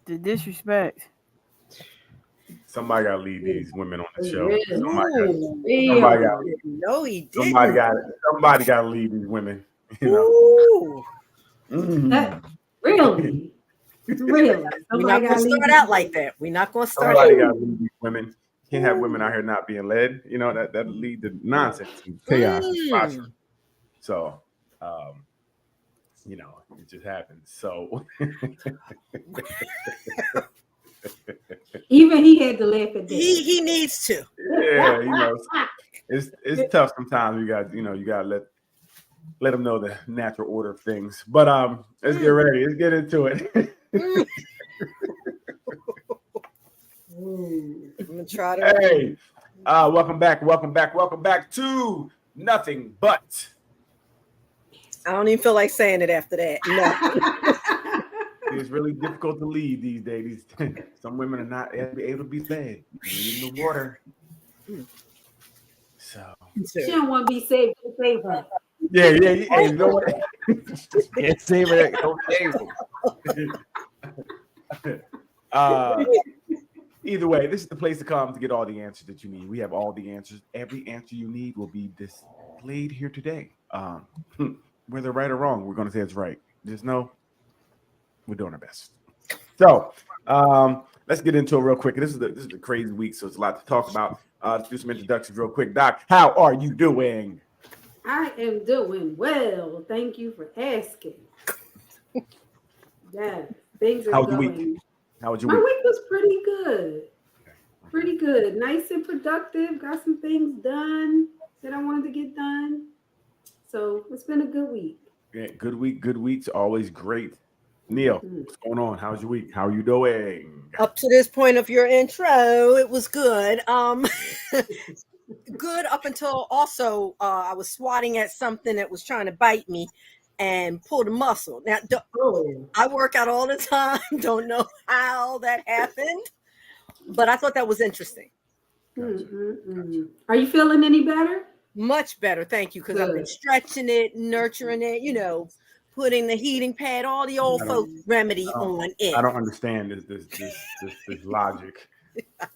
The disrespect. Somebody got to lead these women on the show. Really? Somebody got No, he didn't. somebody got to lead these women. You know. Ooh. Really? Really? We're not going to start out like that. We're not going to start Somebody out. got to lead these women. Can't have women out here not being led. You know that lead to nonsense and chaos and debauchery. So, you know, it just happens. So, Even he had to laugh at that. He needs to. Yeah, you know, it's tough sometimes. You got to let them know the natural order of things. But let's get ready. Let's get into it. I'm gonna try to. Hey, welcome back to Nothing But. I don't even feel like saying it after that. No. It's really difficult to lead these days. Some women are not able to be led. You need the water. So She don't want to be saved to save her. yeah. You know what? Can't save it. Don't save them. Either way, this is the place to come to get all the answers that you need. We have all the answers. Every answer you need will be displayed here today. Whether right or wrong, we're going to say it's right. Just know we're doing our best. So let's get into it real quick. This is a crazy week, so it's a lot to talk about. Let's do some introductions real quick. Doc, how are you doing? I am doing well. Thank you for asking. Yeah, things are How was your going. week? How was your My week? week was pretty good. Pretty good. Nice and productive. Got some things done that I wanted to get done. So it's been a good week. Yeah, good week. Good week's always great. Neil, what's going on? How's your week? How are you doing? Up to this point of your intro, it was good. Good up until also I was swatting at something that was trying to bite me and pulled a muscle. Now I work out all the time. Don't know how that happened, but I thought that was interesting. Gotcha. Are you feeling any better? Much better, thank you, because I've been stretching it, nurturing it, putting the heating pad, all the old folks remedy on it. I don't understand this logic.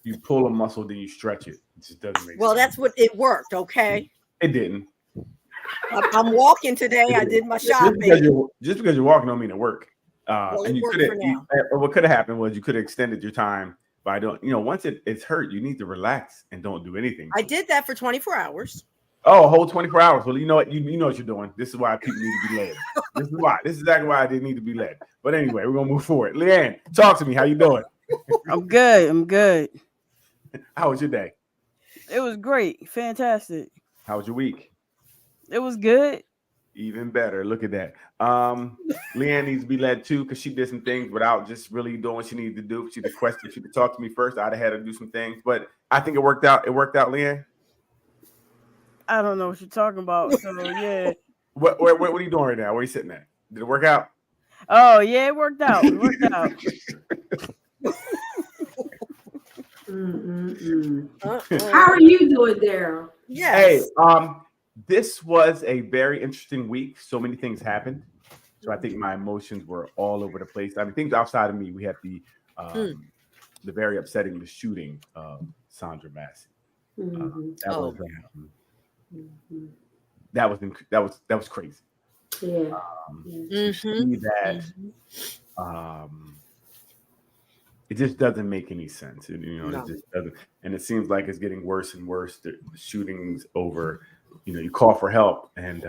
You pull a muscle, then you stretch it. It just doesn't make sense. Well, that's what it worked, okay? It didn't. I'm walking today. I did my shopping. Just because you're walking don't mean it worked. Well, and it you worked could for now. what could have happened was you could have extended your time by once it's hurt, you need to relax and don't do anything. I did that for 24 hours. Oh, a whole 24 hours. Well, you know what? You know what you're doing. This is why people need to be led. This is why. This is exactly why I didn't need to be led. But anyway, we're gonna move forward. Leanne, talk to me. How you doing? I'm good. How was your day? It was great. Fantastic. How was your week? It was good. Even better. Look at that. Leanne needs to be led too because she did some things without just really doing what she needed to do. She requested she could talk to me first. I'd have had her do some things, but I think it worked out. It worked out, Leanne. I don't know what you're talking about. So yeah. What are you doing right now? Where are you sitting at? Did it work out? Oh yeah, it worked out. How are you doing, Daryl? Yes. Hey, this was a very interesting week. So many things happened. So I think my emotions were all over the place. I mean, things outside of me. We had the very upsetting the shooting of Sandra Massey. That was crazy. Yeah. To see that, it just doesn't make any sense. It just doesn't, and it seems like it's getting worse and worse. The shootings over, you call for help and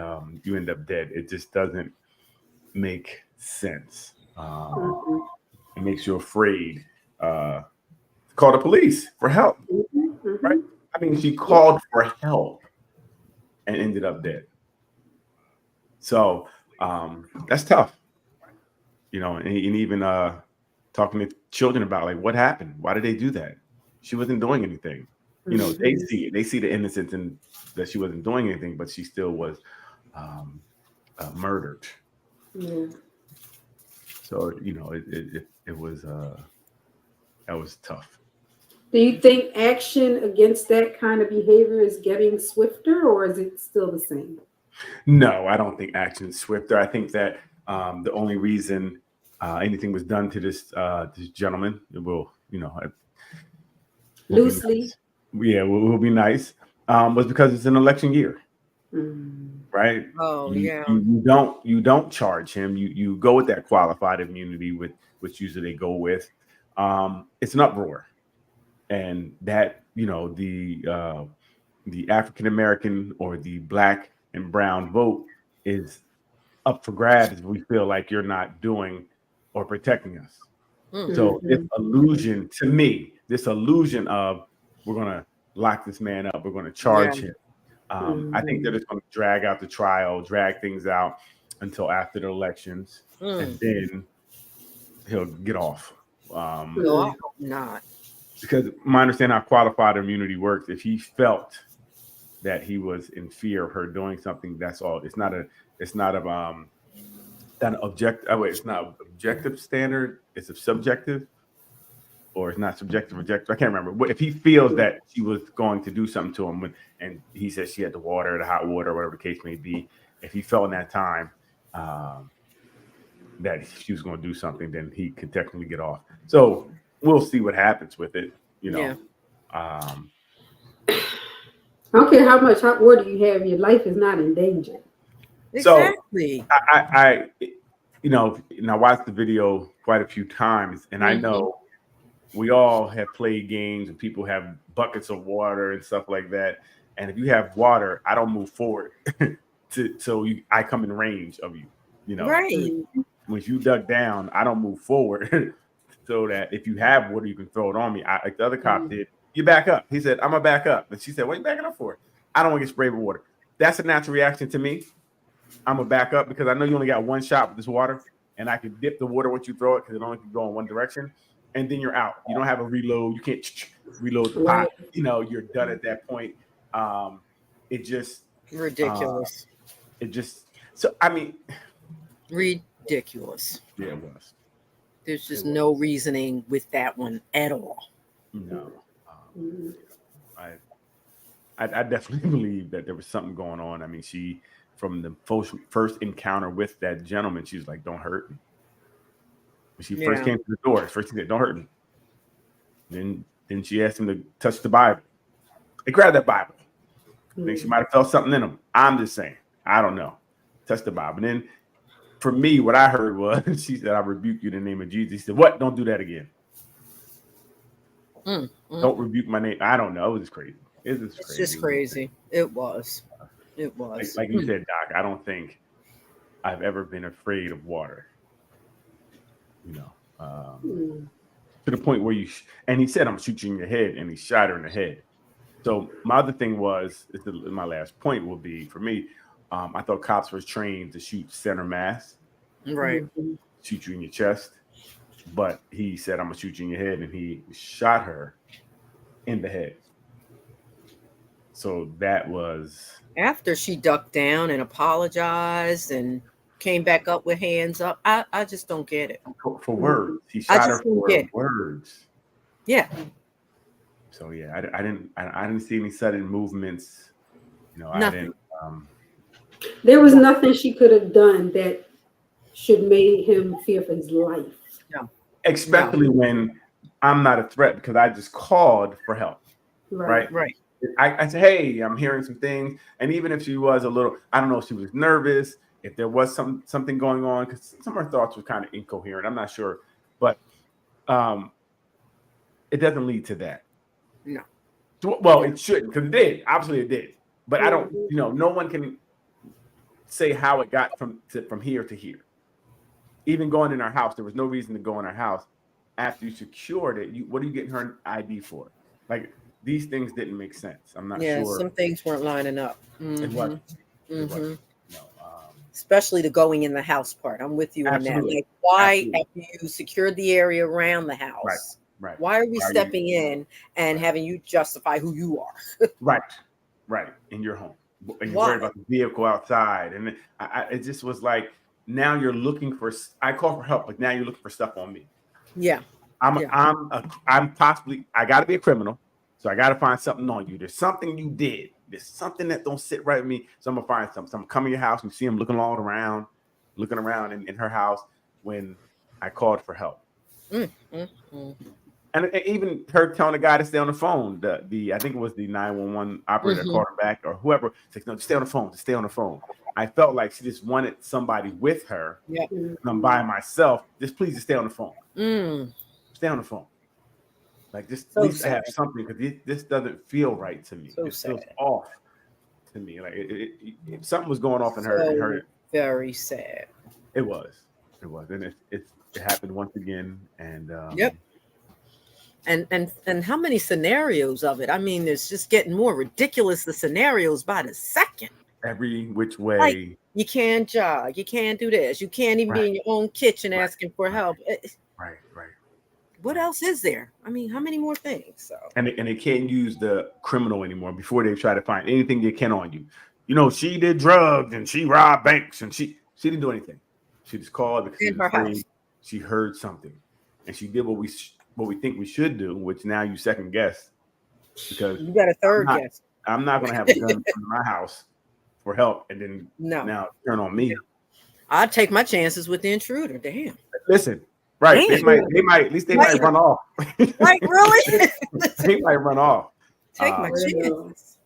you end up dead. It just doesn't make sense. It makes you afraid. To call the police for help, right? I mean, she called for help and ended up dead. So that's tough, and even talking to children about like what happened, why did they do that? She wasn't doing anything. They see it. They see the innocence and that she wasn't doing anything, but she still was murdered. Yeah. So it was that was tough. Do you think action against that kind of behavior is getting swifter, or is it still the same? No, I don't think action is swifter. I think that the only reason anything was done to this gentleman, it will, Loosely. It will be nice. Was because it's an election year, right? Oh, yeah. You don't charge him. You go with that qualified immunity, with which usually they go with. It's an uproar, and that the African American or the Black and brown vote is up for grabs if we feel like you're not doing or protecting us. So this illusion to me, this illusion of we're going to lock this man up, we're going to charge him. I think they're just going to drag out the trial, drag things out until after the elections, and then he'll get off. No, I hope not. Because my understanding how qualified immunity works, if he felt that he was in fear of her doing something, that's all. It's not an objective standard. It's a subjective, or it's not subjective. Objective. I can't remember. But if he feels that she was going to do something to him, and he said she had the water, the hot water, whatever the case may be, if he felt in that time that she was going to do something, then he could technically get off. So we'll see what happens with it. Yeah. I don't care how much hot water you have, your life is not in danger. Exactly. So I watched the video quite a few times, and I know we all have played games and people have buckets of water and stuff like that. And if you have water, I don't move forward I come in range of you. Right. When you dug down, I don't move forward so that if you have water, you can throw it on me. Like the other cop did. You back up. He said, I'm gonna back up. And she said, what are you backing up for? I don't want to get sprayed with water. That's a natural reaction to me. I'm gonna back up because I know you only got one shot with this water, and I can dip the water once you throw it because it only can go in one direction, and then you're out. You don't have a reload. You can't reload the pot. You're done at that point. It just ridiculous. Ridiculous. Yeah, it was. There's just no reasoning with that one at all. No. I definitely believe that there was something going on. I mean, she, from the first encounter with that gentleman, she was like, don't hurt me. When she first came to the door, first she said, don't hurt me. Then she asked him to touch the Bible. They grabbed that Bible. I think she might have felt something in him. I'm just saying. I don't know. Touch the Bible. And then for me, what I heard was, she said, I rebuke you in the name of Jesus. He said, what? Don't do that again. Don't rebuke my name. I don't know. It was just crazy. It's just crazy. It was. Like you said, Doc, I don't think I've ever been afraid of water. To the point where and he said, I'm shooting you in your head, and he shot her in the head. So my other thing was, my last point will be, for me, I thought cops were trained to shoot center mass. Right. Shoot you in your chest. But he said, I'm going to shoot you in your head, and he shot her in the head. So that was... After she ducked down and apologized and came back up with hands up, I just don't get it. For words. He shot her for words. Yeah. So yeah, I didn't see any sudden movements. Nothing. I didn't. There was nothing she could have done that should make him fear for his life. No. Especially when I'm not a threat, because I just called for help. Right. I said, hey, I'm hearing some things, and even if she was a little, I don't know if she was nervous, if there was something going on, because some of her thoughts were kind of incoherent. I'm not sure, but it doesn't lead to that. No. Well, it shouldn't, because it did. Obviously, it did. But I don't. No one can say how it got from here to here. Even going in our house, there was no reason to go in our house after you secured it. What are you getting her an ID for? Like, these things didn't make sense. I'm not sure. Yeah, some things weren't lining up. It wasn't. It wasn't. Especially the going in the house part. I'm with you on that. Like, why have you secured the area around the house? Right. Why are we stepping in and having you justify who you are? Right. In your home. And you're worried about the vehicle outside. And it just was like, now you're looking for, I call for help, but now you're looking for stuff on me. Yeah. I'm possibly, I got to be a criminal. So I got to find something on you. There's something you did. There's something that don't sit right with me. So I'm going to find something. So I'm coming to your house and see him looking around in her house when I called for help. Mm, mm, mm. And even her telling the guy to stay on the phone, the I think it was the 911 operator that called him back or whoever, said, no, just stay on the phone, just stay on the phone. I felt like she just wanted somebody with her. Yep. And I'm by myself. Just please just stay on the phone. Mm. Stay on the phone. Like just So at least sad. have something because this doesn't feel right to me. So it feels sad. off to me. Like something was going off in her. So In her. very sad. It was, and it happened once again. And yep. And how many scenarios of it? I mean, it's just getting more ridiculous. The scenarios by the second. Every which way. Like, you can't jog. You can't do this. You can't even be in your own kitchen asking for help. Right. What else is there? I mean, how many more things? So and they can't use the criminal anymore before they try to find anything they can on you. You know, she did drugs and she robbed banks and she didn't do anything. She just called because she was afraid. She heard something, and she did what we think we should do, which now you second guess because you got a third guess. I'm not going to have a gun in my house for help and then now turn on me. I'd take my chances with the intruder. Damn. Listen. Right, they might. At least they might run off. Like really? They might run off. Take my chances.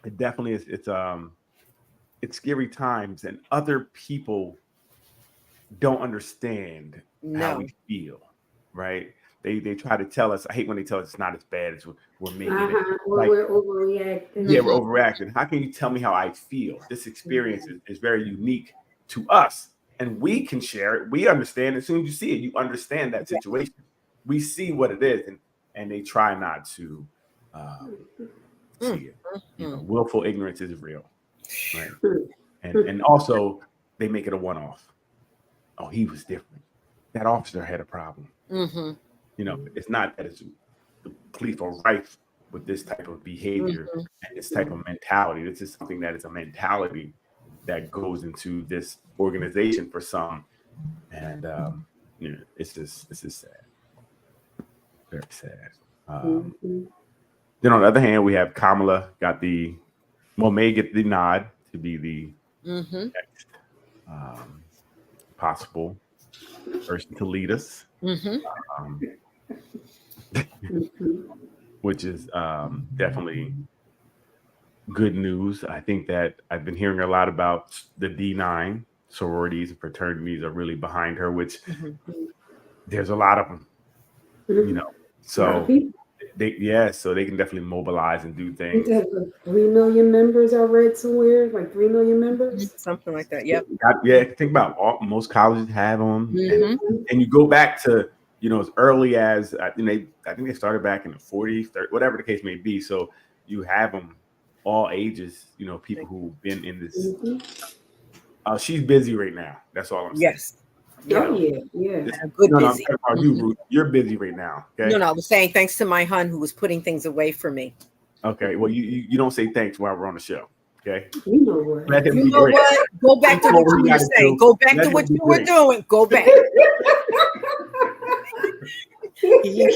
It definitely is. It's scary times, and other people don't understand how we feel. Right? They try to tell us. I hate when they tell us it's not as bad as we're making it. Like, we're overreacting. Yeah, we're overreacting. How can you tell me how I feel? This experience is very unique to us. And we can share it. We understand. As soon as you see it, you understand that situation. We see what it is, and they try not to see it. You know, willful ignorance is real, right? And also they make it a one-off. Oh, he was different. That officer had a problem. Mm-hmm. You know, it's not that it's the police are rife with this type of behavior and this type of mentality. This is something that is a mentality that goes into this organization for some, and you know, it's just sad, very sad. Then on the other hand, we have Kamala may get the nod to be the next possible person to lead us, which is definitely good news. I think that I've been hearing a lot about the D9 sororities and fraternities are really behind her, which there's a lot of them, you know. So they can definitely mobilize and do things. Like 3 million members I read somewhere, like 3 million members, something like that. Yep. Yeah, think about most colleges have them, and you go back to as early as I think they started back in the 40s, 30s, whatever the case may be. So you have them. All ages, people who've been in this. She's busy right now. That's all I'm saying. Yes. Oh yeah. Good no, busy. I'm talking about you, Ruth. You're busy right now. Okay. No, I was saying thanks to my hun who was putting things away for me. Okay. Well, you don't say thanks while we're on the show. Okay. You know what? Let him You be know great. what? Go back to what you were saying. Go back to what you were doing. Go back. Go there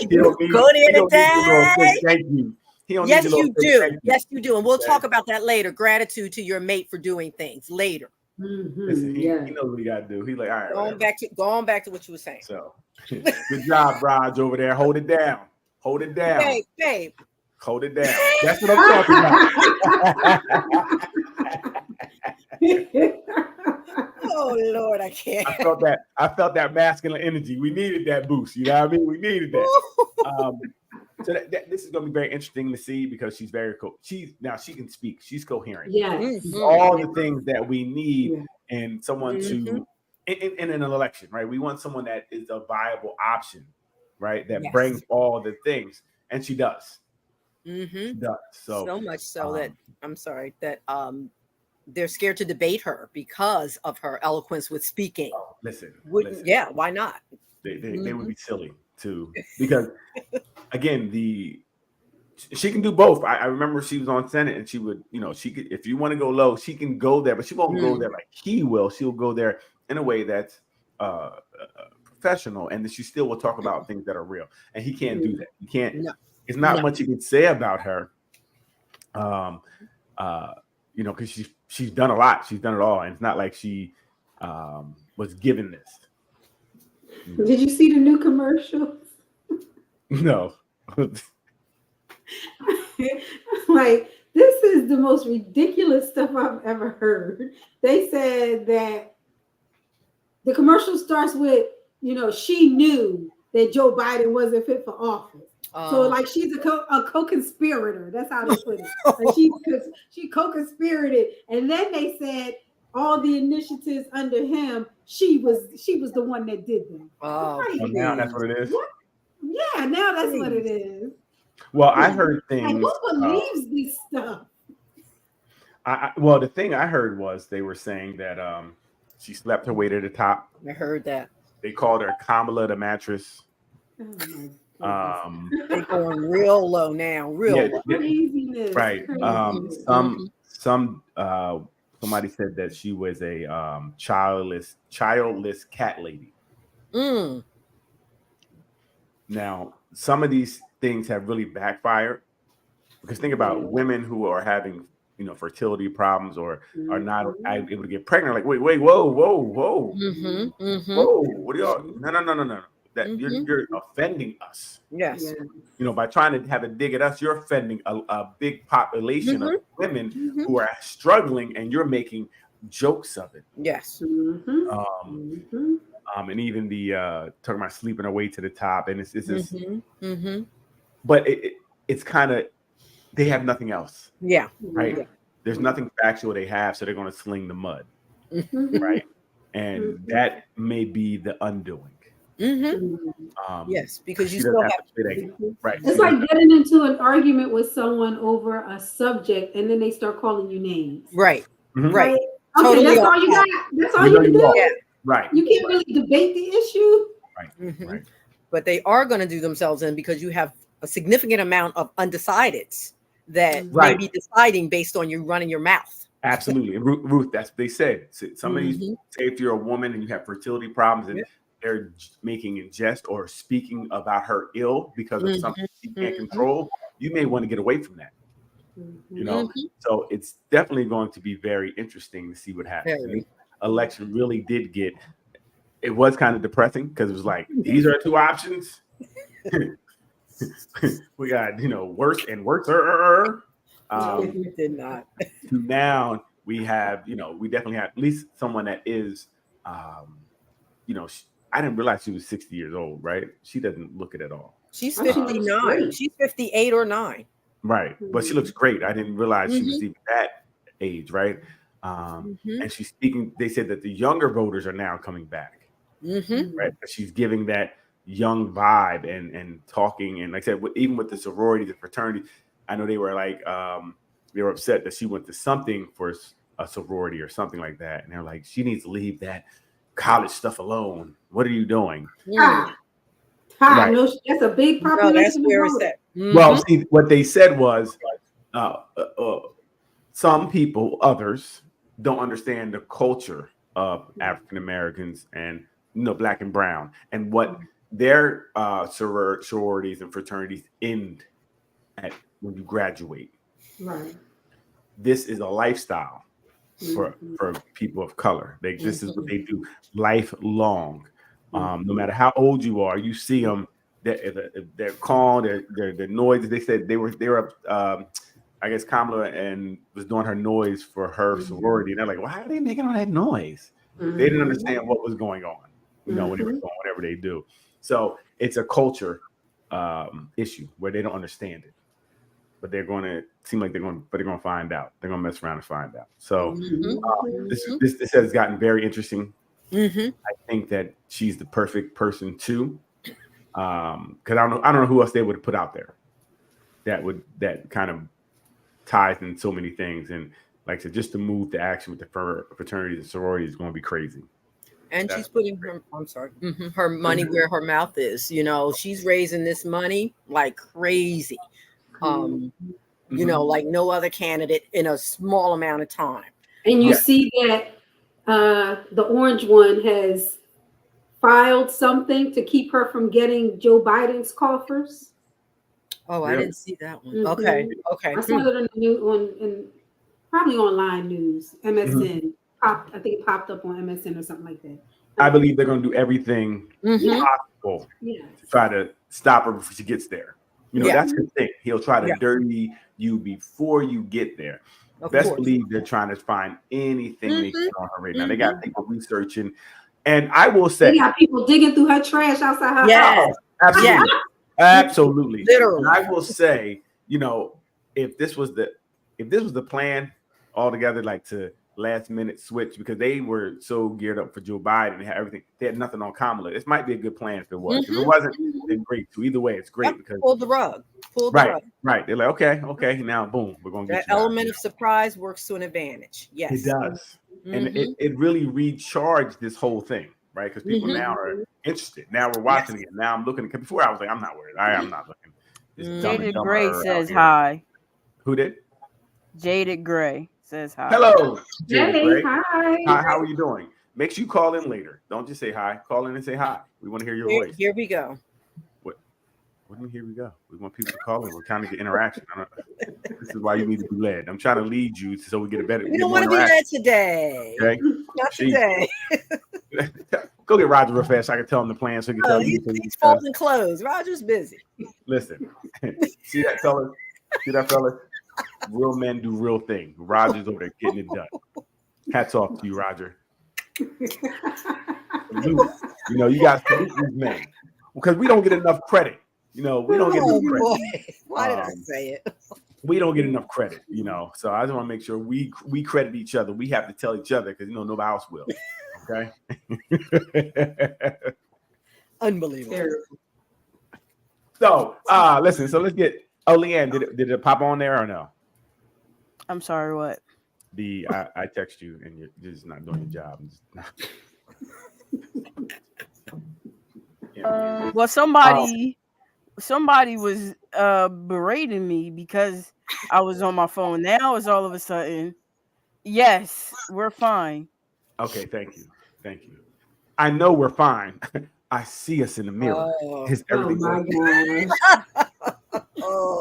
today. Thank you. Yes, you do. Yes, you do. And we'll talk about that later. Gratitude to your mate for doing things later. Listen, he knows what he got to do. He's like, all right. Going back to what you were saying. So, good job, Raj, over there. Hold it down. Hold it down. Babe. Hold it down. That's what I'm talking about. Oh Lord, I can't. I felt that masculine energy. We needed that boost. You know what I mean? We needed that. So this is going to be very interesting to see because she's very cool. She can speak. She's coherent. Yeah. All the things that we need in someone to in an election, right? We want someone that is a viable option, right? That brings all the things, and she does. She does. So much so that I'm sorry that they're scared to debate her because of her eloquence with speaking. Listen. Yeah, why not? They would be silly too, because again, she can do both. I remember she was on Senate and she would, she could, if you want to go low, she can go there, but she won't go there like he will. She'll go there in a way that's professional, and she still will talk about things that are real. And he can't do that. He can't. No. It's not much you can say about her. Because she's done a lot. She's done it all, and it's not like she was given this. Did you see the new commercial? No. Like, this is the most ridiculous stuff I've ever heard. They said that the commercial starts with, she knew that Joe Biden wasn't fit for office. So like she's a co-conspirator. That's how they put it. Like she co-conspirated, and then they said all the initiatives under him, she was the one that did them. Oh, now that's what it is. What? Yeah, now that's what it is. Well, I heard things. Like, who believes this stuff? Well, the thing I heard was they were saying that she slept her way to the top. I heard that. They called her Kamala the mattress. They're going real low now, low. Craziness. Right. Somebody said that she was a childless cat lady. Now, some of these things have really backfired, because think about women who are having, fertility problems or are not able to get pregnant. Like, wait, whoa. Whoa, what are y'all? No. That you're offending us. Yes. By trying to have a dig at us, you're offending a big population of women who are struggling, and you're making jokes of it. Yes. And even the talking about sleeping her way to the top, and it's just, but it's kind of, they have nothing else. Yeah. Right. Yeah. There's nothing factual they have, so they're going to sling the mud. Right. And that may be the undoing. Yes, because you still have to, right. It's like getting into an argument with someone over a subject, and then they start calling you names. Right. Right. Okay, totally. That's all you got. That's all you can do. Yeah. Right. You can't really debate the issue. Right. Right. But they are going to do themselves in, because you have a significant amount of undecideds that may be deciding based on you running your mouth. Absolutely. And Ruth, that's what they said. Somebody say if you're a woman and you have fertility problems and they're making in jest or speaking about her ill because of something she can't control, you may want to get away from that. So it's definitely going to be very interesting to see what happens. The election really did it was kind of depressing, because it was like, these are two options. We got, worse and worse. Did not. Now we have, we definitely have at least someone that is, I didn't realize she was 60 years old, right? She doesn't look it at all. She's 59. She's 58 or 9. Right. But she looks great. I didn't realize she was even that age, right? And she's speaking, they said that the younger voters are now coming back. Right. But she's giving that young vibe and talking. And like I said, even with the sororities and fraternities, I know they were like, they were upset that she went to something for a sorority or something like that. And they're like, she needs to leave that college stuff alone. What are you doing? Right. No, that's a big population. No, that's where it's at. Well, see, what they said was some people, others, don't understand the culture of African Americans and Black and brown, and what their sororities and fraternities end at when you graduate. Right. This is a lifestyle for people of color. This is what they do lifelong. No matter how old you are, you see them. They're calm. They're noisy. They said they were. I guess Kamala and was doing her noise for her sorority, and they're like, "Why are they making all that noise?" They didn't understand what was going on. When they were doing whatever they do. So it's a culture issue where they don't understand it, but they're going to find out. They're going to mess around and find out. So this has gotten very interesting. I think that she's the perfect person too, because I don't know who else they would have put out there that kind of ties in so many things. And like I said, just to move to action with the fraternities and sororities is going to be crazy. And she's putting her money where her mouth is. She's raising this money like crazy. Like no other candidate in a small amount of time. And you see that the orange one has filed something to keep her from getting Joe Biden's coffers. Oh, I didn't see that one. Okay. I saw it on the news, probably online news, MSN. I think it popped up on MSN or something like that. I believe they're going to do everything possible to try to stop her before she gets there. That's the thing. He'll try to dirty you before you get there. Best believe they're trying to find anything they can on her right now. They got people researching. And I will say, they got people digging through her trash outside her house. Absolutely. Absolutely. Literally. And I will say, if this was the plan altogether, like to last minute switch, because they were so geared up for Joe Biden and had everything, they had nothing on Kamala. This might be a good plan if it was. If it wasn't, then great too. Either way, it's great because pull the rug. Right. They're like, okay, now boom, we're gonna get that element of surprise works to an advantage. Yes, it does. And it really recharged this whole thing, right? Because people now are interested. Now we're watching it. Now I'm looking. Because before I was like, I'm not worried. I'm not looking. Jaded Gray says hi. Who did? Jaded Gray says hi. Hello, Jaded Gray. Hi. How are you doing? Make sure you call in later. Don't just say hi. Call in and say hi. We want to hear your voice. Here we go. What do you mean, here we go? We want people to call in. We're trying to get interaction. This is why you need to be led. I'm trying to lead you so we get a better. We don't want to be led today. Okay? Not today. Go get Roger real fast so I can tell him the plan so he can tell you. He's folding clothes. Roger's busy. Listen, see that fella? Real men do real things. Roger's over there getting it done. Hats off to you, Roger. You got to salute these men because we don't get enough credit. We don't get enough credit. Why did I say it? We don't get enough credit, So I just want to make sure we credit each other. We have to tell each other because nobody else will. Okay. Unbelievable. So listen. So let's get. Oh, Leanne, did it pop on there or no? I'm sorry. What? I text you and you're just not doing your job. Well, somebody was berating me because I was on my phone. Now it's all of a sudden, yes, we're fine. Okay, thank you. I know we're fine. I see us in the mirror. Is everything my God.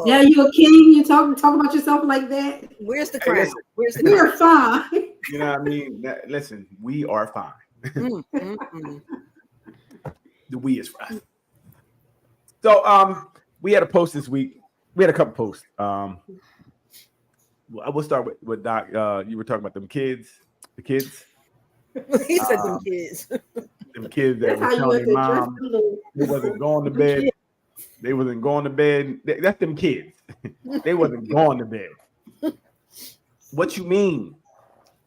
Yeah, you a king? You talk about yourself like that? Where's the crown? We're fine. You know what I mean? Listen, we are fine. The we is fine. So we had a post this week. We had a couple posts. We'll start with Doc. You were talking about the kids. He said them kids. Them kids that were telling their mom they wasn't going to bed. They wasn't going to bed. That's them kids. They wasn't going to bed. What you mean?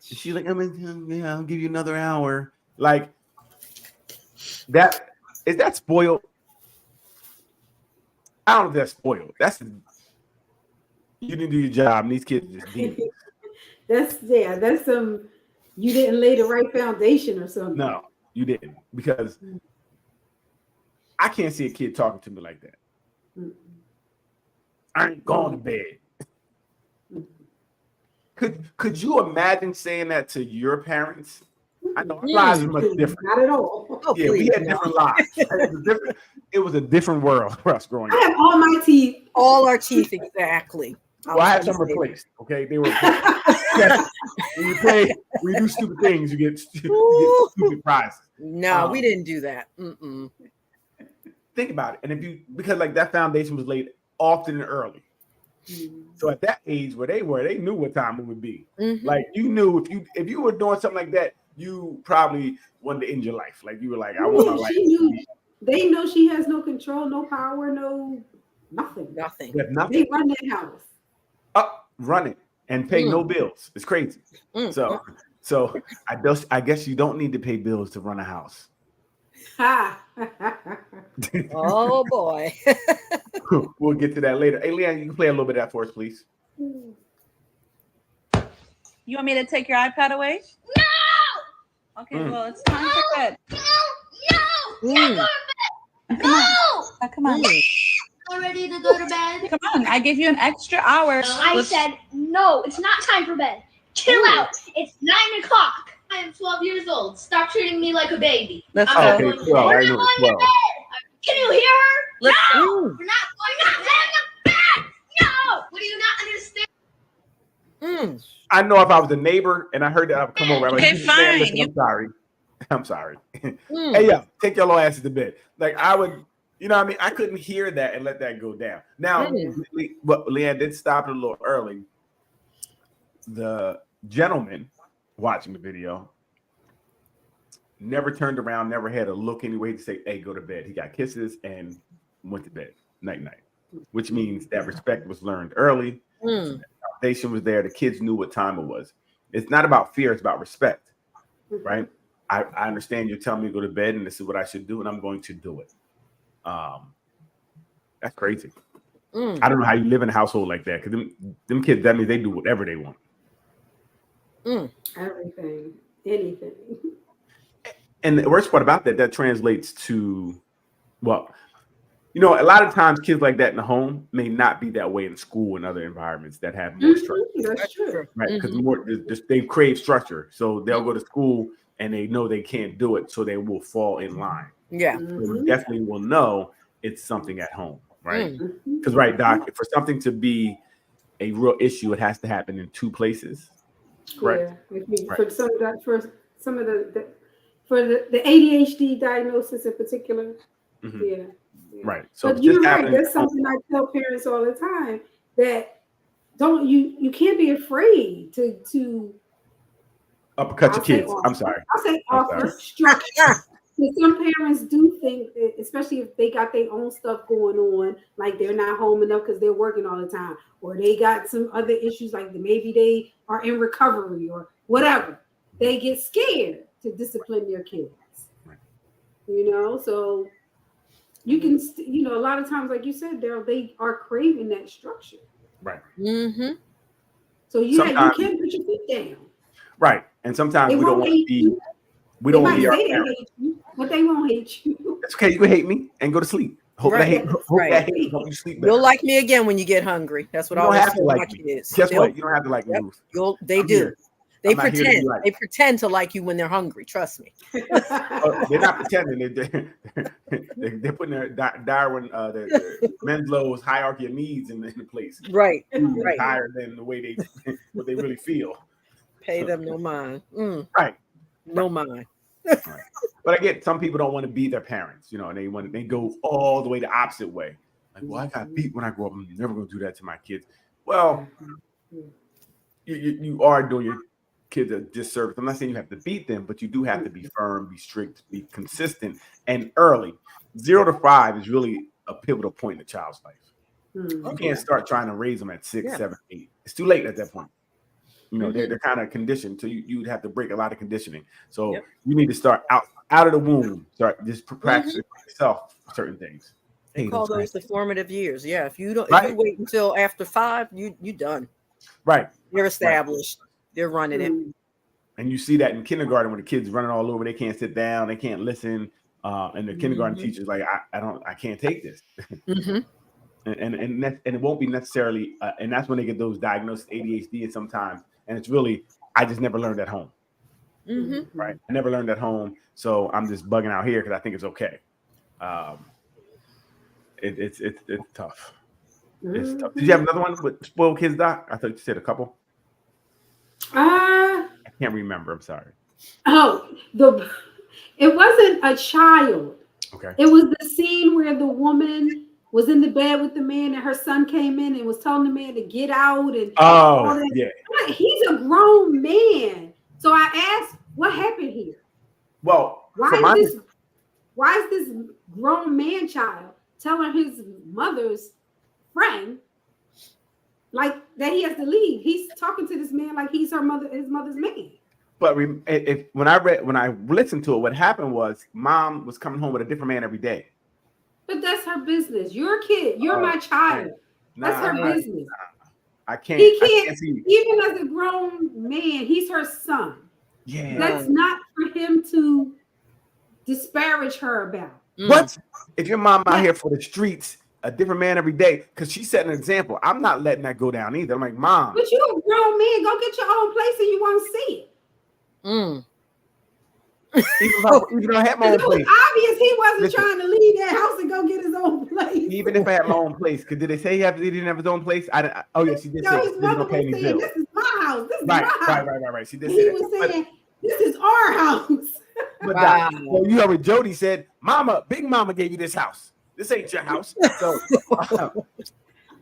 She's like, I'll give you another hour. Like that. Is that spoiled? I don't know if that's spoiled. You didn't do your job, and these kids are just demons. That's some. You didn't lay the right foundation or something. No, you didn't, because I can't see a kid talking to me like that. I ain't going to bed. Could you imagine saying that to your parents? I know our lives are much different. Not at all. Yeah, we had different lives. It was a different world for us growing up. I have all my teeth. All our teeth, exactly. Well, I had some replaced. Okay, they were. When you do stupid things, you get stupid prizes. No, we didn't do that. Think about it, and because like that foundation was laid often and early. So at that age where they knew what time it would be. Like you knew if you were doing something like that, you probably wanted to end your life. Like you were like, I want my life. They know she has no control, no power, no nothing. Nothing. They run that house. Run it and pay no bills. It's crazy. So I guess you don't need to pay bills to run a house. Oh boy. We'll get to that later. Hey, Leanne, you can play a little bit of that for us, please. You want me to take your iPad away? No! Okay, well, it's time for bed. No! Come on. I'm ready to go to bed. Come on, I gave you an extra hour. I said, no, it's not time for bed. Chill out. It's 9 o'clock. I am 12 years old. Stop treating me like a baby. Let's I'm go. not Okay, going to 12. bed. I I'm know going it's 12. to bed. Can you hear her? Let's No! go. We're not going to bed. No! What do you not understand? I know if I was a neighbor and I heard that, I would come over. I'm Okay, like, fine. Listen, I'm sorry. I'm sorry. Hey, yeah, take your little asses to bed. Like I would, you know what I mean? I couldn't hear that and let that go down. Now, but Leanne did stop it a little early. The gentleman watching the video never turned around, never had a look anyway to say, hey, go to bed. He got kisses and went to bed. Night, which means that respect was learned early. So the foundation was there. The kids knew what time it was. It's not about fear. It's about respect, right? I understand you're telling me to go to bed and this is what I should do, and I'm going to do it. That's crazy. I don't know how you live in a household like that, because them kids, that means they do whatever they want. Everything, anything. And the worst part about that translates to, well, you know, a lot of times kids like that in the home may not be that way in school and other environments that have more structure. That's true. Right, because they crave structure. So they'll go to school and they know they can't do it, so they will fall in line. Yeah. So you definitely will know it's something at home, right? Because, right, Doc, for something to be a real issue, it has to happen in two places. Correct. Yeah. For some of the ADHD diagnosis in particular. Yeah. Right. So but you're right. That's something I tell parents all the time, that you can't be afraid to uppercut your kids. I'm sorry. I'll say offer structure. Some parents do think, especially if they got their own stuff going on, like they're not home enough because they're working all the time, or they got some other issues, like maybe they are in recovery or whatever. They get scared to discipline their kids. Right. You know, so you can, you know, a lot of times, like you said, they are craving that structure. Right. So you can't put your feet down. Right. And sometimes we don't want to be. We don't want to be our parents. But they won't hate you. It's okay. You can hate me and go to sleep. Hope that hate help you sleep better. You'll like me again when you get hungry. That's what I always tell my kids. Guess what? You don't have to like me. They do. They pretend. They pretend to like you when they're hungry. Trust me. They're not pretending. They're putting their Darwin, their Maslow's hierarchy of needs in place. Right. Higher than the way what they really feel. Pay them no mind. Right. No mind. Right. But I get some people don't want to be their parents, you know, and they go all the way the opposite way. Like, well, I got beat when I grow up. I'm never going to do that to my kids. Well, you are doing your kids a disservice. I'm not saying you have to beat them, but you do have to be firm, be strict, be consistent, and early. 0 to 5 is really a pivotal point in a child's life. You can't start trying to raise them at 6, 7, 8. It's too late at that point. You know, they're kind of conditioned, so you'd have to break a lot of conditioning. So you need to start out of the womb, start just practicing yourself certain things. They call those the formative years. Yeah, if you wait until after 5, you done. Right. They're established. Right. They're running it. And you see that in kindergarten when the kids running all over, they can't sit down, they can't listen, and the kindergarten teacher's like, I can't take this. And it won't be necessarily, and that's when they get those diagnosed ADHD, and sometimes. And it's really, I just never learned at home. Right. I never learned at home. So I'm just bugging out here because I think it's okay. It's tough. It's tough. Did you have another one with spoiled kids, Doc? I thought you said a couple. I can't remember. I'm sorry. It wasn't a child. Okay. It was the scene where the woman was in the bed with the man and her son came in and was telling the man to get out and all that. Yeah. He's a grown man. So I asked, what happened here? Well, why is this grown man child telling his mother's friend like that he has to leave? He's talking to this man like he's his mother's man. But when I listened to it, what happened was mom was coming home with a different man every day. But that's her business. You're a kid. You're my child. That's her business. I can't. He can't. Even as a grown man, he's her son. Yeah. That's not for him to disparage her about. What if your mom out here for the streets, a different man every day? Because she set an example. I'm not letting that go down either. I'm like, Mom. But you a grown man. Go get your own place and you won't see it. Even though I had my own place. It was obvious he wasn't trying to leave that house and go get his own place. Even if I had my own place, did they say he didn't have his own place? Oh yes, he did. No, his mother was saying, "This is my house. This is my house." Right. She did say he that. was saying, "This is our house." But Wow. well, you heard what Jody said. Mama, Big Mama gave you this house. This ain't your house. So,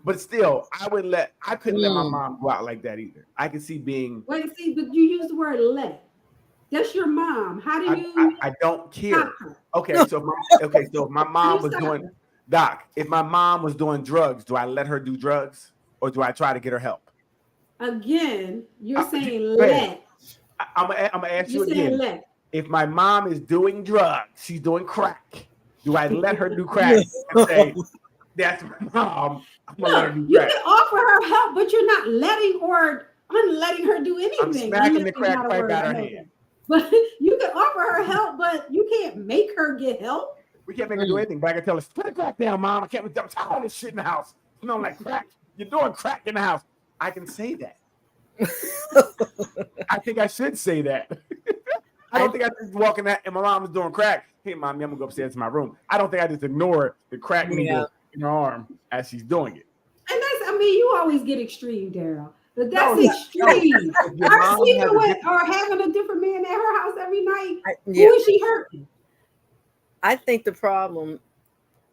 but still, I couldn't let my mom go out like that either. I could see being. Wait, see, but you use the word let. That's your mom. How do you? I don't care. stop her? Okay, so if my mom was doing Doc, if my mom was doing drugs, do I let her do drugs or do I try to get her help? Again, you're saying go ahead. let. I'm gonna ask you You're saying again. let. If my mom is doing drugs, she's doing crack. Do I let her do crack and say, "That's my mom"? I'm gonna let her do You crack. can offer her help, but you're not letting or unletting her do anything. I'm smacking the Unletting crack not a pipe word, out I her know hand. that. But you can offer her help, but you can't make her get help. We can't make her do anything, but I can tell her, "Put the crack down, mom. I'm tired of this shit in the house. You know, like crack. You're doing crack in the house." I can say that. I think I should say that. I don't think I just walk in that and my mom is doing crack. Hey, mommy, I'm gonna go upstairs to my room. I don't think I just ignore the crack needle in her arm as she's doing it. And you always get extreme, Daryl. But that's No, extreme. if your Her mom sleeping has a with different- or having a different man at her house every night. Yeah. Who is she hurting? I think the problem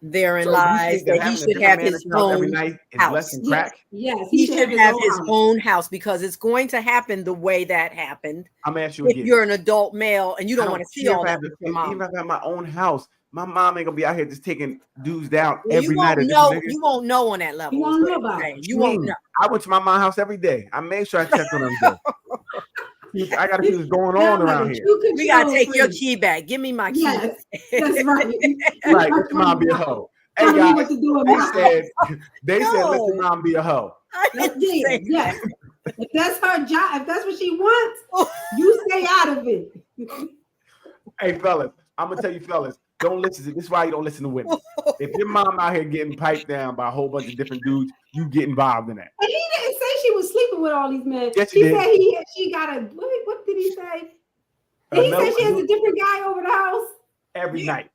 therein So you lies think that he having a should different have man his at your house every own night is house. less than crack? Yes, He should have his house. own house because it's going to happen the way that happened. I'm gonna ask you If again. you're an adult male and you don't want to see care all if I that have with a- your mom. Even if I got my own house, my mom ain't gonna be out here just taking dudes down Well, every you night. won't know. You won't know on that level. You is won't what know I'm about saying. it. You won't know. I went to my mom's house every day. I made sure I checked on them. I gotta see what's going on around here. We gotta take your key back. Give me my key. Yes, that's right. Right, let your mom be a hoe. Hey Telling me guys, what to do in they my said let No. your mom be a hoe. I That's didn't say it. Yes. If that's her job, if that's what she wants, you stay out of it. Hey fellas, I'm gonna tell you fellas, don't listen to this. Is why you don't listen to women. If your mom out here getting piped down by a whole bunch of different dudes, you get involved in that. And he didn't say she was sleeping with all these men. Yes, she he did. said she got a what did he say? Did he say she has a different guy over the house? Every night.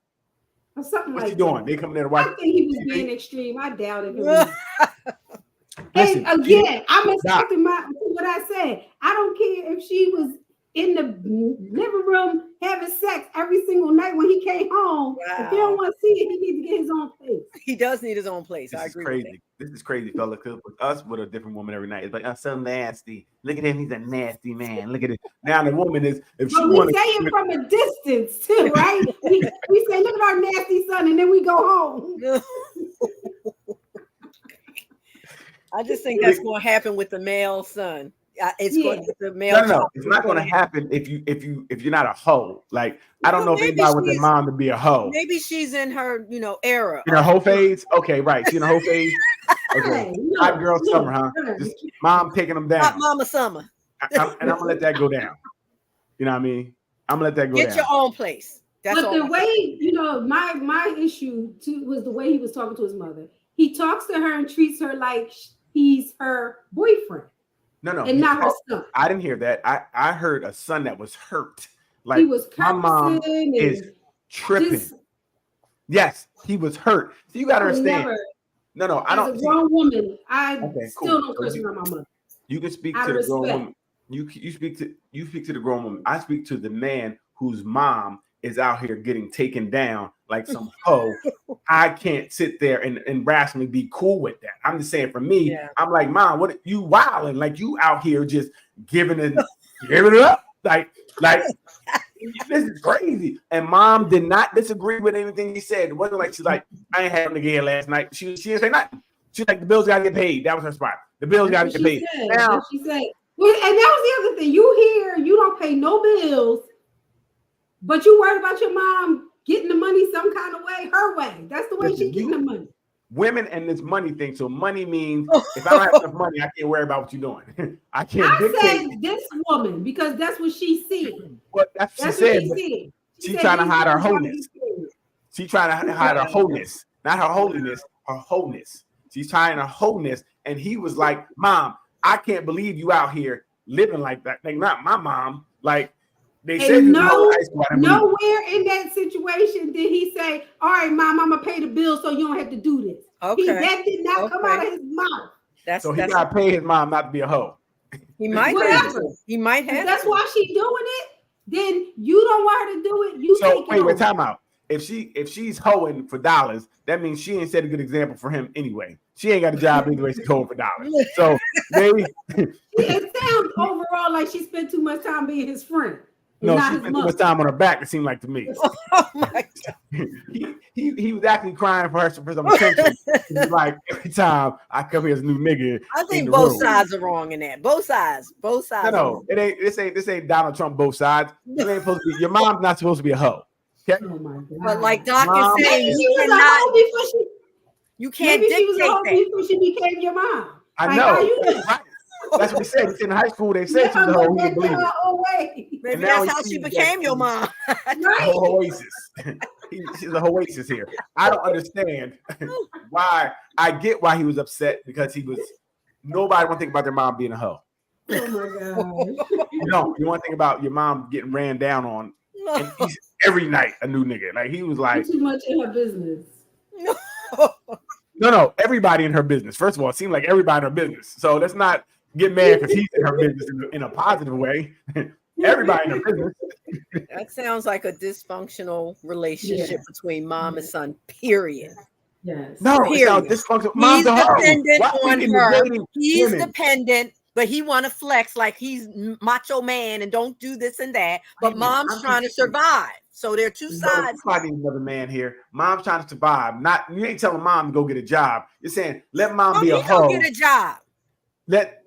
Or something What's like he doing? that. They come there to watch. I think he was being extreme. I doubt it. Listen, And again, I'm expecting what I said. I don't care if she was in the living room having sex every single night when he came home. If he don't want to see it, he needs to get his own place. He does need his own place. This I is agree. crazy. This is crazy, fella. Because with us, with a different woman every night, it's like, "I'm so nasty. Look at him. He's a nasty man. Look at it." Now the woman is, if she But we wants say it from a distance too, right? we say, "Look at our nasty son," and then we go home. I just think that's going to happen with the male son. It's going to the male. No. It's not going to happen if you're not a hoe. Like I don't know if maybe anybody with their she's- mom to be a hoe. Maybe she's in her, era. In her hoe phase? Okay, right. She in a hoe phase. Okay. Hey, no, Hot girl no, summer, huh? no. Just mom taking them Not down. Mama Summer. And I'm gonna let that go down. You know what I mean? I'm gonna let that go Get down. your own place. That's But all. the way, my issue too was the way he was talking to his mother. He talks to her and treats her like he's her boyfriend No. and not her son. I didn't hear that. I heard a son that was hurt. Like He was my mom cursing is and tripping. just- Yes, he was hurt. So you gotta I would understand. never, No, I as don't. a grown woman, I Okay, still cool. don't curse around my mother. You can speak Out to of the grown respect. woman. You speak to the grown woman. I speak to the man whose mom is out here getting taken down like some hoe. I can't sit there and rationally be cool with that. I'm just saying for me, Yeah. I'm like, Mom, what you wilding? Like you out here just giving it up. Like this is crazy. And Mom did not disagree with anything he said. It wasn't like she's like, I ain't having a nigga here last night. She didn't say nothing. She's like, the bills gotta get paid. That was her spot. The bills gotta That's get what paid. she said. Now, That's what she said. Well, and that was the other thing. You don't pay no bills, but you worried about your mom getting the money some kind of way, her way. That's the way Listen, she's getting the money. women and this money thing. So money means if I don't have enough money, I can't worry about what you're doing. I can't I dictate. said this woman because that's what she see. What that's what That's she what said. she But see. she trying to hide her wholeness. wholeness. She trying to hide her wholeness, not her holiness, her wholeness. She's trying her wholeness. And he was like, Mom, I can't believe you out here living like that. Like, not my mom. Like, they said And you know high school. I didn't believe it. nowhere in that situation did he say, "All right, Mom, I'm gonna pay the bill so you don't have to do this." Okay. That did not come Okay. out of his mouth. So he got to pay his mom not to be a hoe. He might Whatever. have to. He might have That's to. why she's doing it. then you don't want her to do it. You So take it over. time out. If she's hoeing for dollars, that means she ain't set a good example for him anyway. She ain't got a job anyway. She's hoeing for dollars. So maybe It sounds overall like she spent too much time being his friend. no, she spent too much time on her back. It seemed like to me. Oh my God. he was actually crying for some attention. He was like, every time I come here as a new nigga. I think both sides are wrong in that. Both sides. No, it ain't. This ain't Donald Trump. Both sides. It ain't supposed to be. Your mom's not supposed to be a hoe. Okay? Oh my God. But like Doc Mom. is saying, Maybe you she was a cannot. hoe before she. You can't Maybe she was a dictate hoe that. before she became your mom. I Like, know. how you know? Right. That's what he said. He said in high school they said she was a Yeah, hoe. but He didn't believe her it. own way. Maybe And now that's he how she sees became that- your mom. Right. Oasis. She's a oasis here. I don't understand why. I get why he was upset because nobody want to think about their mom being a hoe. Oh my God. You want to think about your mom getting ran down on, and he's every night a new nigga. Like he was like, Too much in her business. no, everybody in her business. First of all, it seemed like everybody in her business. So let's not get mad because he's in her business in a positive way. Everybody in her business. That sounds like a dysfunctional relationship Yes. between mom and son, period. Yes. No, it's not Period. dysfunctional. He's Mom's a hoe. dependent Why on we her. negating He's women? dependent, but he want to flex like he's macho man and don't do this and that. But mom's trying to survive. So there are two sides. Finding another man here. Mom's trying to survive. You ain't telling mom to go get a job. You're saying let mom be a hoe. Get a job. Let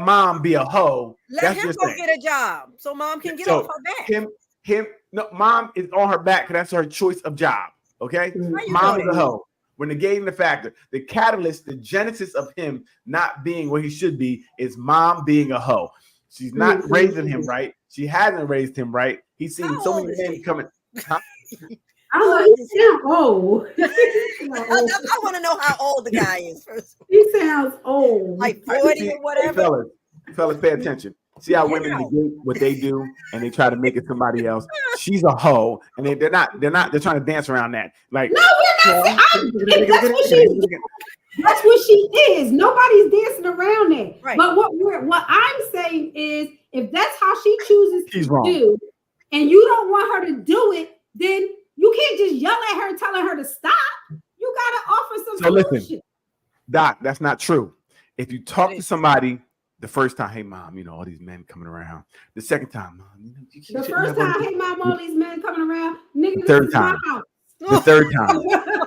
mom be a hoe. Let him go get a job so mom can get off her back. No, mom is on her back because that's her choice of job. Okay, mom is a hoe. We're negating the factor. The catalyst, the genesis of him not being where he should be is mom being a hoe. She's not raising him right. She hasn't raised him right. He's seen so many men coming. Huh? I don't know. He sounds old. I want to know how old the guy is first. He sounds old. Like 40 or whatever. Fellas, pay attention. See how women negate what they do and they try to make it somebody else. She's a hoe, and they're trying to dance around that. Like, no, we're not. That's what she is. Nobody's dancing around it. Right. But what I'm saying is, if that's how she chooses She's to wrong. do, and you don't want her to do it, then you can't just yell at her, telling her to stop. You gotta offer some solution. Listen, Doc, that's not true. If you talk to somebody the first time, hey mom, all these men coming around. The second time, mom, The first time, hey mom, all these men coming around. Nigga, third this is time. my house. The third time. The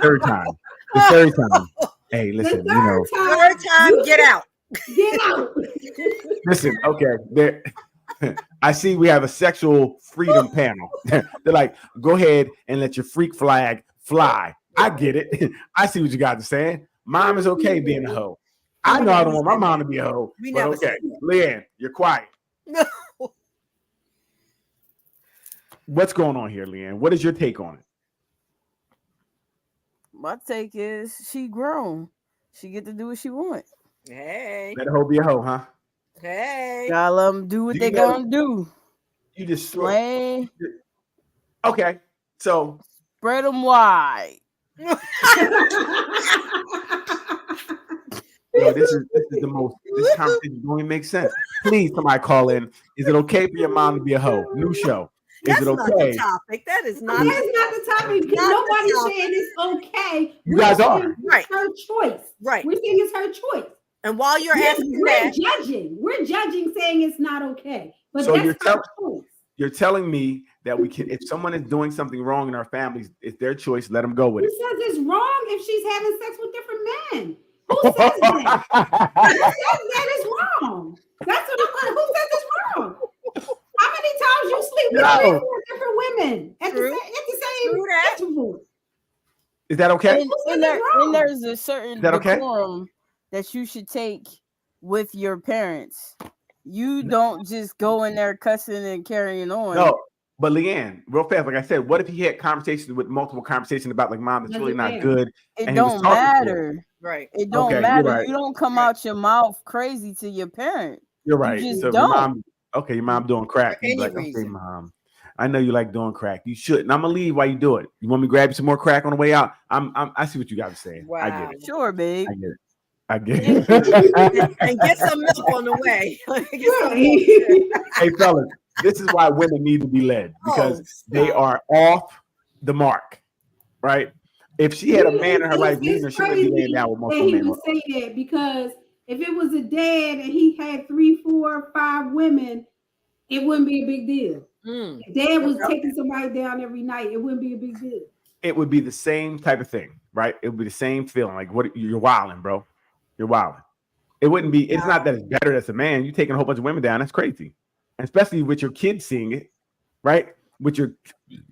third time. Hey, listen, The Third time, get out. Get out. Listen, okay. I see we have a sexual freedom panel. They're like, go ahead and let your freak flag fly. I get it. I see what you guys are saying. Mom is okay being a hoe. I know I don't want my mom to be a hoe. But okay, Leanne, you're quiet. No. What's going on here, Leanne? What is your take on it? My take is she grown. She get to do what she want. Hey. Let a hoe be a hoe, huh? Hey. Gotta let them do what they gonna do. You just Plain. Okay, so Spread them wide. Yo, this is the most. This conversation don't even make sense. Please, somebody call in. Is it okay for your mom to be a hoe? New show. Is it okay? Not the topic. That is not. That's not the topic. Nobody's saying it's okay. You guys are. Right. Her choice. Right. We're saying it's her choice. And while you're asking we're that, judging. We're judging, saying it's not okay. But So that's her choice. You're telling me that we can, if someone is doing something wrong in our families, it's their choice. Let them go with Who it. says it's wrong if she's having sex with different men? Who says that? Who says that is wrong? That's what I'm like. Who says it's wrong? How many times you sleep with men who are different women at the same interval? Is that okay? And there's a certain decorum that you should take with your parents. You don't just go in there cussing and carrying on. No, but Leanne, real fast, like I said, what if he had conversations with multiple conversations about like mom, it's really not good. It don't matter. Right. It don't matter. You don't come out your mouth crazy to your parent. You're right. You just so don't. Your mom doing crack. You're like, okay, mom, I know you like doing crack. You shouldn't. I'm gonna leave while you do it. You want me to grab you some more crack on the way out? I see what you guys are saying. Wow. I get it. Sure, babe. I get it. And get some milk on the way. Hey, fellas, This is why women need to be led, because they are off the mark, right? If she had a man in her life leading her, she wouldn't be laying down with multiple men. He would say that because if it was a dad and he had 3, 4, 5 women, it wouldn't be a big deal. If dad was taking somebody down every night, it wouldn't be a big deal. It would be the same type of thing, right? It would be the same feeling. Like, what, you're wilding, bro. You're wilding. It wouldn't be. It's not that it's better as a man. You're taking a whole bunch of women down. That's crazy, and especially with your kids seeing it, right?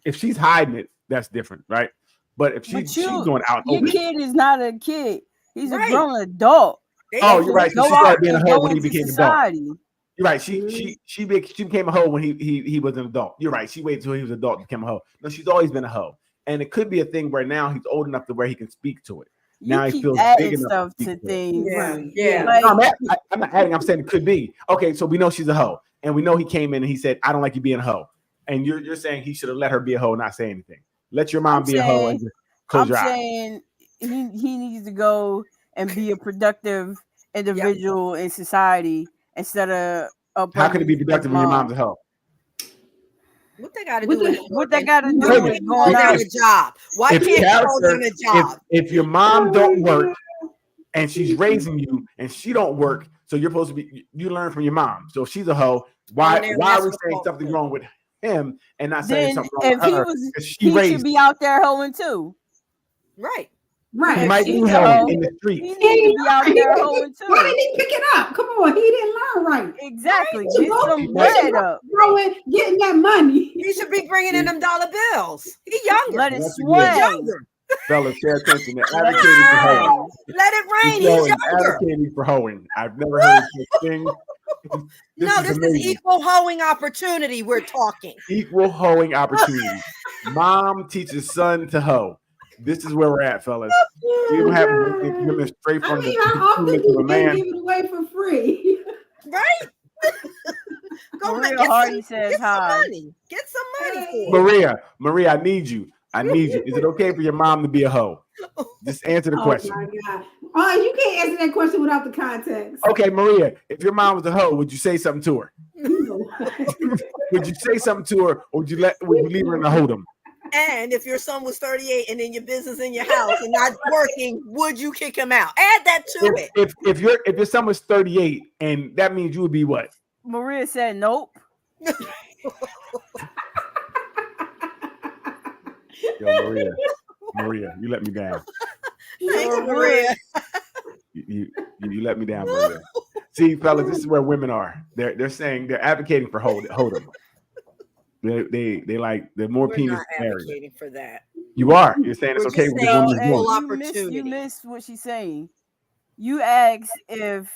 If she's hiding it, that's different, right? But if she's going out, your kid is not a kid; he's a grown adult. Oh, you're right. So she started being a hoe when he became an adult. You're right. She became a hoe when he was an adult. You're right. She waited until he was an adult to become a hoe. No, she's always been a hoe, and it could be a thing where now he's old enough to where he can speak to it. Now he feels big enough to things. Yeah. Like, no, I'm not adding. I'm saying it could be. Okay, so we know she's a hoe, and we know he came in and he said, "I don't like you being a hoe," and you're saying he should have let her be a hoe and not say anything. Let your mom be a hoe and just close your eyes. I'm saying he needs to go and be a productive individual in society instead of. How can it be productive when your mom's a hoe? What they got to do with what they got to do with going out a job? Why can't you hold them a job? If your mom don't work and she's raising you and she don't work, so you're supposed to be, you learn from your mom. So if she's a hoe, why are we saying something wrong with him and not saying something wrong with her? He should be out there hoeing too. Right. Right. He might be hoeing in the street. He needs to be out there hoeing too. Why didn't he pick it up? Come on, he didn't learn right. Exactly. Get some bread up. Getting that money. He should be bringing in them dollar bills. He younger. Let it swing. Fellas, pay attention. They're advocating for hoeing. Let it rain. He's younger. Advocating for hoeing. I've never heard such thing. This is equal hoeing opportunity. We're talking equal hoeing opportunity. Mom teaches son to hoe. This is where we're at, fellas. You don't have women straight from how often do you give it away for free? Right? Go Maria Hardy says hi. Get some money for it. Maria, I need you. Is it okay for your mom to be a hoe? Just answer the question. Oh my God. Oh, you can't answer that question without the context. Okay, Maria, if your mom was a hoe, would you say something to her? Would you say something to her, or would you leave her in the hold'em? And if your son was 38 and in your business in your house and not working, would you kick him out? Add that to it. If your son was 38, and that means you would be what? Maria said nope. Yo, Maria, you let me down. Thanks, Maria. You let me down, Maria. See, fellas, this is where women are. They're saying they're advocating for hold'em. They like the more We're penis. Not advocating for that. You are. You're saying it's okay with the woman's You missed what she's saying. You asked if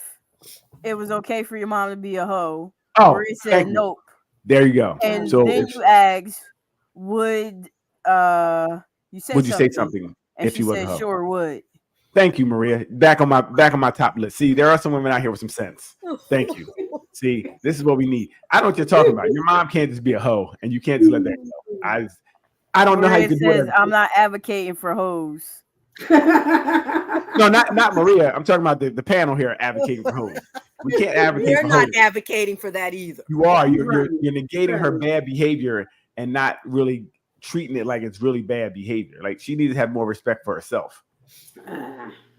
it was okay for your mom to be a hoe. Oh, Maria said nope. There you go. And so then you asked, would you say something and if she you was a said hoe? Sure would. Thank you, Maria. Back on my top list. See, there are some women out here with some sense. Thank you. See, this is what we need. I know what you're talking about. Your mom can't just be a hoe, and you can't just let that go. I don't know how you can do it. I'm not advocating for hoes. No, not Maria. I'm talking about the panel here advocating for hoes. We can't advocate. You're for not hoes. advocating for that either. You are. You're negating her bad behavior and not really treating it like it's really bad behavior. Like, she needs to have more respect for herself.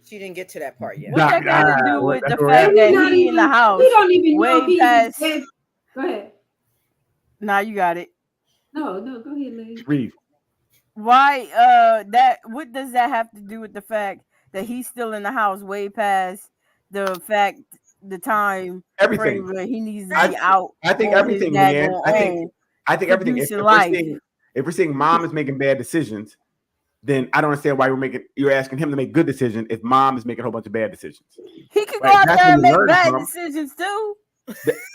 She didn't get to that part yet. What that got to do with the fact that he in the house? We don't even know way past. Go ahead. Nah, you got it. No, go ahead, lady. Read. Why? What does that have to do with the fact that he's still in the house way past the time? Everything. Where he needs to be out. I think everything, man. I think everything. If we're saying mom is making bad decisions, then I don't understand why you're asking him to make good decisions if mom is making a whole bunch of bad decisions. He could go out there and make bad decisions too.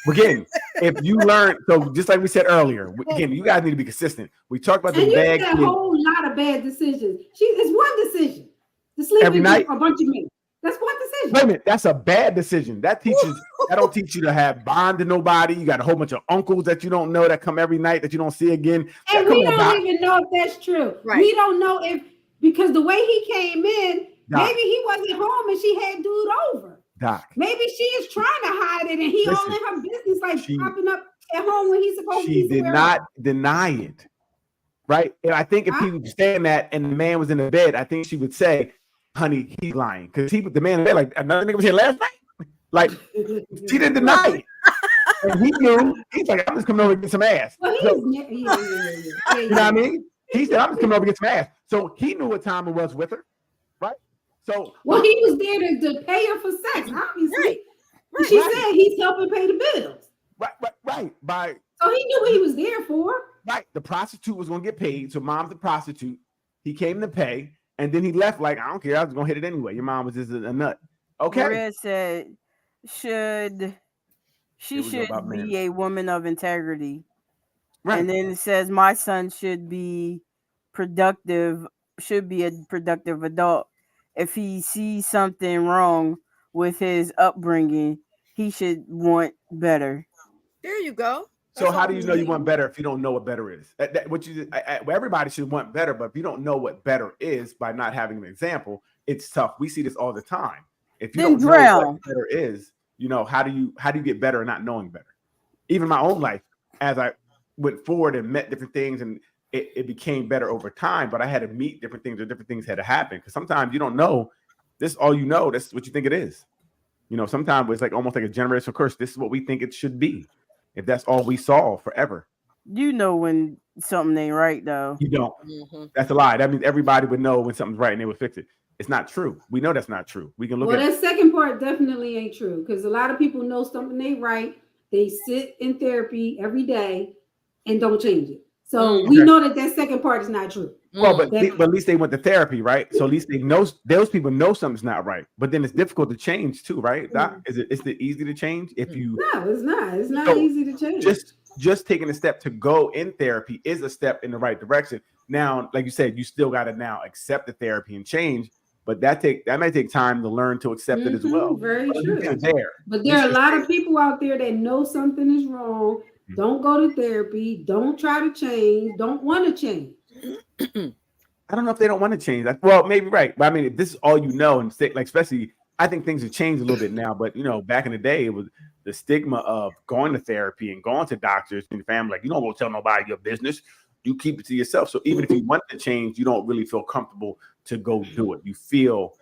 Again, if you learn, so just like we said earlier, again, you guys need to be consistent. We talked about the bad kids. A whole lot of bad decisions. It's one decision. To sleep every night. A bunch of men. That's one decision. Wait a minute, that's a bad decision. That don't teach you to have bond to nobody. You got a whole bunch of uncles that you don't know that come every night that you don't see again. And we don't even know if that's true. Right. We don't know because the way he came in, maybe he wasn't home and she had dude over. Doc. Maybe she is trying to hide it and he all in her business, like popping up at home when he's supposed to be She did somewhere not else? deny it. Right? And I think if he was saying that and the man was in the bed, I think she would say, honey, he's lying. Because the man in bed, like, another nigga was here last night. Like, she didn't deny it. And he knew. He's like, I'm just coming over to get some ass. Well, So, yeah. you know what I mean? He said, I'm just coming over to get some ass. So he knew what time it was with her, right? So Well, he was there to pay her for sex, obviously. Right. She said he's helping pay the bills. right. So he knew what he was there for. Right. The prostitute was gonna get paid. So mom's the prostitute. He came to pay, and then he left like, I don't care, I was gonna hit it anyway. Your mom was just a nut. Okay. Maria said, she Here we go should about men. be a woman of integrity. Right. And then it says, my son should be a productive adult. If he sees something wrong with his upbringing, he should want better. There you go. So how do you know you want better if you don't know what better is? Everybody should want better, but if you don't know what better is by not having an example, it's tough. We see this all the time. If you Then don't know drown. what better is, how do you get better and not knowing better? Even my own life, as I went forward and met different things, and it became better over time. But I had to meet different things, or different things had to happen, because sometimes you don't know. This is all you know. That's what you think it is. Sometimes it's like almost like a generational curse. This is what we think it should be. If that's all we saw forever. You know when something ain't right, though. You don't. Mm-hmm. That's a lie. That means everybody would know when something's right and they would fix it. It's not true. We know that's not true. We can look at that second part definitely ain't true, because a lot of people know something ain't right. They sit in therapy every day and don't change it. So we know that second part is not true. Well, but at least they went to therapy, right? So at least they know, those people know something's not right. But then it's difficult to change too, right? Is it easy to change if you? No, it's not. It's not easy to change. Just taking a step to go in therapy is a step in the right direction. Now, like you said, you still got to now accept the therapy and change. But that may take time to learn to accept it as well. Very true. But There are a lot of people out there that know something is wrong, don't go to therapy, don't try to change, don't want to change. I don't know if they don't want to change. Well, maybe right. But I mean, if this is all you know, and like, especially, I think things have changed a little bit now. But back in the day, it was the stigma of going to therapy and going to doctors and your family. Like, you don't go tell nobody your business. You keep it to yourself. So even if you want to change, you don't really feel comfortable to go do it. You feel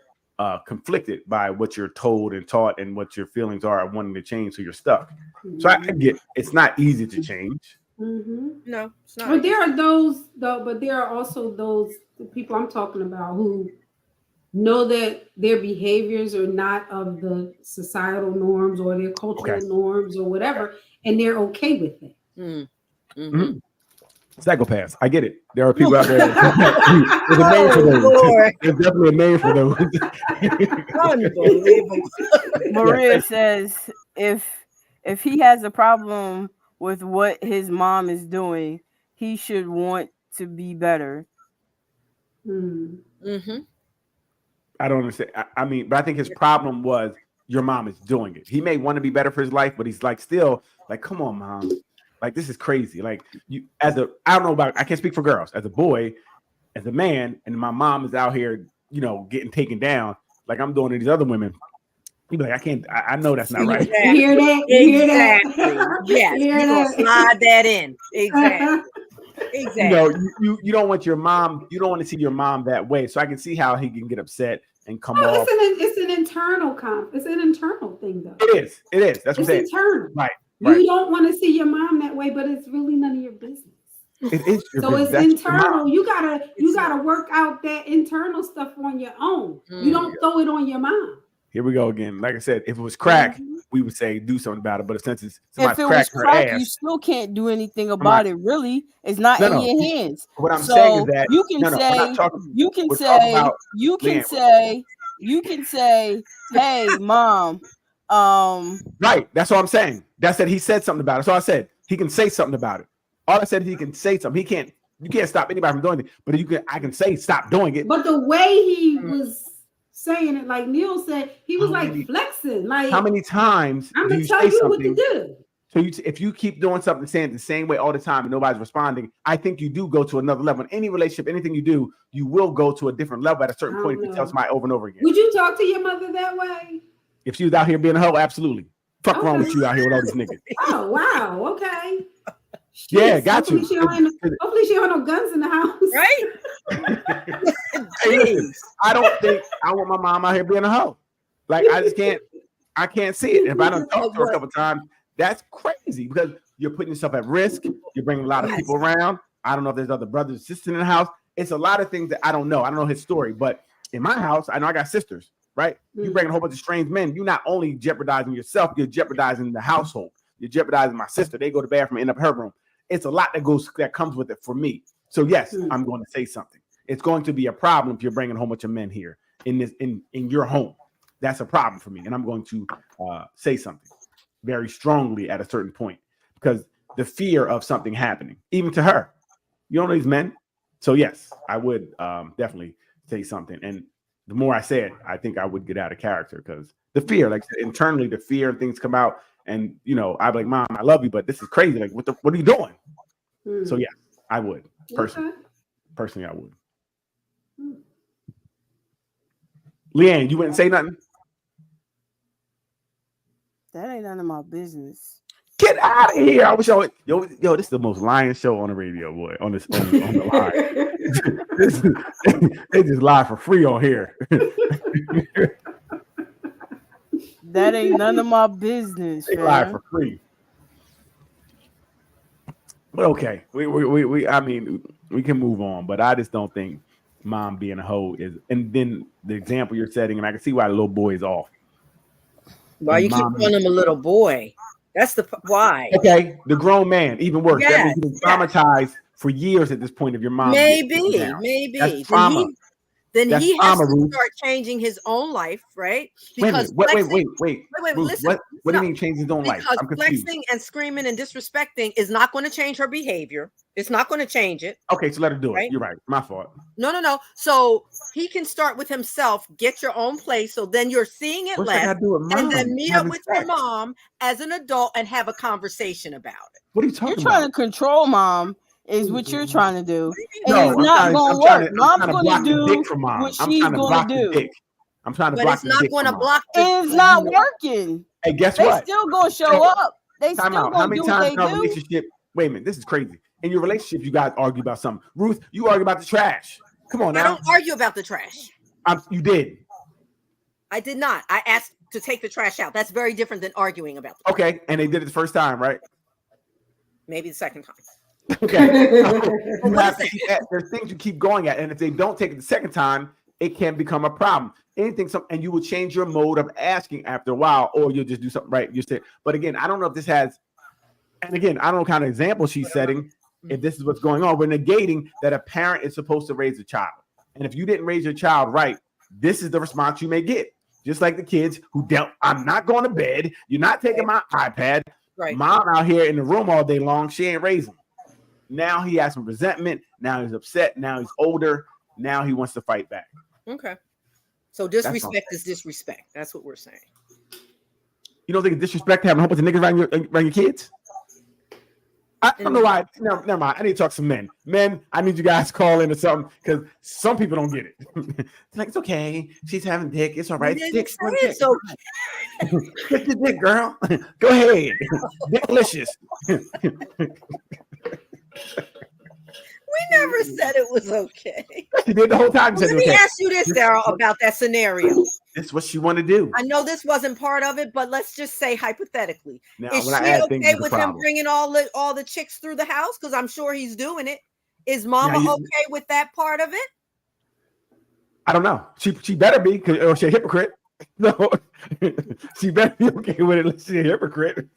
conflicted by what you're told and taught and what your feelings are wanting to change. So you're stuck. So I get it's not easy to change. No, it's not. But there are those though. But there are also those people I'm talking about who know that their behaviors are not of the societal norms or their cultural norms or whatever, and they're okay with it. Psychopaths. I get it. There are people out there. There's a name for those. Lord. There's definitely a name for those. Unbelievable. Maria says if he has a problem with what his mom is doing, he should want to be better. Mm-hmm. I don't understand. I mean, but I think his problem was your mom is doing it. He may want to be better for his life, but he's like still like, come on, mom. Like, this is crazy. Like, I don't know about, I can't speak for girls. As a boy, as a man, and my mom is out here, getting taken down like I'm doing to these other women. You be like, I know that's not right. You hear that? Exactly. Yes. You're going to slide that in. Exactly. You don't want your mom, you don't want to see your mom that way. So I can see how he can get upset and come off. It's an internal it's an internal thing, though. It is. That's what I'm saying. It's internal. Right. You don't want to see your mom that way, but it's really none of your business. It is. So it's internal. You gotta work out that internal stuff on your own. You don't throw it on your mom. Here we go again. Like I said, if it was crack, we would say do something about it. But since it's if it was crack, you still can't do anything about it. Really, it's not in your hands. What I'm saying is that you can say, hey, mom. Right. That's what I'm saying. That's that he said something about it. So I said he can say something about it. All I said is he can say something. You can't stop anybody from doing it, but I can say stop doing it. But the way he was saying it, like Neil said, he was flexing. Like, how many times I'm do gonna you tell say you something? what to do. So if you keep doing something, saying it the same way all the time, and nobody's responding, I think you do go to another level. In any relationship, anything you do, you will go to a different level at a certain point if you tell somebody over and over again. Would you talk to your mother that way? If she was out here being a hoe, absolutely. Fuck wrong with you out here with all these niggas? Oh wow, okay. Yeah, Jeez, got you. Hopefully she don't have no guns in the house. Right? Hey, listen, I don't think I want my mom out here being a hoe. Like I just can't. I can't see it. If I don't talk to her a couple times, that's crazy because you're putting yourself at risk. You're bringing a lot of people around. I don't know if there's other brothers and sisters in the house. It's a lot of things that I don't know. I don't know his story, but in my house, I know I got sisters, right? You bring a whole bunch of strange men. You're not only jeopardizing yourself, you're jeopardizing the household. You're jeopardizing my sister. They go to the bathroom and end up in her room. It's a lot that comes with it for me. So yes, I'm going to say something. It's going to be a problem if you're bringing a whole bunch of men here in your home. That's a problem for me, and I'm going to say something very strongly at a certain point because the fear of something happening, even to her, you don't know these men. So yes, I would definitely say something. And the more I say it, I think I would get out of character because the fear, like internally, the fear and things come out. And you know, I'm like, Mom, I love you, but this is crazy. Like, what are you doing? So yeah, I would personally. Personally, I would. Leanne, you wouldn't say nothing? That ain't none of my business. Get out of here! I wish yo, this is the most lying show on the radio, boy. On the line, they just lie for free on here. That ain't none of my business. They lie for free. But okay, we I mean, we can move on. But I just don't think mom being a hoe is. And then the example you're setting, and I can see why the little boy is off. Why you keep calling him a little boy? That's why. Okay, the grown man, even worse. Yes, that means you've been traumatized for years at this point of your mom. Maybe. That's trauma. Then That's he has trauma, to Ruth. start changing his own life, right? Because wait. Ruth, listen, what do you mean change his own life? Because I'm confused. flexing and screaming and disrespecting is not going to change her behavior. It's not going to change it. Okay, so let her do Right? it. You're right. My fault. No. So he can start with himself, get your own place. So then you're seeing it What's that less, got to do with mom? and then meet up having with sex? your mom as an adult and have a conversation about it. What are you You're talking trying about? to control mom, is what you're trying to do. And No, it's I'm not trying- going I'm to trying work. to- I'm Mom's trying to going block to the do dick from mom. what I'm she's trying to going block to the do. dick. I'm trying to But block it's the not dick going to from mom. block. And it's not working. Hey, guess They what? still going to show So, up. They Time still out. How going to many do what times they in our do. relationship? Wait a minute, this is crazy. In your relationship, you guys argue about something. Ruth, you argue about the trash. Come on I now. don't argue about the trash. You did. I did not. I asked to take the trash out. That's very different than arguing about the trash. Okay, and they did it the first time, right? Maybe the second time. Okay. You What have is to keep there's things you keep going at, and if they don't take it the second time, it can become a problem. And you will change your mode of asking after a while, or you'll just do something right. You say, but again, I don't know if this has, and again, I don't know what kind of example she's setting. If this is what's going on, we're negating that a parent is supposed to raise a child, and if you didn't raise your child right, this is the response you may get. Just like the kids who dealt, I'm not going to bed. You're not taking my iPad. Right. Mom out here in the room all day long. She ain't raising. Now he has some resentment. Now he's upset. Now he's older. Now he wants to fight back. Okay. So disrespect is disrespect. That's what we're saying. You don't think it's disrespect having a whole bunch of niggas around your kids? I don't know why. No, never mind. I need to talk to some men. Men, I need you guys to call in or something because some people don't get it. It's like, it's okay. She's having dick. It's all right. You Dick, didn't say it, so Get the dick, girl. Go ahead. Delicious. we never said it was okay. She did the whole time. Let me ask you this, Daryl, about that scenario. That's what she want to do. I know this wasn't part of it, but let's just say hypothetically, Now, is when I she add things okay to the with him problem. bringing all the chicks through the house? Because I'm sure he's doing it. Is Mama Now, okay with that part of it? I don't know. She better be, or she's a hypocrite. No, she better be okay with it. Unless she's a hypocrite.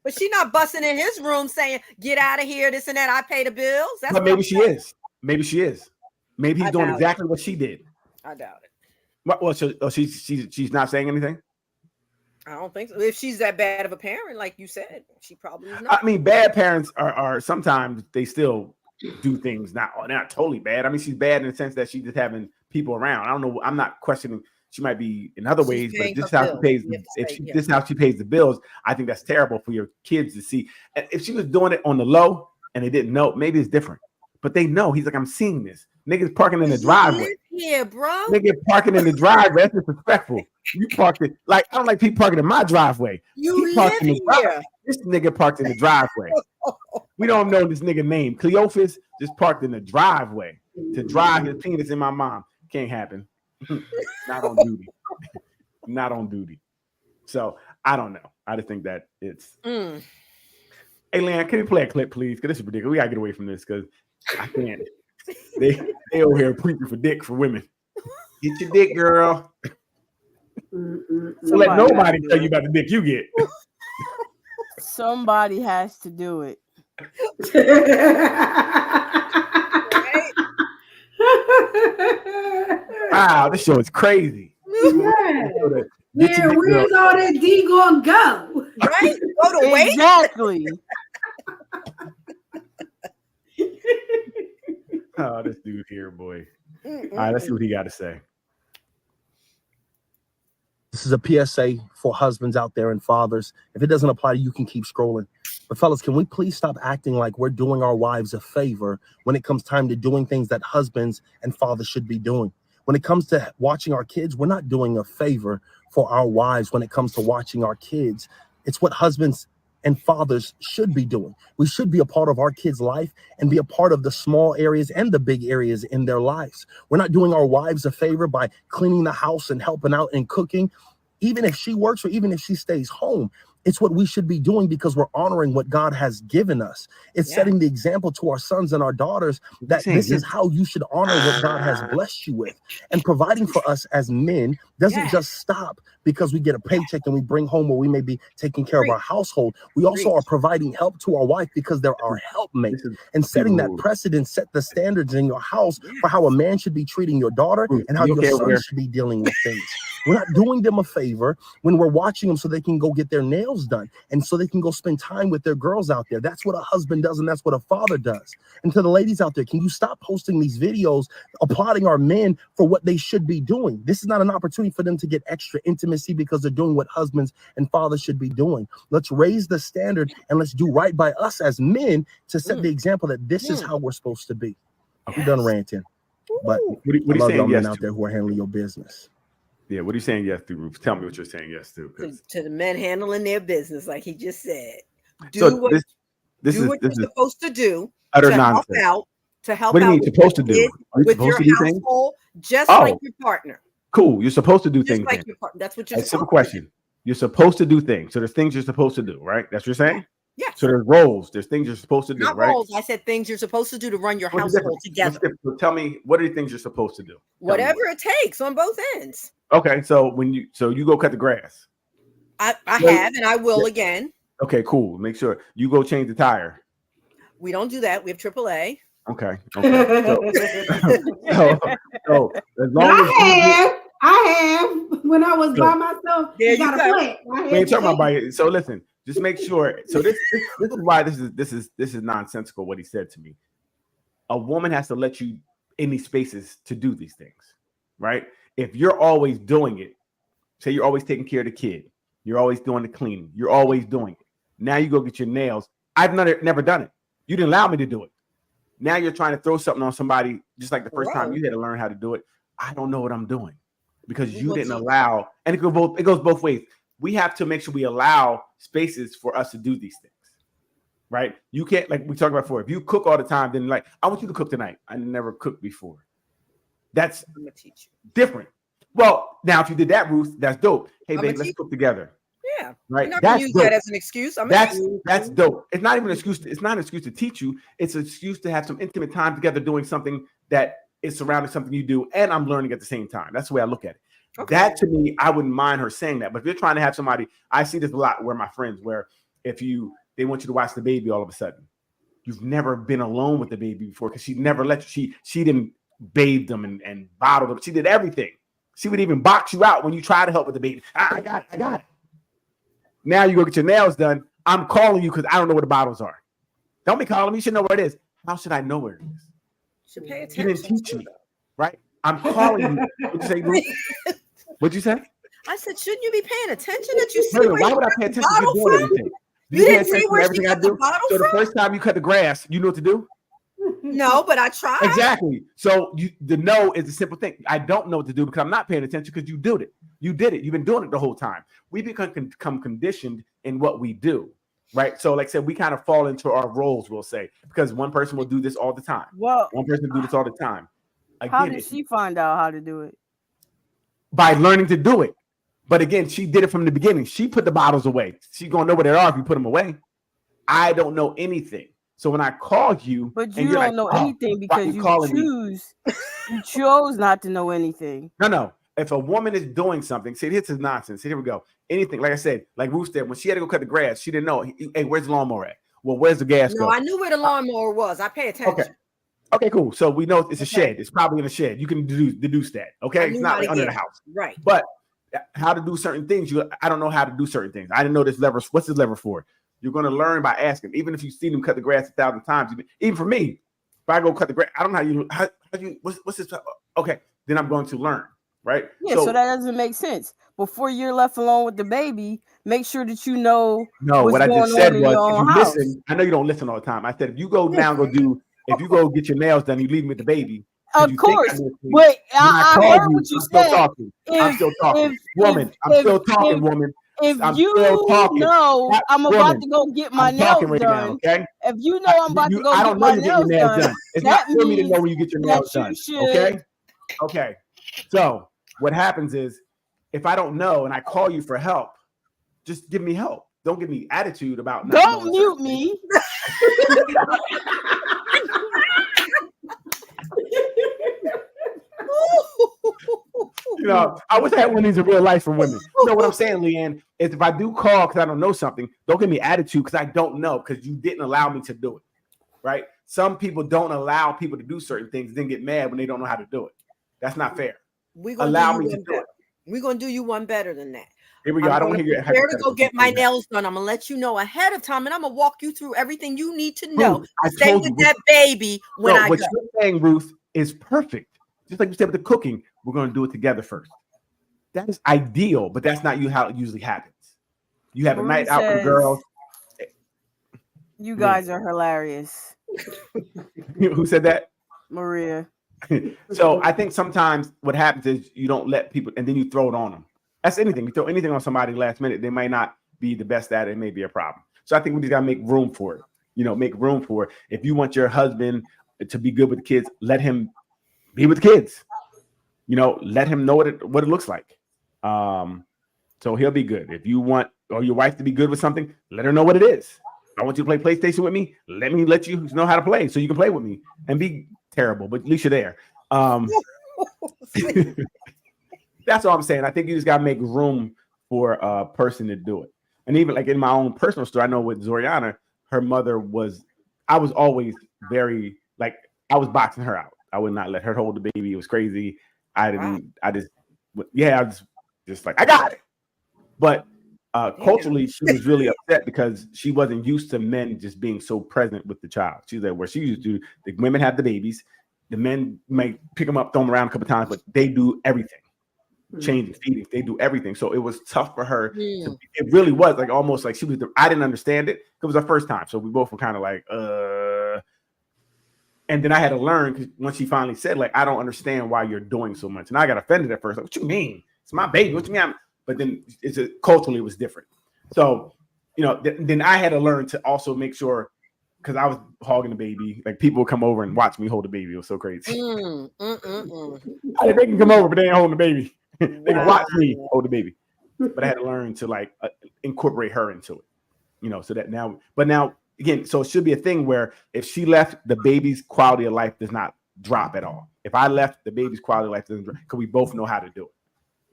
But she's not busting in his room saying, "Get out of here, this and that. I pay the bills." That's But what maybe I'm she saying. is. Maybe she is. Maybe he's I doing doubt exactly what she did. I doubt it. Well, she's not saying anything. I don't think so. If she's that bad of a parent, like you said, she probably is not. I mean, bad parents are sometimes they still do things not totally bad. I mean, she's bad in the sense that she's just having people around. I don't know. I'm not questioning. She might be in other ways, but paying this is her how she bills. pays. You have to If say, yeah. this is how she pays the bills, I think that's terrible for your kids to see. And if she was doing it on the low and they didn't know, maybe it's different. but they know. He's like, I'm seeing this. Niggas parking in the You driveway. live here, bro. Nigga parking in the driveway. That's disrespectful. You parked it like I don't like people parking in my driveway. You He parked live in the driveway. here. This nigga parked in the driveway. We don't know this nigga name. Cleophas just parked in the driveway to drive his penis in my mom. Can't happen. Not on duty. Not on duty. So I don't know. I just think that it's. Hey, Lan, can you play a clip, please? Because this is ridiculous. We gotta get away from this because I can't. They over here preaching for dick for women. Get your dick, girl. So let nobody tell you about the dick you get. Somebody has to do it. Wow, this show is crazy. Yeah. Get your Man, dick, girl. where's all that D gonna go? Right? Go to wait. Exactly. Oh, this dude here, boy. All right, let's see what he got to say. This is a PSA for husbands out there and fathers. If it doesn't apply to you, you can keep scrolling. But fellas, can we please stop acting like we're doing our wives a favor when it comes time to doing things that husbands and fathers should be doing? When it comes to watching our kids, we're not doing a favor for our wives when it comes to watching our kids. It's what husbands and fathers should be doing. We should be a part of our kids' life and be a part of the small areas and the big areas in their lives. We're not doing our wives a favor by cleaning the house and helping out and cooking. Even if she works or even if she stays home, it's what we should be doing because we're honoring what God has given us. It's setting the example to our sons and our daughters that this is how you should honor what God has blessed you with. And providing for us as men doesn't just stop because we get a paycheck and we bring home where we may be taking care of our household. We also are providing help to our wife because they're our helpmate. And setting that precedent, set the standards in your house for how a man should be treating your daughter and how your son should be dealing with things. We're not doing them a favor when we're watching them so they can go get their nails done and so they can go spend time with their girls out there. That's what a husband does and that's what a father does. And to the ladies out there, can you stop posting these videos applauding our men for what they should be doing? This is not an opportunity for them to get extra intimacy because they're doing what husbands and fathers should be doing. Let's raise the standard and let's do right by us as men to set the example that this is how we're supposed to be. I'm done ranting, but what are you I love saying y'all men yes out to? there who are handling your business. Yeah, what are you saying yes to, Ruth? Tell me what you're saying yes to. To the men handling their business, like he just said. Do So what, this do is what you're supposed to do utter to help nonsense. out. To help What do you out mean supposed to do? kids, Are you with supposed your to do things? household, just Oh. like your partner. Cool. You're supposed to do Just things. like then. your partner. That's what you're A simple supposed question. You're supposed to do things. So there's things you're supposed to do, right? That's what you're saying? Yes. So there's roles. There's things you're supposed to do, Not right? roles. I said things you're supposed to do to run your What's the household difference? What's together. the difference? So tell me, what are the things you're supposed to do? Tell me Whatever it takes on both ends. what. Okay, so you go cut the grass. I Well, have and I will again. Okay, cool. Make sure you go change the tire. We don't do that. We have AAA. Okay. So as long as I have when I was by myself. There you got a go. plant. I we had ain't talking to about by it. So listen, just make sure. So this is why this is nonsensical what he said to me. A woman has to let you in these spaces to do these things, right? If you're always doing it, say you're always taking care of the kid, you're always doing the cleaning, you're always doing it. Now you go get your nails. I've never done it. You didn't allow me to do it. Now you're trying to throw something on somebody just like the first time you had to learn how to do it. I don't know what I'm doing because you didn't allow, and it goes both ways. We have to make sure we allow spaces for us to do these things, right? You can't, like we talked about before, if you cook all the time, then like, I want you to cook tonight. I never cooked before. That's I'm gonna teach you. different. Well, now if you did that, Ruth, that's dope. Hey, I'm babe, gonna let's teach cook together. Yeah. Right. You're not gonna use that as an excuse. That's dope. It's not even an excuse. It's not an excuse to teach you. It's an excuse to have some intimate time together doing something that is surrounding something you do, and I'm learning at the same time. That's the way I look at it. Okay. That to me, I wouldn't mind her saying that. But if you're trying to have somebody, I see this a lot where my friends, where if they want you to watch the baby all of a sudden, you've never been alone with the baby before because she never let you. She didn't bathe them and bottle them. She did everything. She would even box you out when you try to help with the baby. I got it. Now you go get your nails done. I'm calling you because I don't know where the bottles are. Don't be calling me. You should know where it is. How should I know where it is? Should pay attention. You didn't teach me, right? I'm calling you. What'd you say, Ruth? What'd you say? I said, shouldn't you be paying attention that you see? Wait, why would I pay attention to you doing everything? You didn't see where she got the bottle So from? the first time you cut the grass, you know what to do? No, but I tried. Exactly. So the no is a simple thing. I don't know what to do because I'm not paying attention because you did it. You did it. You've been doing it the whole time. We become conditioned in what we do, right? So like I said, we kind of fall into our roles, we'll say, because one person will do this all the time. Well, One person will do this all the time. how did she find out how to do it? By learning to do it. But again, she did it from the beginning. She put the bottles away. She's going to know where they are if you put them away. I don't know anything. So when I called you, but you don't know anything because you chose not to know anything. No. If a woman is doing something, see, this is nonsense. See, here we go. Anything, like I said, like Ruth said, when she had to go cut the grass, she didn't know. Hey, where's the lawnmower at? Well, where's the gas go? I knew where the lawnmower was. I pay attention. Okay, cool. So we know it's a shed. It's probably in a shed. You can deduce that. Okay, it's not like under the house. Right. But how to do certain things, I don't know how to do certain things. I didn't know this lever. What's this lever for? You're going to learn by asking. Even if you've seen them cut the grass 1,000 times, even for me, if I go cut the grass, I don't know how you what's this? Okay, then I'm going to learn, right? Yeah, so that doesn't make sense. Before you're left alone with the baby, make sure that you know. No, what I just said was, if you listen, I know you don't listen all the time. I said if you go now, if you go get your nails done, you leave me with the baby. Of course, but I heard what you said. I'm still talking, woman. I'm still talking, woman. If you know I'm about to go get my nails done, okay? If you know I'm about to go get my nails done, it's not for me to know when you get your nails done, okay? Okay. So what happens is, if I don't know and I call you for help, just give me help. Don't give me attitude about. Don't mute me. You know, I wish I had one of these in real life for women. You know what I'm saying, Leanne? Is if I do call because I don't know something, don't give me attitude because I don't know because you didn't allow me to do it, right? Some people don't allow people to do certain things, then get mad when they don't know how to do it. That's not fair. Allow me to do it. We're gonna do you one better than that. Here we go. I don't want to hear you. To go get my nails done. I'm gonna let you know ahead of time, and I'm gonna walk you through everything you need to know. Stay with that baby when I go. What you're saying, Ruth, is perfect. Just like you said with the cooking, we're going to do it together first. That is ideal, but that's not how it usually happens. You have a night out with girls. You guys are hilarious. Who said that? Maria. So I think sometimes what happens is you don't let people, and then you throw it on them. That's anything. You throw anything on somebody last minute, they might not be the best at it. It may be a problem. So I think we just got to make room for it. Make room for it. If you want your husband to be good with the kids, let him be with the kids. Let him know what it looks like. So he'll be good. If you want your wife to be good with something, let her know what it is. I want you to play PlayStation with me. Let me let you know how to play so you can play with me and be terrible, but at least you're there. That's all I'm saying. I think you just got to make room for a person to do it. And even like in my own personal story, I know with Zoriana, her mother I was always very, I was boxing her out. I would not let her hold the baby. It was crazy. I just like, I got it. But culturally, she was really upset because she wasn't used to men just being so present with the child. She's like, where she used to, the women have the babies. The men might pick them up, throw them around a couple times, but they do everything. Changing, feeding, they do everything. So it was tough for her. It really was like almost like I didn't understand it. It was our first time. So we both were kind of like, and then I had to learn because when she finally said, I don't understand why you're doing so much. And I got offended at first. Like, what you mean? It's my baby. What you mean? But then culturally it was different. So, then I had to learn to also make sure, because I was hogging the baby, like people would come over and watch me hold the baby. It was so crazy. They can come over, but they ain't holding the baby. They can watch me hold the baby. But I had to learn to incorporate her into it, so that now, again, so it should be a thing where if she left, the baby's quality of life does not drop at all. If I left, the baby's quality of life doesn't drop because we both know how to do it.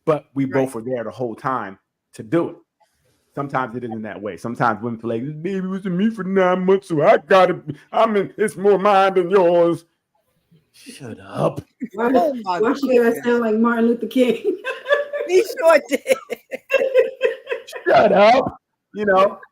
But we both were there the whole time to do it. Sometimes it isn't that way. Sometimes women feel like, this baby was with me for 9 months, so I got it. It's more mine than yours. Shut up. Why she gotta sound like Martin Luther King? He sure did. Shut up.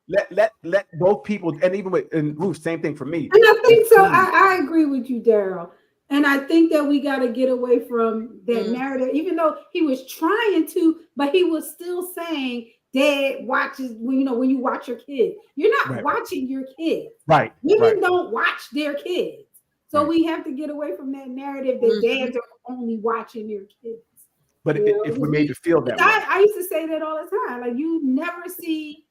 Let both people, and even with Ruth, same thing for me. And I think so. I agree with you, Daryl. And I think that we got to get away from that narrative, even though he was trying to, but he was still saying, Dad watches when you watch your kids. You're not watching your kids. Right. Women don't watch their kids. So Right. we have to get away from that narrative that dads are only watching their kids. But You know, if we made you feel that way, I used to say that all the time. Like you never see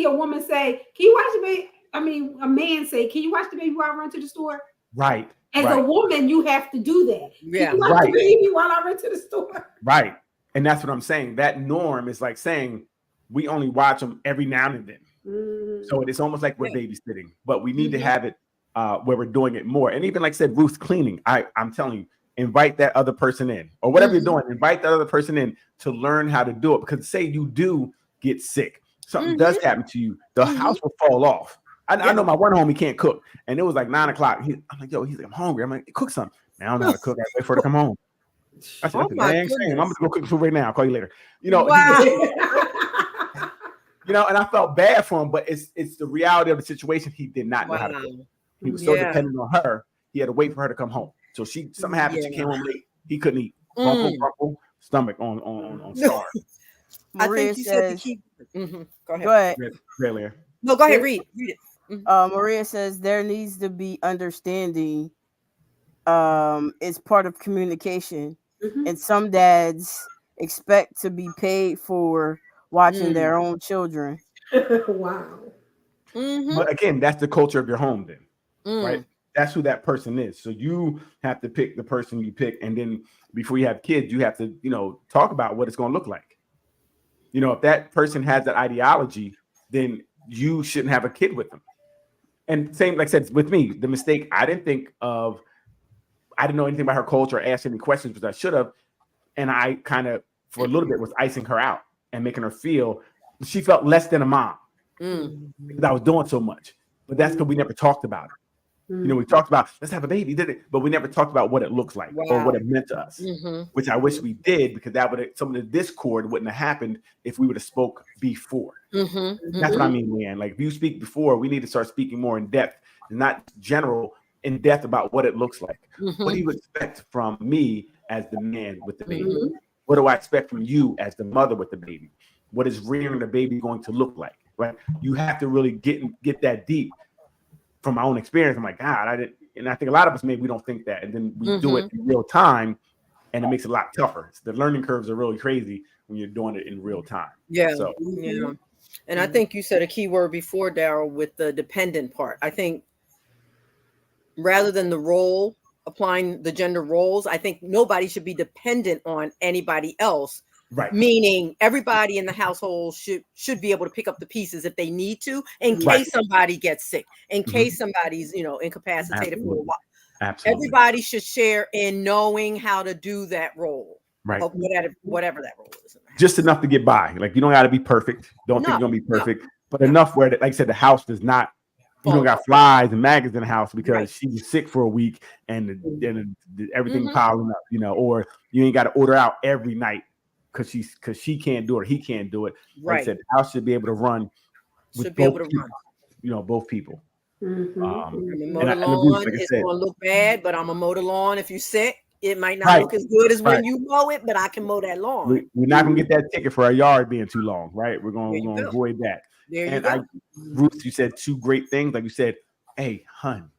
a woman say, "Can you watch the baby?" I mean, a man say, "Can you watch the baby while I run to the store?" right? As right. a woman, you have to do that. Yeah. Can you watch Right. the baby while I run to the store? Right. And that's what I'm saying. That norm is like saying we only watch them every now and then. So it's almost like we're babysitting, but we need to have it where we're doing it more. And even like I said, Ruth's cleaning. I'm telling you, invite that other person in or whatever you're doing, invite that other person in to learn how to do it. Because say you do get sick, something does happen to you, the house will fall off. I know my one homie can't cook, and it was like 9 o'clock. I'm like, yo, he's like, I'm hungry. I'm like, cook something. Man, I don't know how to cook. I wait for her to come home. I said, Oh my I'm gonna go cook food right now. I'll call you later. You know, Wow. you know, and I felt bad for him, but it's the reality of the situation. He did not know how to cook. He was so dependent on her. He had to wait for her to come home. So something happened. She came home late. He couldn't eat. Rumple, stomach on starve. I Maria think you said the says, key. Go ahead. go ahead. Really? No, go ahead. Read it. Maria says there needs to be understanding. It's part of communication, and some dads expect to be paid for watching their own children. Wow. But again, that's the culture of your home, then, right? That's who that person is. So you have to pick the person you pick, and then before you have kids, you have to, talk about what it's going to look like. If that person has that ideology, then you shouldn't have a kid with them. And same, like I said, with me, the mistake, I didn't know anything about her culture or ask any questions, but I should have. And I kind of, for a little bit, was icing her out and making her feel, she felt less than a mom because I was doing so much. But that's because we never talked about it. We talked about, let's have a baby, did it? But we never talked about what it looks like or what it meant to us, which I wish we did, because that would some of the discord wouldn't have happened if we would have spoke before. That's what I mean, Leanne. Like, if you speak before, we need to start speaking more in depth, not general, in depth about what it looks like. What do you expect from me as the man with the baby? What do I expect from you as the mother with the baby? What is rearing the baby going to look like? Right? You have to really get that deep. From my own experience, I'm like, God, I didn't, and I think a lot of us maybe we don't think that, and then we do it in real time, and it makes it a lot tougher. So the learning curves are really crazy when you're doing it in real time. Yeah, so yeah. And I think you said a key word before, Daryl, with the dependent part. I think rather than the role, applying the gender roles, I think nobody should be dependent on anybody else. Right. Meaning everybody in the household should be able to pick up the pieces if they need to, in case somebody gets sick, in case somebody's incapacitated for a while. Absolutely. Everybody should share in knowing how to do that role. Right. Whatever that role is. Just enough to get by. Like, you don't got to be perfect. Don't think you're gonna be perfect, but enough where, like I said, the house does not. You don't got flies and maggots in the house because she was sick for a week and everything piling up. Or you ain't got to order out every night because she can't do it or he can't do it. Like I said, the house should be able to run. Both people. Mow the lawn, it's going to look bad, but I'm gonna mow the lawn. If you're sick, it might not look as good as when you mow it, but I can mow that lawn. We're not gonna get that ticket for our yard being too long, right? We're gonna avoid that. Ruth, you said two great things. Like you said, hey, hun,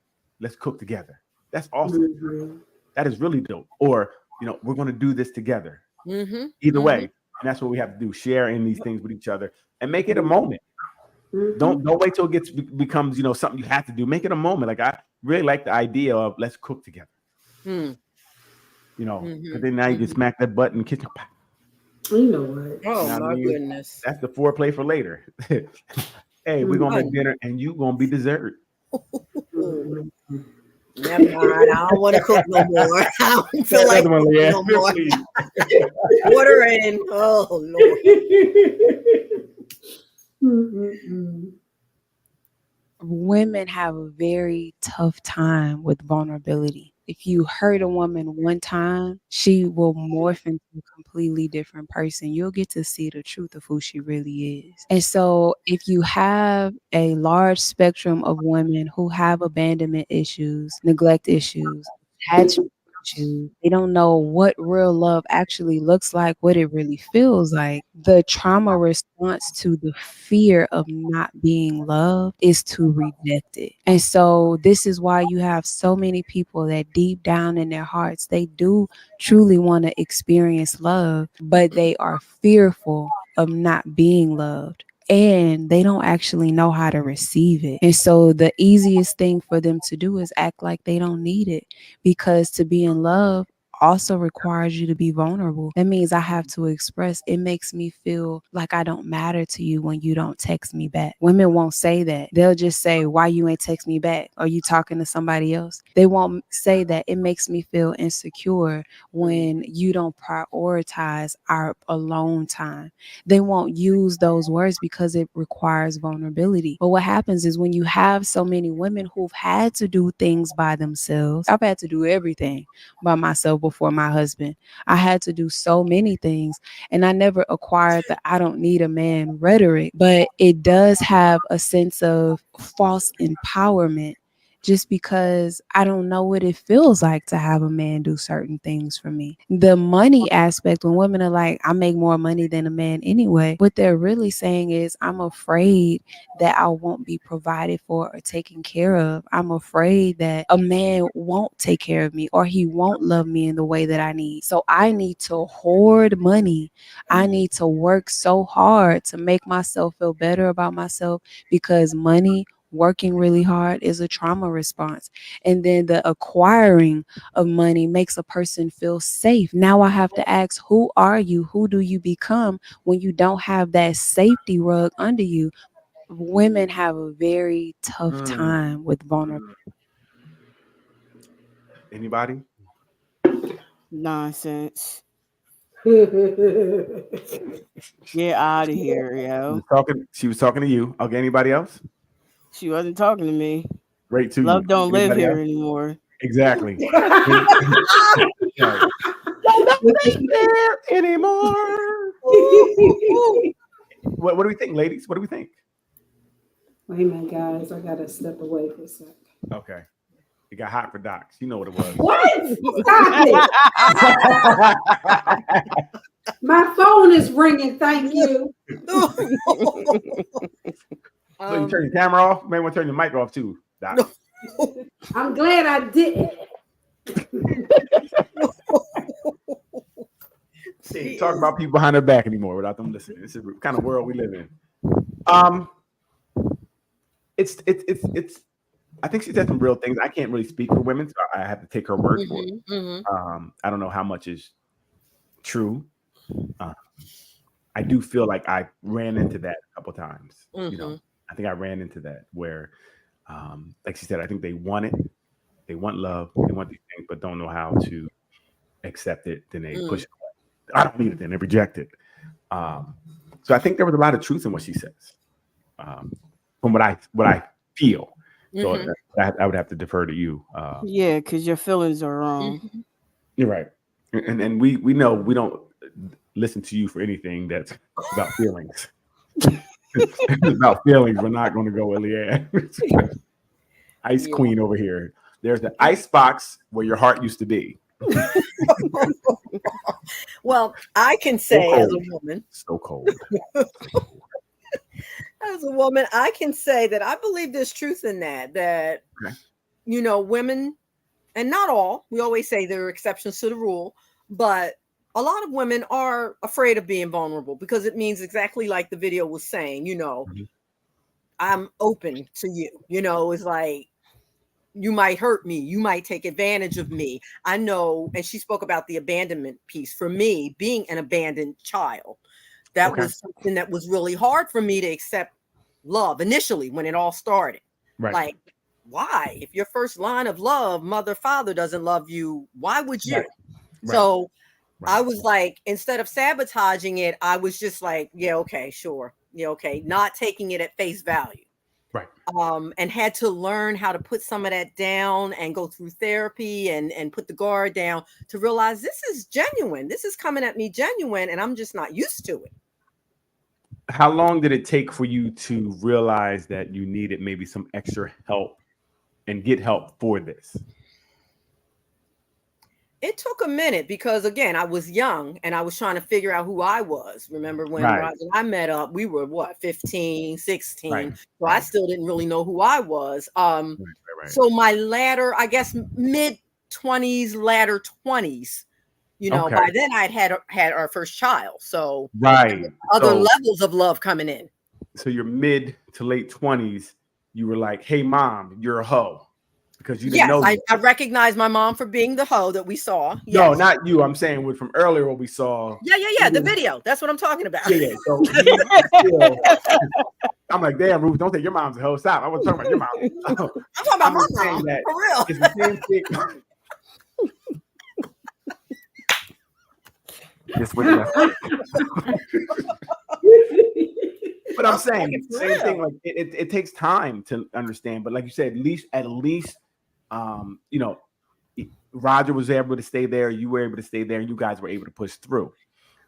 let's cook together. That's awesome. That is really dope. Or, we're gonna do this together. Either way, and that's what we have to do: share in these things with each other and make it a moment. Don't wait till it becomes something you have to do. Make it a moment. Like, I really like the idea of let's cook together. Because then now you can smack that butt in the kitchen. You know what? Oh, my goodness. That's the foreplay for later. Hey, we're gonna make dinner and you gonna be dessert. Never mind. I don't want to cook no more. I don't feel like cooking no more. Water in. Oh, Lord. Women have a very tough time with vulnerability. If you hurt a woman one time, she will morph into a completely different person. You'll get to see the truth of who she really is. And so if you have a large spectrum of women who have abandonment issues, neglect issues, attachment you. They don't know what real love actually looks like, what it really feels like. The trauma response to the fear of not being loved is to reject it. And so this is why you have so many people that deep down in their hearts, they do truly want to experience love, but they are fearful of not being loved. And they don't actually know how to receive it. And so the easiest thing for them to do is act like they don't need it, because to be in love also requires you to be vulnerable. That means I have to express. It makes me feel like I don't matter to you when you don't text me back. Women won't say that. They'll just say, why you ain't text me back? Are you talking to somebody else? They won't say that. It makes me feel insecure when you don't prioritize our alone time. They won't use those words because it requires vulnerability. But what happens is when you have so many women who've had to do things by themselves, I've had to do everything by myself before my husband. I had to do so many things, and I never acquired the I don't need a man rhetoric, but it does have a sense of false empowerment just because I don't know what it feels like to have a man do certain things for me. The money aspect, when women are like, I make more money than a man anyway, what they're really saying is, I'm afraid that I won't be provided for or taken care of. I'm afraid that a man won't take care of me or he won't love me in the way that I need. So I need to hoard money. I need to work so hard to make myself feel better about myself, because money, working really hard, is a trauma response. And then the acquiring of money makes a person feel safe. Now I have to ask, who are you? Who do you become when you don't have that safety rug under you? Women have a very tough time with vulnerability. Anybody? Nonsense. Get out of here, yo. She was talking to you. Okay, anybody else? She wasn't talking to me. Right to Love you. don't live Anybody here else? anymore. Exactly. Don't live there anymore. What do we think, ladies? What do we think? Wait a minute, guys. I gotta step away for a sec. Okay. It got hot for Docs. You know what it was. What? Stop it. My phone is ringing. Thank you. So you turn your camera off? Maybe want to turn your mic off too, Doc. I'm glad I didn't. Can't talk about people behind their back anymore without them listening. This is the kind of world we live in. It's I think she said some real things. I can't really speak for women, so I have to take her word for it. I don't know how much is true. I do feel like I ran into that a couple times. You know, I think I ran into that where, like she said, I think they want it, they want love, they want these things, but don't know how to accept it. Then they push it away. I don't need it. Then they reject it. So I think there was a lot of truth in what she says, from what I feel. So I would have to defer to you. Yeah, because your feelings are wrong. You're right, and we know we don't listen to you for anything that's about feelings. About feelings, we're not going to go Eliane. Ice Queen over here. There's the ice box where your heart used to be. Well, I can say as a woman, so cold. As a woman, I can say that I believe there's truth in that, you know, women, and not all, we always say there are exceptions to the rule, but a lot of women are afraid of being vulnerable because it means exactly like the video was saying, you know, I'm open to you, you know, it's like, you might hurt me, you might take advantage of me. I know, and she spoke about the abandonment piece. For me, being an abandoned child, that was something that was really hard for me to accept love initially when it all started. Like, why? If your first line of love, mother, father doesn't love you, why would you? So I was like, instead of sabotaging it, I was just like, yeah, okay, sure. Yeah, okay. Not taking it at face value. And had to learn how to put some of that down and go through therapy and put the guard down to realize this is genuine. This is coming at me genuine, and I'm just not used to it. How long did it take for you to realize that you needed maybe some extra help and get help for this? It took a minute because again, I was young and I was trying to figure out who I was. Remember when Right. Roger and I met up, we were what, 15, 16. Right. So I still didn't really know who I was. Right. So my latter, I guess mid 20s, latter 20s, you know, Okay. by then I'd had our first child. So Right. other So- levels of love coming in. So your mid to late 20s, you were like, "Hey, mom, you're a hoe," because you didn't Yes, know. I recognize my mom for being the hoe that we saw. No, Yes. not you. I'm saying from earlier what we saw. Yeah. The video. That's what I'm talking about. Yeah. So I'm like, damn, Ruth, don't think your mom's a hoe. Stop. I wasn't talking about your mom. I'm talking about I'm my saying mom. that For real. it's the same thing. This what But I'm saying fucking for same real. thing. Like it takes time to understand. But like you said, at least, you know, Roger was able to stay there. You were able to stay there, and you guys were able to push through.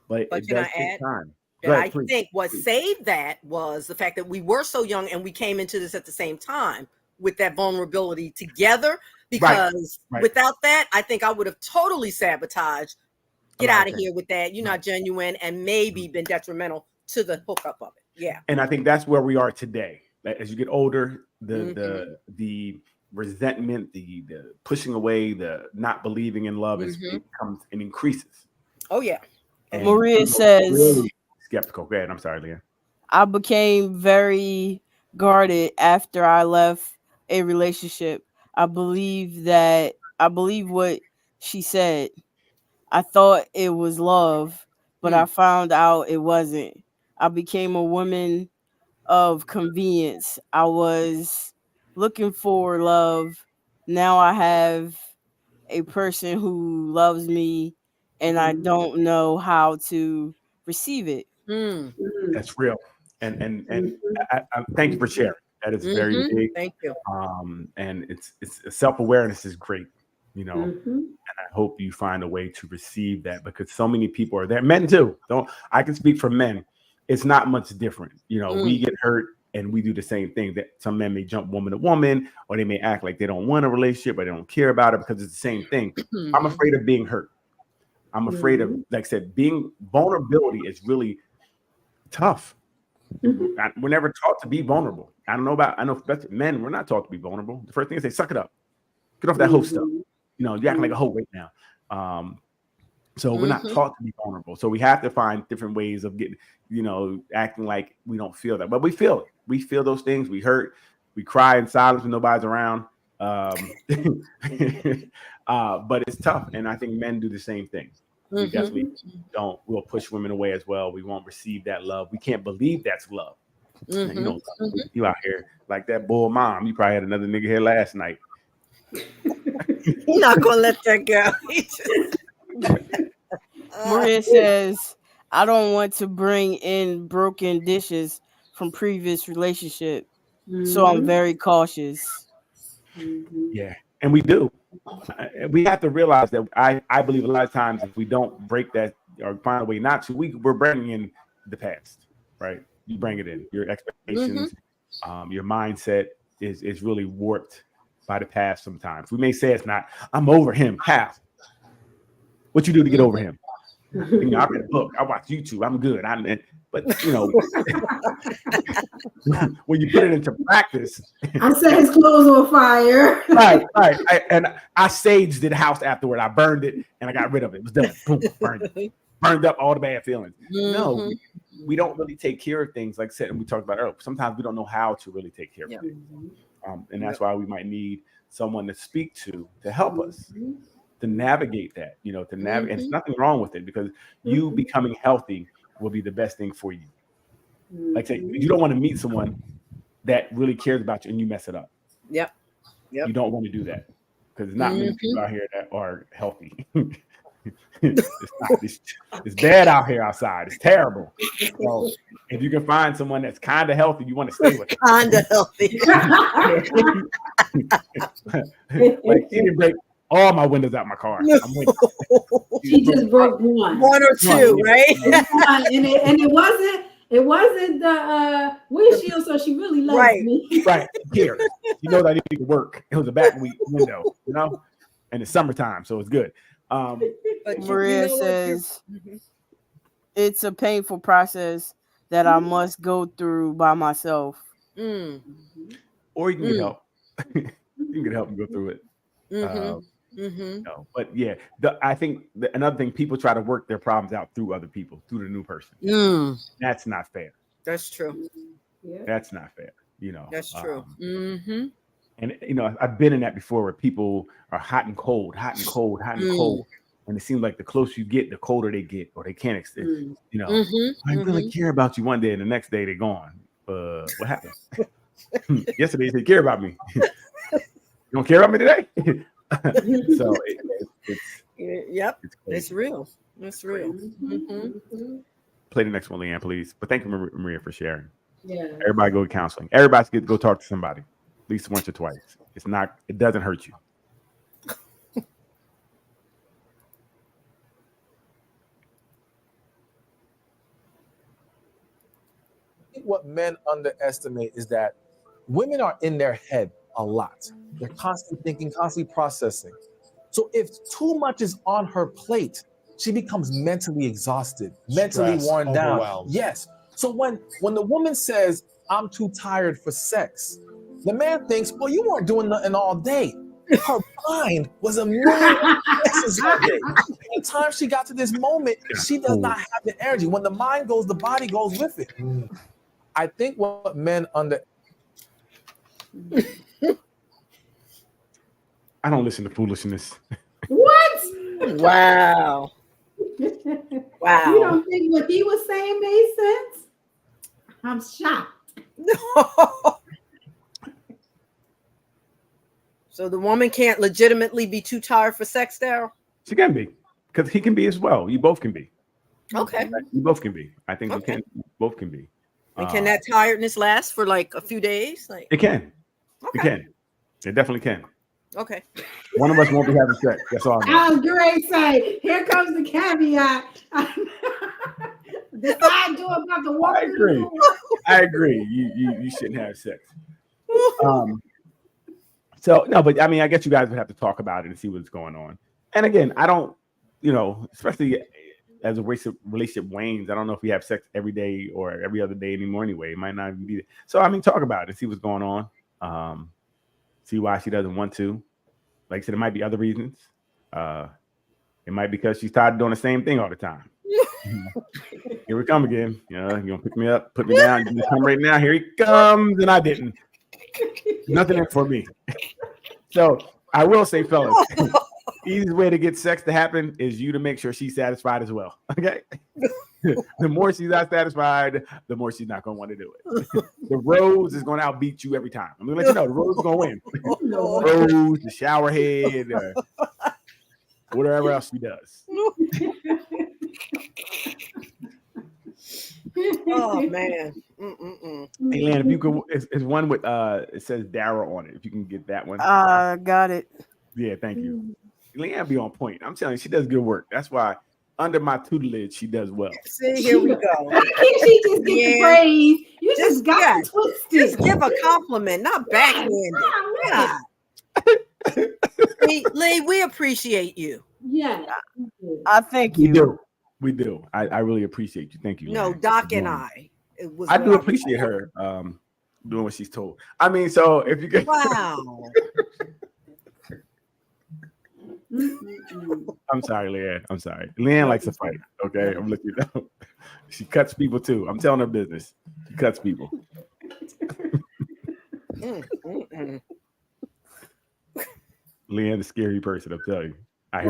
But it can does I take add? time. And Go ahead, I please. think what Please. saved that was the fact that we were so young and we came into this at the same time with that vulnerability together. Because Right. without that, I think I would have totally sabotaged. Get lot out of of here with that. You're not genuine, and maybe been detrimental to the hookup of it. Yeah. And I think that's where we are today. Like, as you get older, Mm-hmm. the resentment, the pushing away, the not believing in love is Mhm. it comes and increases. Oh yeah. And Maria people says- really skeptical. Go ahead. I'm sorry, Leah. I became very guarded after I left a relationship. I believe what she said. I thought it was love, but I found out it wasn't. I became a woman of convenience. I was looking for love. Now I have a person who loves me, and I don't know how to receive it. Mm. That's real. And I thank you for sharing. That is very Mhm. big. Thank you. And it's self-awareness is great, you know. Mhm. And I hope you find a way to receive that, because so many people are there. Men too. I can speak for men. It's not much different. You know, we get hurt and we do the same thing. That some men may jump woman to woman, or they may act like they don't want a relationship or they don't care about it because it's the same thing. I'm afraid of being hurt. I'm afraid of, like I said, being vulnerability is really tough. We're never taught to be vulnerable. I know men, we're not taught to be vulnerable. The first thing is they suck it up. Get off that hoe stuff. You know, you're acting like a hoe right now. So we're not taught to be vulnerable. So we have to find different ways of getting, you know, acting like we don't feel that. But we feel it. We feel those things. We hurt. We cry in silence when nobody's around. But it's tough. And I think men do the same thing. We definitely we'll push women away as well. We won't receive that love. We can't believe that's love. And, you know, you out here like that bull mom. You probably had another nigga here last night. You're not gonna let that go. Maria says, I don't want to bring in broken dishes from previous relationship, so I'm very cautious. Yeah, and we do. We have to realize that I believe a lot of times if we don't break that or find a way not to, we're bringing in the past, right? You bring it in. Your expectations, your mindset is really warped by the past sometimes. We may say it's not. I'm over him. How? What you do to get over him? You know, I read a book. I watch YouTube. I'm good. But you know, when you put it into practice, I set his clothes on fire. right. I saged the house afterward. I burned it and I got rid of it. It was done. Boom, burned up all the bad feelings. No, we don't really take care of things like I said, and we talked about earlier. Sometimes we don't know how to really take care of things. And that's why we might need someone to speak to help us to navigate that, you know, and there's nothing wrong with it, because you becoming healthy will be the best thing for you. Like I said, you don't want to meet someone that really cares about you and you mess it up. Yep. You don't want to do that, because there's not many people out here that are healthy. It's bad out here outside. It's terrible. So if you can find someone that's kind of healthy, you want to stay with them. Kind of healthy. Like she didn't break all my windows out my car. I'm with you. She just broke one. One or two, right? and it wasn't the windshield, so she really loves me. Right here. You know that I need to work. It was a back window, you know, and it's summertime, so it's good. But Maria says it's a painful process that I must go through by myself. Or you can get help. You can get help and go through it. No, but yeah, I think another thing, people try to work their problems out through other people, through the new person. That's not fair. That's true. That's not fair. That's true. And I've been in that before, where people are hot and cold, hot and cold, hot and cold, and it seems like the closer you get, the colder they get, or they can't extend. I really care about you one day, and the next day they're gone. What happened? Yesterday they care about me. You don't care about me today? So it's real. It's real. Play the next one, Leanne, please. But thank you, Maria, for sharing. Yeah. Everybody go to counseling. Everybody go talk to somebody at least once or twice. It doesn't hurt you. What men underestimate is that women are in their head a lot. They're constantly thinking, constantly processing. So if too much is on her plate, she becomes mentally exhausted, mentally worn down. Yes. So when the woman says, I'm too tired for sex, the man thinks, well, you weren't doing nothing all day. Her mind was a million sexes all day. By the time she got to this moment, she does not have the energy. When the mind goes, the body goes with it. I think what men I don't listen to foolishness. What? Wow. Wow. You don't think what he was saying made sense? I'm shocked. So the woman can't legitimately be too tired for sex, Daryl? She can be, because he can be as well. You both can be. Okay. You both can be. I think you both can be. And can that tiredness last for like a few days? It can. It can. It definitely can. Okay. One of us won't be having sex. That's all. I was great. Say, here comes the caveat. This I do about the water. I agree. I agree. You shouldn't have sex. So no, but I mean, I guess you guys would have to talk about it and see what's going on. And again, I don't, especially as a relationship wanes, I don't know if we have sex every day or every other day anymore. Anyway, it might not even be there. So I mean, talk about it and see what's going on. See why she doesn't want to. Like I said, it might be other reasons. It might be because she's tired of doing the same thing all the time. Here we come again. You're gonna pick me up, put me down. You come right now. Here he comes, and I didn't. Nothing in for me. So I will say, fellas, easiest way to get sex to happen is you to make sure she's satisfied as well. Okay. The more she's not satisfied, the more she's not going to want to do it. The rose is going to outbeat you every time. I'm going to let you know the rose is going to win. Rose, the shower head, whatever else she does. Oh man. Hey, Lan, if you could, it's one with it says Daryl on it. If you can get that one. Got it. Yeah, thank you. Leanne be on point. I'm telling you, she does good work. That's why under my tutelage, she does well. See, here we go. She just gets the praise. You just got twisted. Just give a compliment, not backhanded. Yeah. Lee, we appreciate you. Yeah. I thank you. We do. I really appreciate you. Thank you. No, man. Doc and I. I do appreciate her doing what she's told. I mean, so if you get wow. I'm sorry, Leanne. I'm sorry. Leanne likes to fight. Okay, I'm letting you know. She cuts people too. I'm telling her business. She cuts people. Leanne, the scary person. I'm telling you.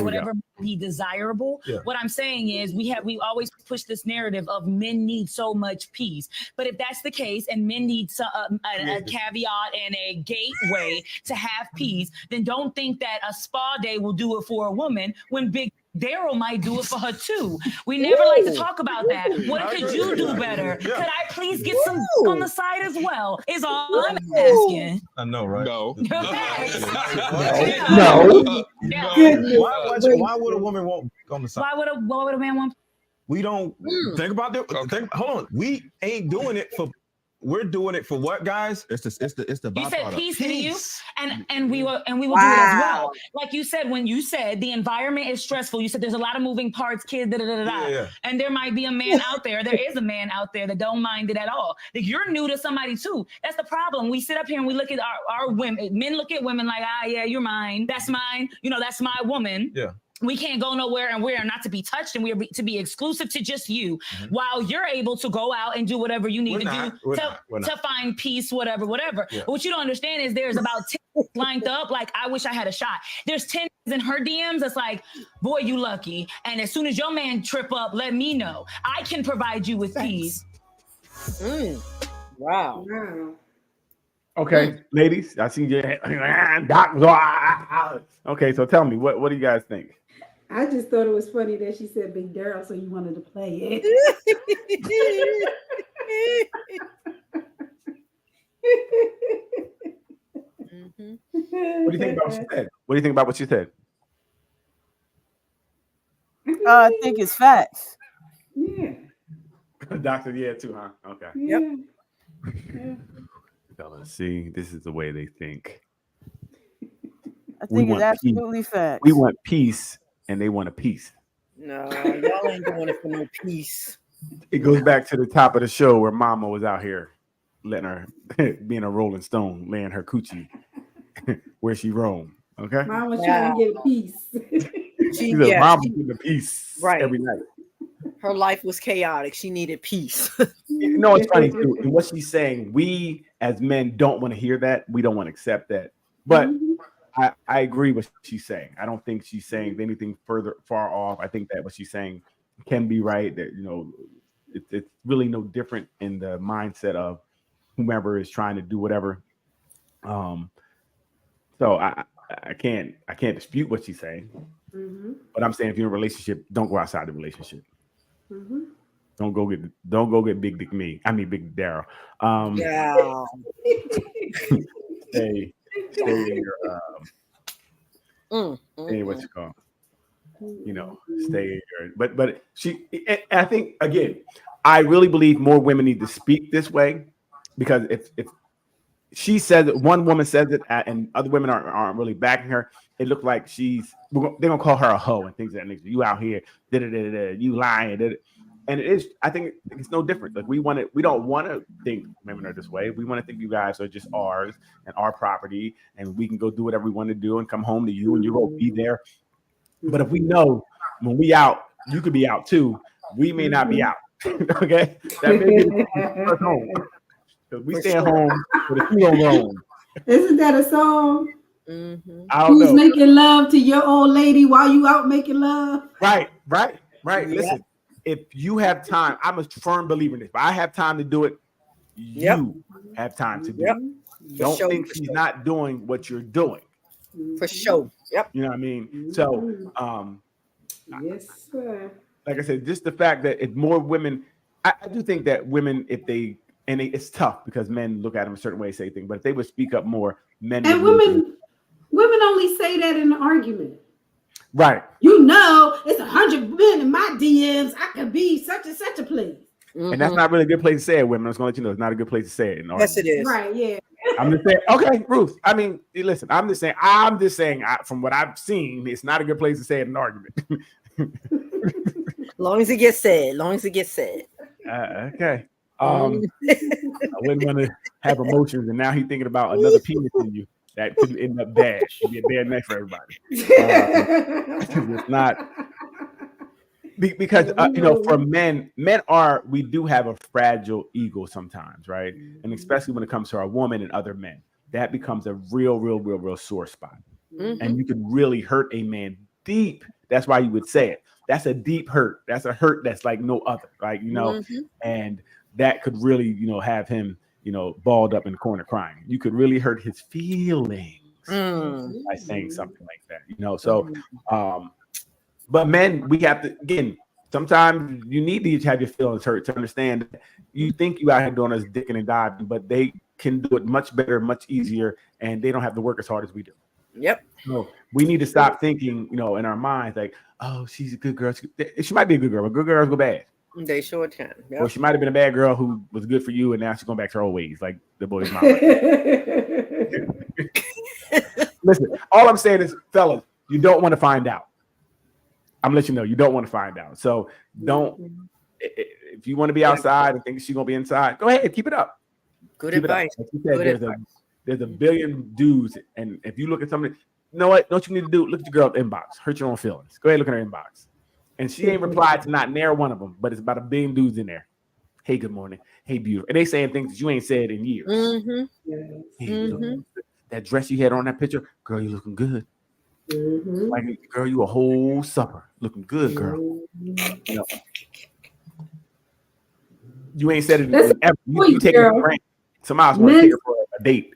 Whatever be desirable. Yeah. What I'm saying is we always push this narrative of men need so much peace. But if that's the case and men need a caveat and a gateway to have peace, then don't think that a spa day will do it for a woman when Big Daryl might do it for her too. We never like to talk about that. What could you do better? Yeah. Could I please get some on the side as well? Is all I'm asking. I know, right? No. No. Why would a woman want on the side? Why would a man want? We don't think about that. Hold on. We ain't doing it for we're doing it for what, guys? It's the You said byproduct. peace to you, and we will do it as Wow. well. Like you said, when you said the environment is stressful, you said there's a lot of moving parts, kids, Yeah. and there might be a man out there. There is a man out there that don't mind it at all. Like you're new to somebody too. That's the problem. We sit up here and we look at our women. Men look at women like, yeah, you're mine. That's mine. That's my woman. Yeah. We can't go nowhere, and we're not to be touched, and we're to be exclusive to just you, while you're able to go out and do whatever you need to find peace, whatever. Yeah. But what you don't understand is there's about 10 lined up. Like, I wish I had a shot. There's 10 in her DMs that's like, boy, you lucky. And as soon as your man trip up, let me know. I can provide you with peace. Wow. Okay, ladies, I see your doc. Okay, so tell me, what do you guys think? I just thought it was funny that she said Big Daryl, so you wanted to play it. What do you think about what she said? What do you think about what she said? I think it's facts. Yeah. Doctor, yeah, too, huh? Okay. Yeah. Fellas, see, this is the way they think. I think it's absolutely facts. We want peace, and they want a piece. No, y'all ain't doing it for no peace. It goes back to the top of the show where Mama was out here letting her being a Rolling Stone, laying her coochie where she roamed. Okay, Mom was trying to get a piece. She said, Mom was getting a piece every night. Her life was chaotic. She needed peace. You know, it's funny too. And what she's saying, we as men don't want to hear that. We don't want to accept that. But I agree with what she's saying. I don't think she's saying anything far off. I think that what she's saying can be right. That it's really no different in the mindset of whomever is trying to do whatever. So I can't dispute what she's saying. But I'm saying if you're in a relationship, don't go outside the relationship. Don't go get big dick me. I mean big Daryl. Yeah. Stay in your stay what you call. Stay in your. But I think again, I really believe more women need to speak this way, because if she says it, one woman says it, and other women aren't really backing her, it looked like they're gonna call her a hoe and things of that nature. You out here, you lying, and it is. I think it's no different. Like we don't want to think women are this way. We want to think you guys are just ours and our property, and we can go do whatever we want to do and come home to you, and you're gonna be there. But if we know when we out, you could be out too. We may not be out. Okay, that may be the home. Because we stay at home with a two alone. Isn't that a song? I don't Who's know. making love to your old lady while you out making love? Right. Listen, if you have time, I'm a firm believer in this. If I have time to do it, you have time to do it. Don't think she's not doing what you're doing. For sure. Yep. You know what I mean? So, yes, sir. like I said, just the fact that if more women, I do think that women, it's tough because men look at them a certain way, say things, but if they would speak up more, men and women only say that in an argument. Right. It's 100 men in my DMs. I could be such and such a place. And that's not really a good place to say it, women. I was going to let you know it's not a good place to say it. Yes, it is. Right, yeah. I'm just saying, okay, Ruth. I mean, listen, I'm just saying, from what I've seen, it's not a good place to say it in an argument. Long as it gets said. Okay. I wouldn't want to have emotions, and now he's thinking about another penis in you. That could end up bad. Should be a bad night for everybody. It's not because for men we do have a fragile ego sometimes, right? And especially when it comes to our woman and other men, that becomes a real sore spot, and you can really hurt a man deep. That's why you would say it. That's a deep hurt. That's a hurt that's like no other, like and that could really have him balled up in the corner crying. You could really hurt his feelings by saying something like that, So, but men, we have to, again, sometimes you need to have your feelings hurt to understand that you think you out here doing this dicking and diving, but they can do it much better, much easier, and they don't have to work as hard as we do. Yep. So we need to stop thinking, in our minds, like, oh, she's a good girl. She might be a good girl, but good girls go bad. They sure can. Yep. Or she might have been a bad girl who was good for you, and now she's going back to her old ways, like the boy's mom. Listen, all I'm saying is, fellas, you don't want to find out. I'm letting you know you don't want to find out. So don't. If you want to be outside and think she's gonna be inside, go ahead, keep it up. Good keep advice. Like you said, there's a billion dudes, and if you look at something, you know what? Don't you need to do? Look at your girl's inbox. Hurt your own feelings. Go ahead, look at her inbox. And she ain't replied to not near one of them, but it's about a billion dudes in there. Hey, good morning. Hey, beautiful. And they saying things that you ain't said in years. Mm-hmm. Hey, that dress you had on that picture, girl, you looking good. Like, girl, you a whole supper. Looking good, girl. You know, you ain't said it ever. You take it for granted. Somebody's want to take her for a date.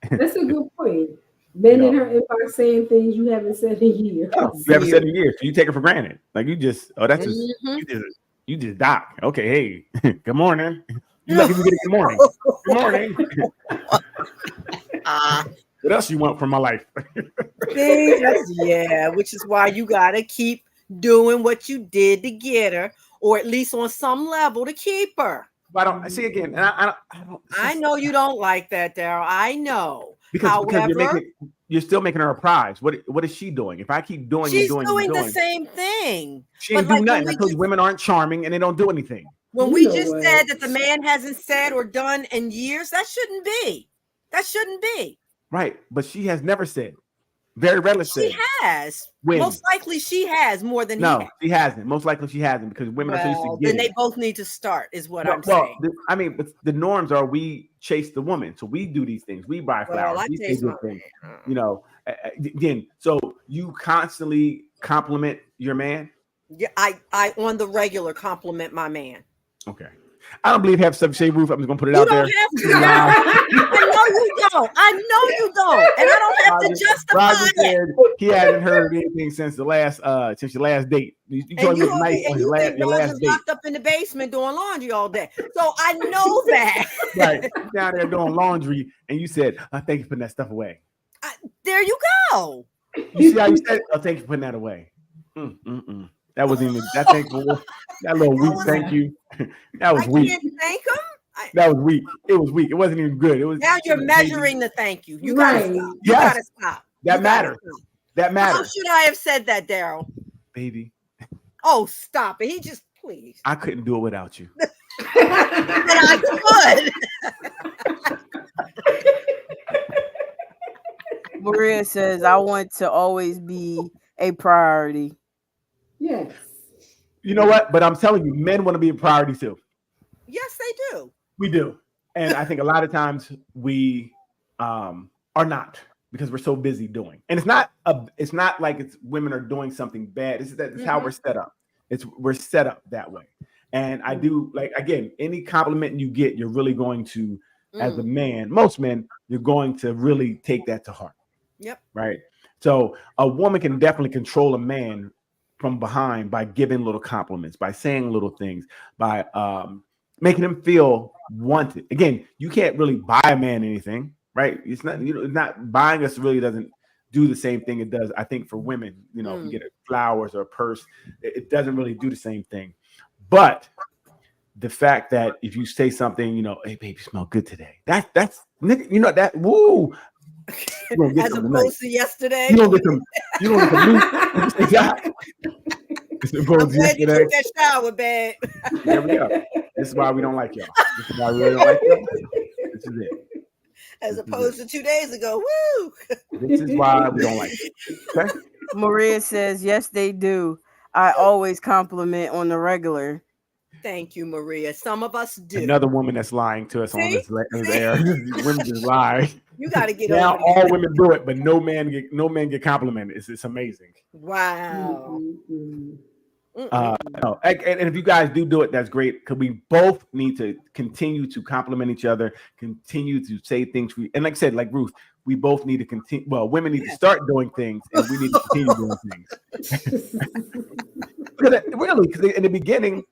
That's a good point. Men in her inbox saying things you haven't said in years. You haven't said in years. So you take it for granted. Like you just, that's just, you just doc. Okay, hey, good morning. You lucky you get it good morning. Good morning. What else you want from my life? Yeah, which is why you gotta keep doing what you did to get her, or at least on some level to keep her. But I don't see again, and I don't. I know you don't like that, Daryl. I know. Because you're still making her a prize. What is she doing? If I keep doing, she's doing the same thing. She ain't do nothing. Because women aren't charming and they don't do anything. When we just said that the man hasn't said or done in years, that shouldn't be. That shouldn't be. Right, but she has never said. Very rarely said. She has. When? Most likely she has more than no, she hasn't. Most likely she hasn't because women are so used to getting. Then they both need to start, is what I'm saying. I mean, but the norms are we chase the woman, so we do these things. We buy flowers. We say good things. You know, again. So you constantly compliment your man. Yeah, I on the regular compliment my man. Okay. I don't believe have subject shade roof. I'm just gonna put it out there. I know you don't. I know you don't, and I don't have to justify Roger said it. he hasn't heard anything since your last date. You told me nice on your last date. Locked up in the basement doing laundry all day, so I know that. Right, down there doing laundry, and you said, "Thank you for putting that stuff away." There you go. You see how you said it? Oh, thank you for putting that away. That wasn't even that thankful. That little weak thank you. That was weak. Didn't thank him. That was weak. It was weak. It wasn't even good. It was. Now you're measuring the thank you. You gotta stop. You yes. gotta stop. That matters. That matters. How should I have said that, Daryl? Baby. Oh, stop it. He just please. I couldn't do it without you. But I could. Maria says, I want to always be a priority. Yes. You know what? But I'm telling you, men want to be a priority too. Yes, they do. We do. And I think a lot of times we are not because we're so busy doing. And it's not like it's women are doing something bad. It's how we're set up. We're set up that way. And I do like, again, any compliment you get, you're really going to, as a man, most men, you're going to really take that to heart. Yep. Right. So a woman can definitely control a man from behind by giving little compliments, by saying little things, by making him feel wanted. Again, you can't really buy a man anything, right? It's not, it's not buying us really doesn't do the same thing it does. I think for women, if you get flowers or a purse, it doesn't really do the same thing. But the fact that if you say something, hey, baby, you smell good today. That's that. Woo. As opposed to yesterday. You don't get some. You don't get some. I'm glad you took that shower, babe. There we go. This is why we don't like y'all. This is why we really don't like y'all. This is it. As opposed to 2 days ago. Woo! This is why we don't like it. Okay? Maria says, yes, they do. I always compliment on the regular. Thank you, Maria. Some of us do. Another woman that's lying to us on this air. Women just lie. You got to get now over all women do it, but no men get complimented. It's amazing. Wow. No. And if you guys do it, that's great. Because we both need to continue to compliment each other, continue to say things. And like I said, like Ruth, we both need to continue. Well, women need to start doing things, and we need to continue doing things. Because in the beginning,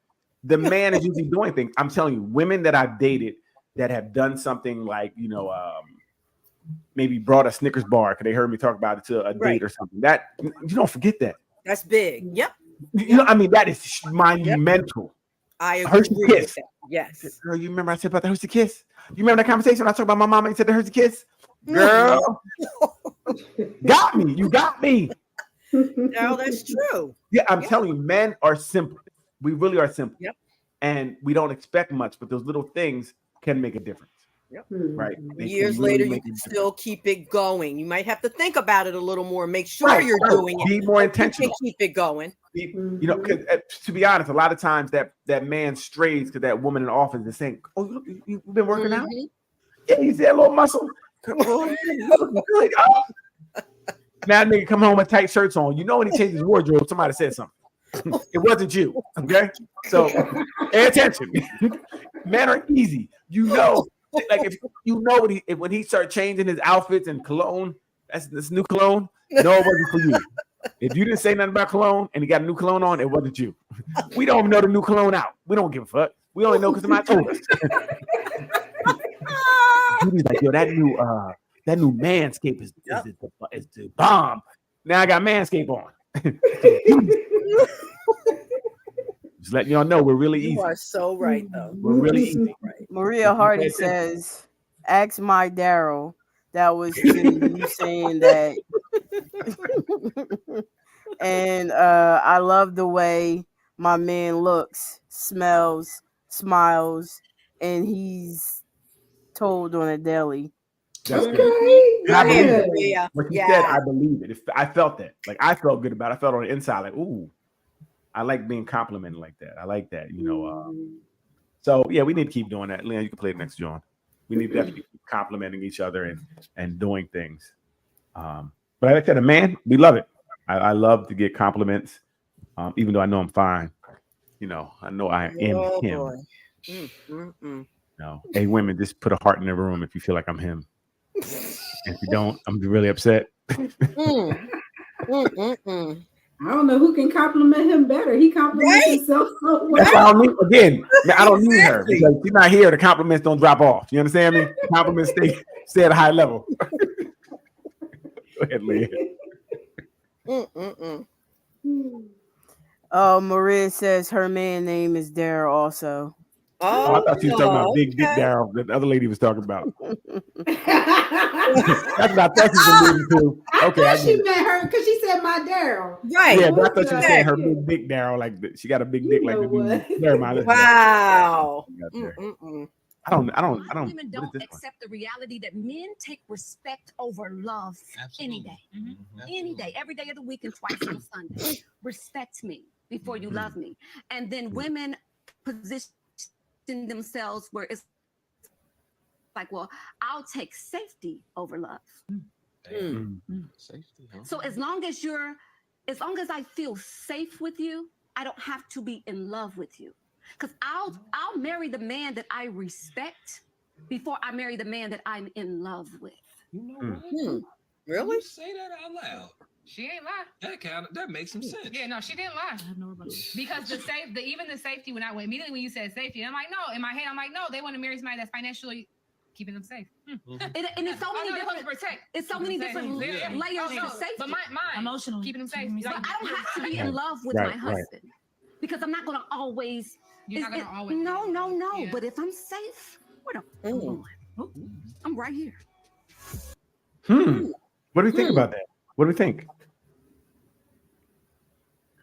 the man is usually doing things. I'm telling you, women that I've dated that have done something like, maybe brought a Snickers bar because they heard me talk about it to a date or something. That you don't forget that. That's big. Yep. That is monumental. I Hershey agree Kiss. with that. Yes. Girl, you remember I said about the Hershey Kiss? You remember that conversation I talked about my mama and said the Hershey Kiss? Girl, got me. You got me. No, that's true. Yeah, I'm telling you, men are simple. We really are simple. Yep. And we don't expect much, but those little things can make a difference. Yep. Right. They Years can really later, you make a can difference. still keep it going. You might have to think about it a little more, make sure Right, you're right. doing it. Be more but you intentional. can keep it going. You know, because to be honest, a lot of times that man strays because that woman in the office is saying, "Oh, you've been working out? Mhm. Yeah, you see that little muscle? Oh, you looking good. Oh." Now nigga come home with tight shirts on. You know when he changes his wardrobe, somebody said something. It wasn't you. Okay, so pay attention. Men are easy. You know, like if you know when he started changing his outfits and cologne, that's this new cologne. No, it wasn't for you. If you didn't say nothing about cologne and he got a new cologne on, it wasn't you. We don't even know the new cologne out. We don't give a fuck. We only know because somebody told us. He's like, yo, that new Manscaped is the bomb. Now I got Manscaped on. Just letting y'all know we're really easy. You are so right, though. We're really easy. Maria Hardy says, "Ask my Daryl." That was to you saying that. And I love the way my man looks, smells, smiles, and he's told on a daily. That's good. Okay. And I believe Good. it. Yeah. What you Yeah. said, I believe it. I felt that. Like I felt good about it. I felt on the inside, like, ooh, I like being complimented like that. I like that, you know. So yeah, we need to keep doing that. Leon, you can play the next John. We need to definitely keep complimenting each other and doing things. But like I said, a man, we love it. I love to get compliments, even though I know I'm fine. You know, I know I am Oh, him. boy. No, hey, women, just put a heart in the room if you feel like I'm him. And if you don't, I'm really upset. I don't know who can compliment him better. He compliments himself so well. That's why I don't need, again, I don't need her because she's not here. The compliments don't drop off. You understand me? Compliments stay at a high level. Go ahead, Leah. Maria says her man name is Daryl also. Oh, I thought she was talking about Big Dick Daryl that the other lady was talking about. That's what I thought she was alluding to. Okay, I I thought she get it. meant her because she said my Daryl. Right. Yeah, but I thought she was saying her big dick Daryl, like she got a big dick like the dude. Never mind. Wow. I don't. Women don't accept the reality that men take respect over love any day. Any day, every day of the week and twice on Sunday. Respect me before you love me. And then women position themselves where it's like, well, I'll take safety over love. Safety, huh? So as long as I feel safe with you, I don't have to be in love with you. Because I'll marry the man that I respect before I marry the man that I'm in love with. You know what? Really? You say that out loud. She ain't lie. That makes some sense. Yeah, no, she didn't lie. Because even the safety immediately when you said safety, I'm like, no. In my head, I'm like, no, they want to marry somebody that's financially keeping them safe. And it's so many different protect. It's so many different layers to safety. But mine emotionally keeping them safe. But I don't have to be in love with my husband because I'm not going to always. You're not going to always. No. Yeah. But if I'm safe, where the fuck am I? I'm right here. What do we think about that? What do we think?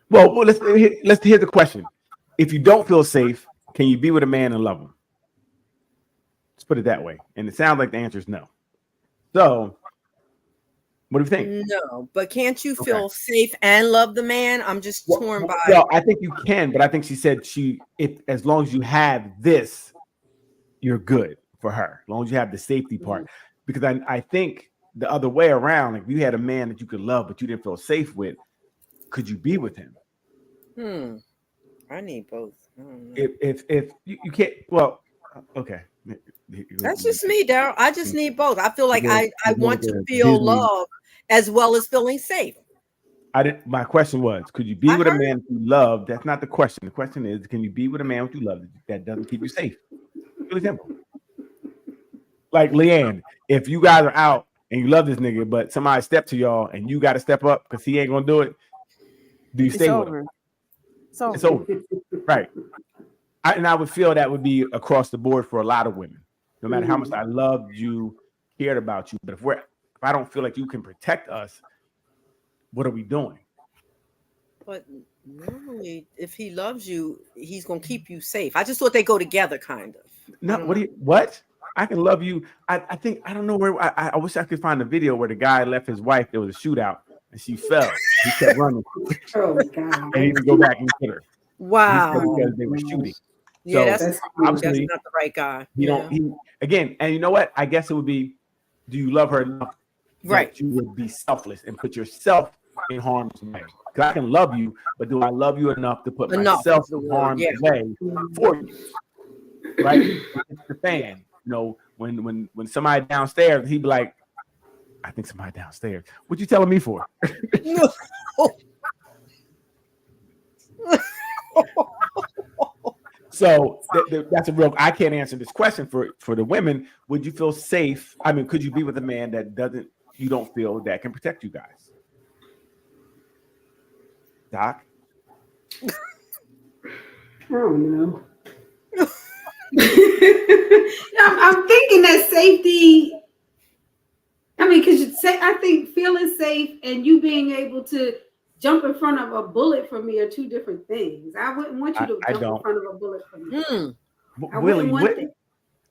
Well, let's hear the question. If you don't feel safe, can you be with a man and love him? Let's put it that way. And it sounds like the answer is no. So, what do you think? No, but can't you feel safe and love the man? I'm just torn by. Well, I think you can, but I think she said if as long as you have this, you're good for her. As long as you have the safety part. Because I think the other way around, like if you had a man that you could love but you didn't feel safe with, could you be with him? I need both. I don't know. If you can't, well, okay. That's just me, Daryl. I just need both. I feel like I want to feel love as well as feeling safe. My question was, could you be with a man you love? That's not the question. The question is, can you be with a man you love that doesn't keep you safe? Really simple. Like Leanne, if you guys are out and you love this nigga, but somebody step to y'all and you got to step up because he ain't gonna do it, do you stay with him? It's over. It's over. Right. I would feel that would be across the board for a lot of women, no matter how much I loved you, cared about you. But if I don't feel like you can protect us, what are we doing? But normally, if he loves you, he's gonna keep you safe. I just thought they go together, kind of. No, what? I can love you. I think I don't know where. I wish I could find a video where the guy left his wife. There was a shootout and she fell. He kept running. Oh God! And he didn't go back and get her. Wow. Because they were shooting. Yeah, so that's not the right guy. Again, and you know what? I guess it would be, do you love her enough right that you would be selfless and put yourself in harm's way? Because I can love you, but do I love you enough to put myself in harm's way for you? Right? It's the fan. You know, when somebody downstairs, he'd be like, I think somebody downstairs. What you telling me for? So that's a real. I can't answer this question for the women. Would you feel safe? I mean, could you be with a man that you don't feel that can protect you guys? Doc? I don't know. I'm thinking that safety. I mean, because I think feeling safe and you being able to jump in front of a bullet for me are two different things. I wouldn't want you to jump in front of a bullet for me. I wouldn't want that.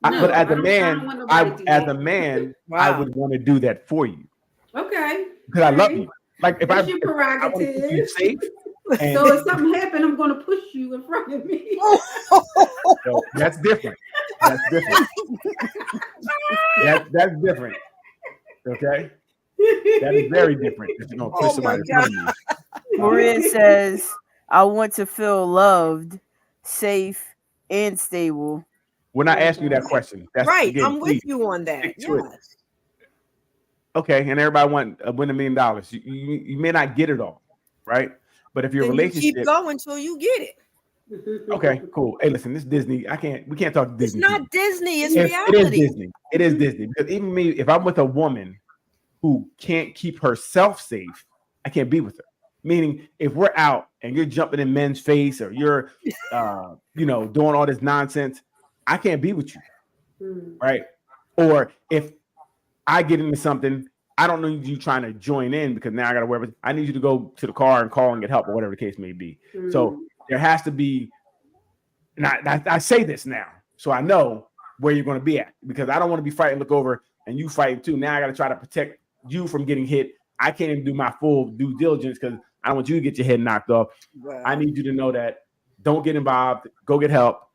But as a man, I would want to do that for you. Okay. Because I love you. Like if that's your prerogative. I you safe. So if something happened, I'm going to push you in front of me. So that's different. That's different. That's different. Okay. That is very different. If you're gonna push somebody in front of you. Maria says, "I want to feel loved, safe, and stable." We're not asking you that question. That's right. again, I'm with you on that. Yes. Okay, and everybody win $1 million. You may not get it all, right? But if your relationship keep going until you get it. Okay, cool. Hey, listen, this is Disney. We can't talk Disney. It's not Disney, it's It reality. is Disney. It is Disney. Because even me, if I'm with a woman who can't keep herself safe, I can't be with her. Meaning, if we're out and you're jumping in men's face or you're doing all this nonsense, I can't be with you. Right? Or if I get into something, I don't need you trying to join in because now I gotta worry. I need you to go to the car and call and get help or whatever the case may be. So there has to be, and I say this now, so I know where you're going to be at, because I don't want to be fighting, look over, and you fighting too. Now I got to try to protect you from getting hit. I can't even do my full due diligence because I don't want you to get your head knocked off. Wow. I need you to know that don't get involved, go get help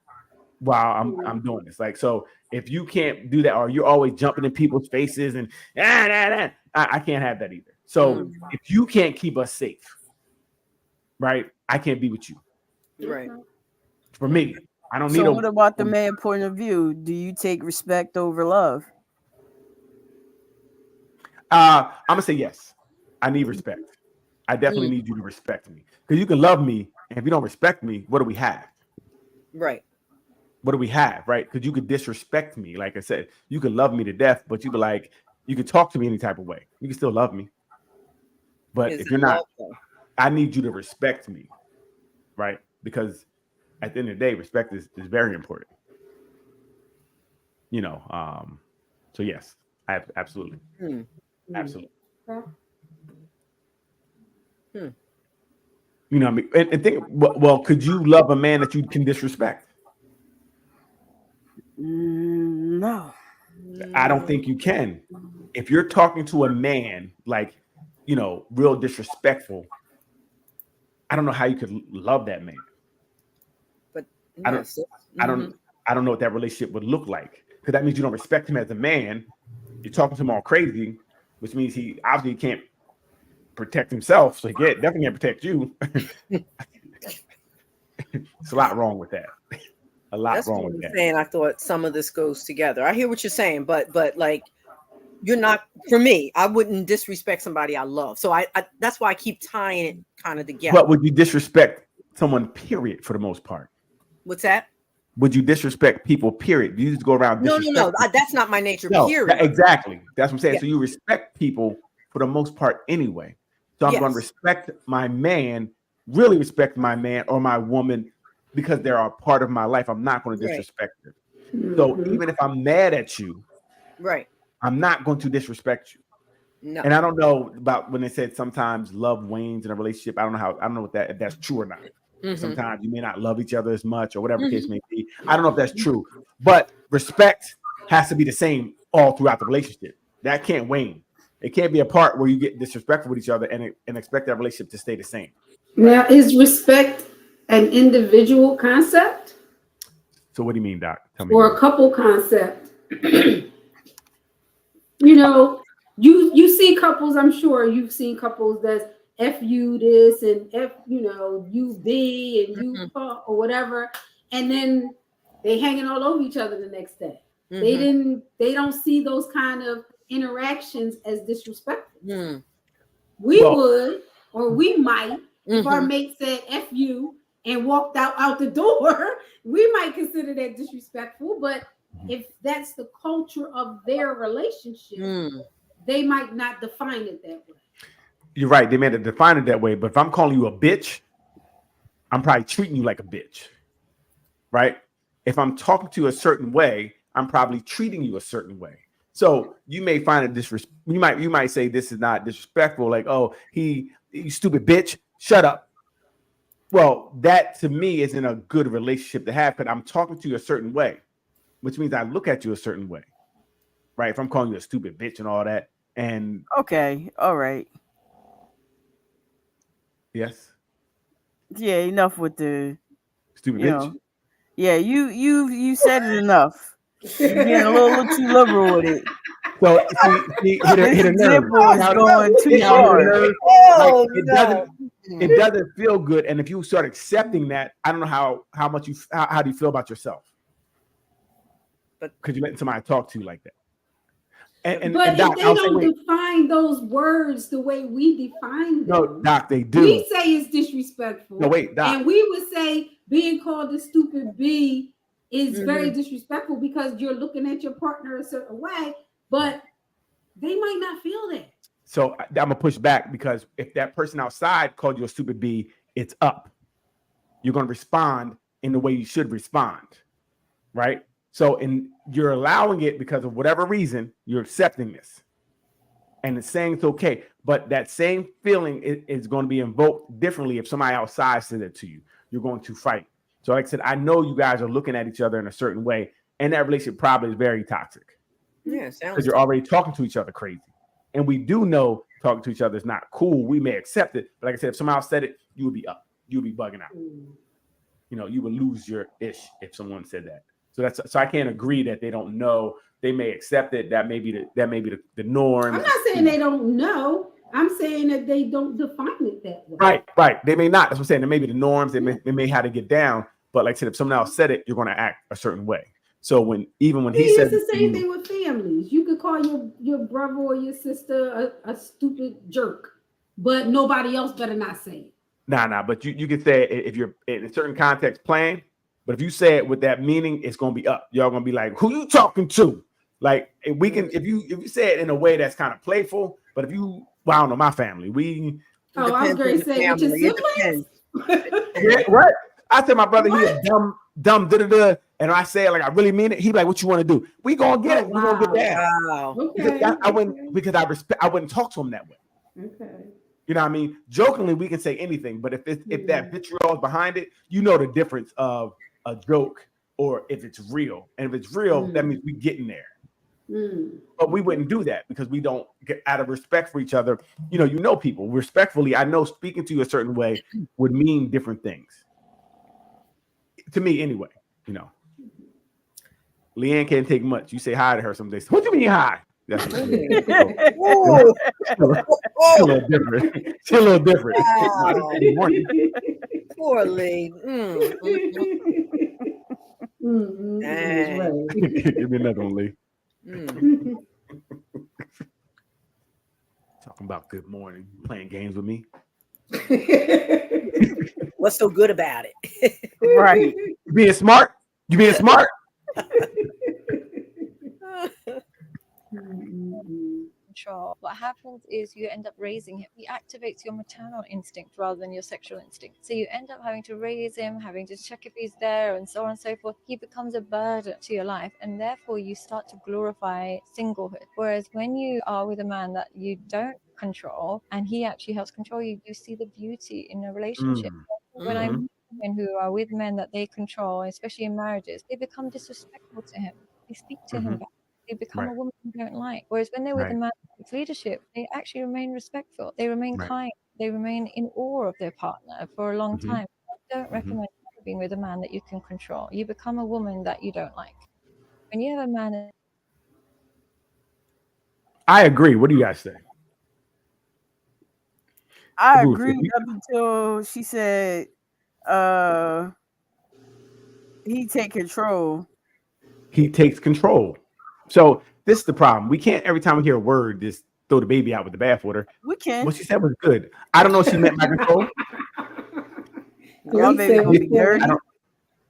while I'm doing this. Like, so if you can't do that, or you're always jumping in people's faces and I can't have that either. So if you can't keep us safe, right, I can't be with you. Right. For me, I don't need. So what about the man point of view? Do you take respect over love? I'm gonna say yes. I need respect. I definitely need you to respect me, because you can love me, and if you don't respect me, what do we have? Right. What do we have? Right? Because you could disrespect me. Like I said, you could love me to death, but you could you could talk to me any type of way. You can still love me, but if you're not, I need you to respect me, right? Because at the end of the day, respect is very important. So yes, I absolutely. Absolutely. You know what I mean? And think, well, could you love a man that you can disrespect? No. I don't think you can. If you're talking to a man real disrespectful, I don't know how you could love that man. But I don't know what that relationship would look like, because that means you don't respect him as a man. You're talking to him all crazy, which means he obviously can't protect himself. So he definitely can't protect you. It's a lot wrong with that. A lot That's wrong what with I'm that. saying. I thought some of this goes together. I hear what you're saying, but like, you're not, for me, I wouldn't disrespect somebody I love. So I that's why I keep tying it kind of together. But would you disrespect someone, period, for the most part? What's that? Would you disrespect people, period? You just go around disrespecting? No. That's not my nature, period. Exactly. That's what I'm saying. Yeah. So you respect people for the most part anyway. So I'm going to respect my man, really respect my man or my woman because they're a part of my life. I'm not going to disrespect them. So even if I'm mad at you, I'm not going to disrespect you. No. And I don't know about when they said sometimes love wanes in a relationship. I don't know if that's true or not. Sometimes you may not love each other as much or whatever the case may be. I don't know if that's true, but respect has to be the same all throughout the relationship. That can't wane. It can't be a part where you get disrespectful with each other and expect that relationship to stay the same. Now, is respect an individual concept? So what do you mean, Doc? Tell me. Or a couple concept? You know, you see couples, I'm sure you've seen couples that's F you this and F, you know, you B and you or whatever, and then they hanging all over each other the next day. They don't see those kind of interactions as disrespectful. We would, or we might, if our mate said F you and walked out the door, we might consider that disrespectful. But if that's the culture of their relationship, they might not define it that way. You're right. They may have defined it that way. But if I'm calling you a bitch, I'm probably treating you like a bitch. Right? If I'm talking to you a certain way, I'm probably treating you a certain way. So you may find it disrespectful. You might say this is not disrespectful. Like, oh, you stupid bitch, shut up. Well, that to me isn't a good relationship to have, because I'm talking to you a certain way, which means I look at you a certain way. Right? If I'm calling you a stupid bitch and all that. And okay, all right. Yes. Yeah, enough with the stupid bitch. Know, yeah, you said it enough. You're getting a little too liberal with it. So hit a nerve. Is going too hard. It doesn't feel good. And if you start accepting that, I don't know how do you feel about yourself? But because you let somebody talk to you like that. But Doc, if they don't define those words the way we define them, no, Doc, they do. We say it's disrespectful. No, wait, Doc. And we would say being called a stupid B is very disrespectful because you're looking at your partner a certain way, but they might not feel that. So I'm gonna push back, because if that person outside called you a stupid B, it's up. You're gonna respond in the way you should respond, right? So you're allowing it because of whatever reason, you're accepting this. And it's saying it's okay. But that same feeling is going to be invoked differently if somebody outside says it to you. You're going to fight. So like I said, I know you guys are looking at each other in a certain way, and that relationship probably is very toxic. Yeah, because you're already talking to each other crazy. And we do know talking to each other is not cool. We may accept it. But like I said, if somebody else said it, you would be up. You would be bugging out. You know, you would lose your ish if someone said that. So I can't agree that they don't know. They may accept it. That may be the norm. I'm not saying they don't know. I'm saying that they don't define it that way. Right. They may not. That's what I'm saying. There may be the norms. They may have to get down. But like I said, if someone else said it, you're going to act a certain way. So when he said it's the same thing with families. You could call your brother or your sister a stupid jerk, but nobody else better not say it. Nah. But you can say it if you're in a certain context playing. But if you say it with that meaning, it's gonna be up. Y'all gonna be like, "Who you talking to?" Like we can, if you say it in a way that's kind of playful. But if you, well, I don't know, my family, we. Oh, I was going to say with your siblings. Yeah, right. I said my brother, he is dumb, and I say it like I really mean it. He be like, "What you want to do?" We gonna get it. We gonna get that. Wow. Okay. I wouldn't talk to him that way. Okay. You know what I mean? Jokingly, we can say anything, but if that vitriol is behind it, you know the difference of a joke or if it's real. And if it's real, that means we get in there. But we wouldn't do that because we don't get out of respect for each other. You know people respectfully. I know speaking to you a certain way would mean different things to me anyway. You know, Leanne can't take much. You say hi to her some days. What do you mean hi? That's a little different. She's a little different. Wow. Poor Lee. Give me another one, Lee. Talking about good morning, playing games with me. What's so good about it? Right. You being smart? control, what happens is you end up raising him. He activates your maternal instinct rather than your sexual instinct. So you end up having to raise him, having to check if he's there, and so on and so forth. He becomes a burden to your life, and therefore you start to glorify singlehood. Whereas when you are with a man that you don't control and he actually helps control you, you see the beauty in a relationship. When I meet women who are with men that they control, especially in marriages, they become disrespectful to him. They speak to him back. They become a woman you don't like. Whereas when they're with a man with leadership, they actually remain respectful. They remain kind. They remain in awe of their partner for a long time. I don't recommend being with a man that you can control. You become a woman that you don't like. When you have a man. I agree. What do you guys say? I agree up until she said he take control. He takes control. So this is the problem. We can't every time we hear a word just throw the baby out with the bathwater. We can. What she said was good. I don't know if she meant by control. Y'all baby gonna be dirty.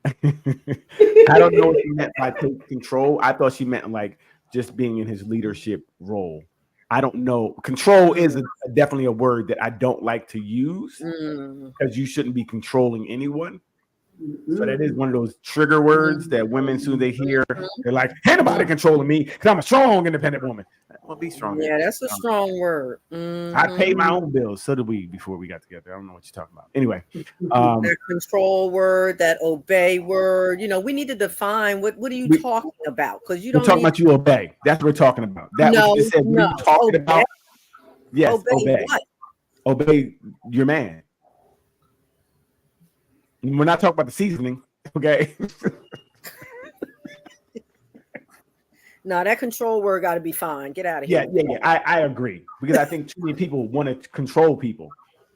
I don't know what she meant by take control. I thought she meant like just being in his leadership role. I don't know. Control is definitely a word that I don't like to use because you shouldn't be controlling anyone. So that is one of those trigger words that women, as soon as they hear, they're like, ain't nobody controlling me because I'm a strong, independent woman. Well, be strong. Yeah, that's a strong word. I pay my own bills. So did we before we got together. I don't know what you're talking about. Anyway. That control word, that obey word, we need to define what are you talking about? Because you don't we're talking about you obey. That's what we're talking about. That no, what you said we were talking about. Yes, obey. What? Obey your man. We're not talking about the seasoning, okay? No, that control word got to be fine. Get out of here. Yeah. I agree because I think too many people want to control people,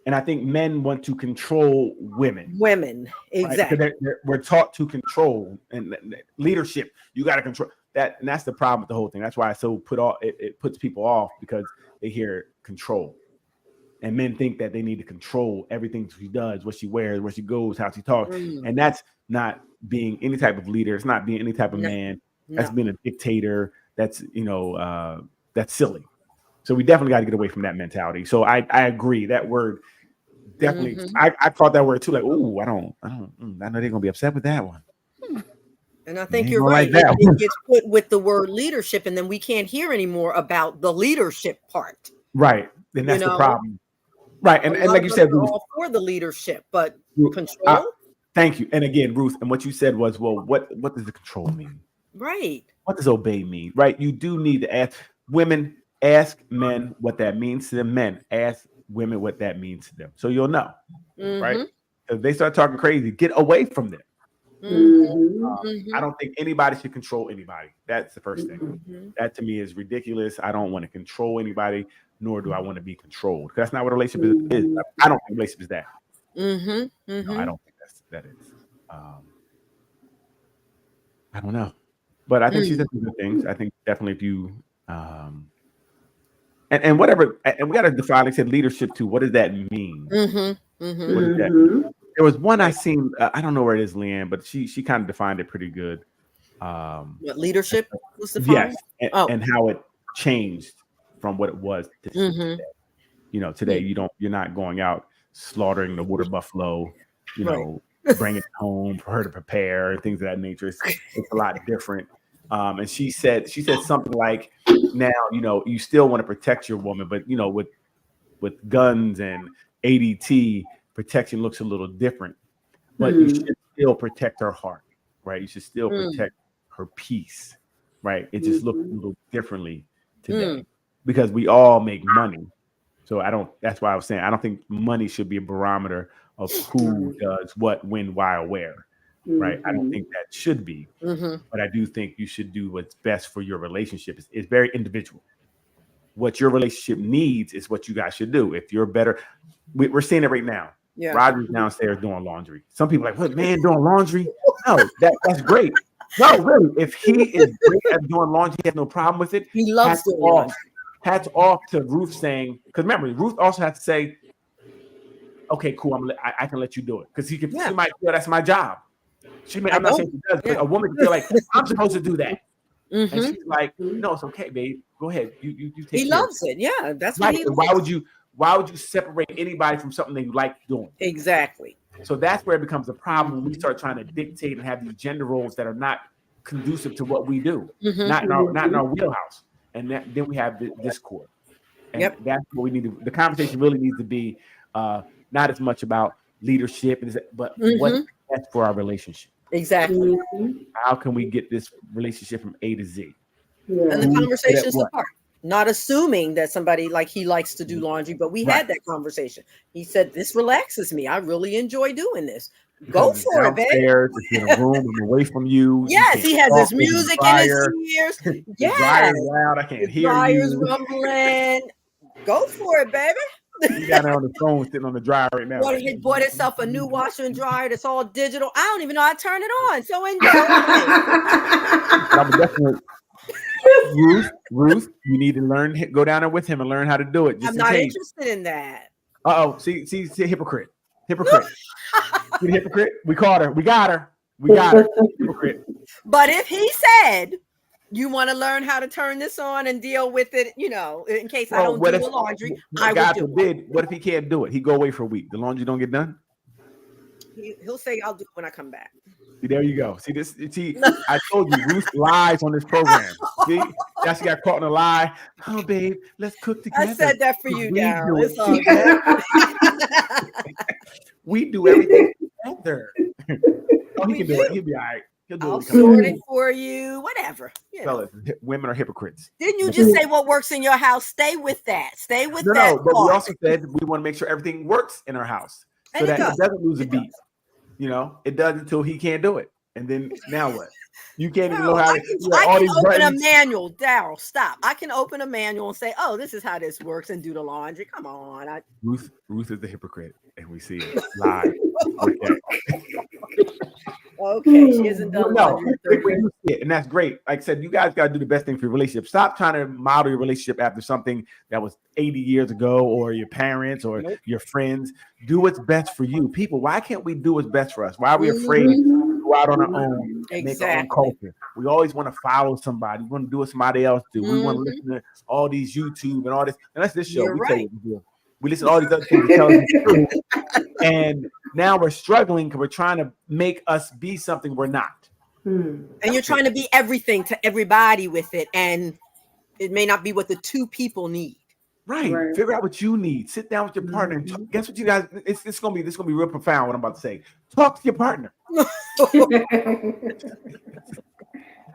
and I think men want to control women. Women, exactly. Right? We're taught to control and leadership. You got to control that, and that's the problem with the whole thing. That's why it puts people off because they hear control. And men think that they need to control everything she does, what she wears, where she goes, how she talks. And that's not being any type of leader. It's not being any type of man. That's being a dictator. That's, that's silly. So we definitely got to get away from that mentality. So I agree. That word definitely, I caught that word too. Like, ooh, I know they're going to be upset with that one. And I think you're right. It gets put with the word leadership, and then we can't hear anymore about the leadership part. Right. And that's the problem. Right, and like you said, we're Ruth, all for the leadership, but control. Thank you. And again, Ruth, and what you said was, well, what does the control mean? Right. What does obey mean? Right. You do need to ask women, ask men what that means to them. Men, ask women what that means to them. So you'll know, right? If they start talking crazy, get away from them. I don't think anybody should control anybody. That's the first thing. That to me is ridiculous. I don't want to control anybody, nor do I want to be controlled. That's not what a relationship is. I don't think a relationship is that. No, I don't think that is. I don't know, but I think she said some good things. I think definitely if you and whatever, and we got to define. Like I said, leadership too. What does that mean? What does that mean? There was one I seen. I don't know where it is, Leanne, but she kind of defined it pretty good. What leadership was defined? Yes, and how it changed from what it was to today. Today you're not going out slaughtering the water buffalo. Bring it home for her to prepare and things of that nature. It's a lot different. And she said something like, now you still want to protect your woman, but with guns and ADT. Protection looks a little different, but you should still protect her heart, right? You should still protect her peace, right? It just looks a little differently today because we all make money. So that's why I was saying, I don't think money should be a barometer of who does what, when, why, or where, right? I don't think that should be, but I do think you should do what's best for your relationship. It's very individual. What your relationship needs is what you guys should do. If you're better, we're seeing it right now. Yeah. Roger's downstairs doing laundry. Some people are like, what, man, doing laundry? No, that's great. No, really. If he is great at doing laundry, he has no problem with it. He loves doing laundry. Hats off to Ruth saying, because remember, Ruth also has to say, okay, cool, I can let you do it. Because she might feel that's my job. I'm not saying she does, but a woman can feel like, I'm supposed to do that. And she's like, no, it's okay, babe. Go ahead. You take He care of loves it. Yeah, that's right. what he And loves. why would you separate anybody from something that you like doing? Exactly. So that's where it becomes a problem when we start trying to dictate and have these gender roles that are not conducive to what we do, not in our wheelhouse. And then we have the discord. And that's what we need to. The conversation really needs to be not as much about leadership, but what's best for our relationship. Exactly. How can we get this relationship from A to Z? And the conversation is apart. Not assuming that somebody like he likes to do laundry, but we had that conversation. He said, "This relaxes me. I really enjoy doing this. Go for it, babe." It's in a room, I'm away from you. Yes, he has his music in his ears. Yes, loud. I can't hear dryer's you. rumbling. Go for it, baby. You got her on the phone, sitting on the dryer right now. He bought himself a new washer and dryer that's all digital. I don't even know how to turn it on. So enjoy it. I'm definitely. Ruth, you need to learn. Go down there with him and learn how to do it. I'm not interested in that. See, hypocrite. See the hypocrite? We caught her. We got her. Hypocrite. But if he said, you want to learn how to turn this on and deal with it, in case I don't do the laundry, God forbid, what if he can't do it? He go away for a week. The laundry don't get done? He'll say, I'll do it when I come back. See, there you go. See, I told you, Ruth lies on this program. See, now she got caught in a lie. Oh, babe, let's cook together. I said that for you, Daryl. It's all good. We do everything together. Oh, he can do it. He'll be all right. He'll do I'll it. sort it for you, whatever. Fellas, women are hypocrites. Didn't you just say what works in your house? Stay with that. Stay with that. No, but we also said we want to make sure everything works in our house so that it doesn't lose a beat. It does until he can't do it. And then now what? You can't even know how to I can open a manual. Daryl, stop. I can open a manual and say, oh, this is how this works and do the laundry. Come on. Ruth is the hypocrite, and we see it live. Okay, she isn't done. And that's great. Like I said, you guys got to do the best thing for your relationship. Stop trying to model your relationship after something that was 80 years ago, or your parents, or your friends. Do what's best for you. People, why can't we do what's best for us? Why are we afraid to go out on our own, make our own culture? We always want to follow somebody. We want to do what somebody else do. We want to listen to all these YouTube and all this. And that's this show. You're right. We listen to all these other things to tell us the truth. And now we're struggling because we're trying to make us be something we're not. And you're trying to be everything to everybody with it. And it may not be what the two people need. Right. Figure out what you need. Sit down with your partner and talk. Guess what you guys, this gonna be real profound what I'm about to say. Talk to your partner.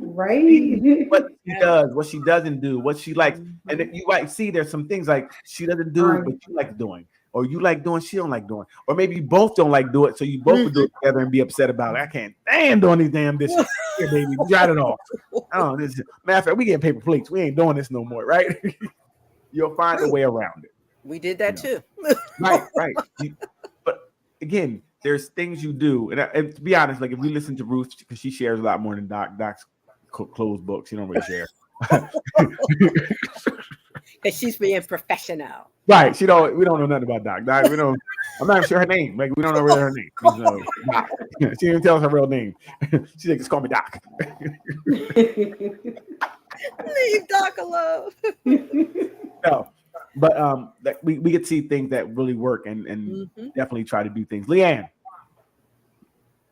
Right. What she does, what she doesn't do, what she likes. And if you like see there's some things like she doesn't do but you like doing, or you like doing, she don't like doing, or maybe you both don't like do it, so you both would do it together and be upset about it. I can't stand doing these damn dishes. Here, baby, we got it off. Oh, this matter of fact, we getting paper plates. We ain't doing this no more, right? You'll find a way around it. We did that too. Right. But again, there's things you do, and to be honest, like if we listen to Ruth, because she shares a lot more than Doc's closed books, she don't really share. Because she's being professional. Right. We don't know nothing about Doc. We don't. I'm not even sure her name. Like we don't know really her name. Doc. She didn't tell us her real name. She's like, just call me Doc. Leave Doc alone. No, but we get to see things that really work and definitely try to do things. Leanne.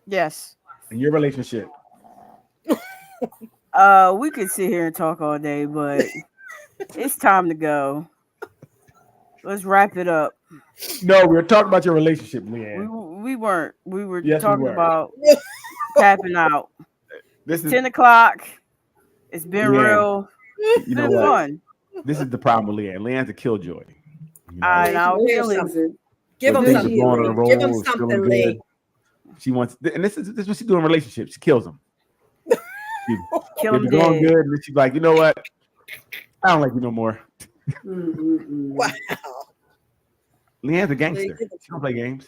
Yes. In your relationship. We could sit here and talk all day, but it's time to go. Let's wrap it up. No, we were talking about your relationship, Leanne. We weren't. We were Yes, talking we were. about tapping out. This is 10 o'clock. It's been Leanne, real. It's you know been what? fun. This is the problem with Leanne. Leanne's a killjoy. I'll Give kill him him. something. Give When him things are something. going on a roll, Give him it's something, feeling Lee. good. She wants, and this is what she do in relationships. She kills them. Kill They're him going dead. good, and then she's like, you know what? I don't like you no more. Wow. Leanne's a gangster. She don't play games.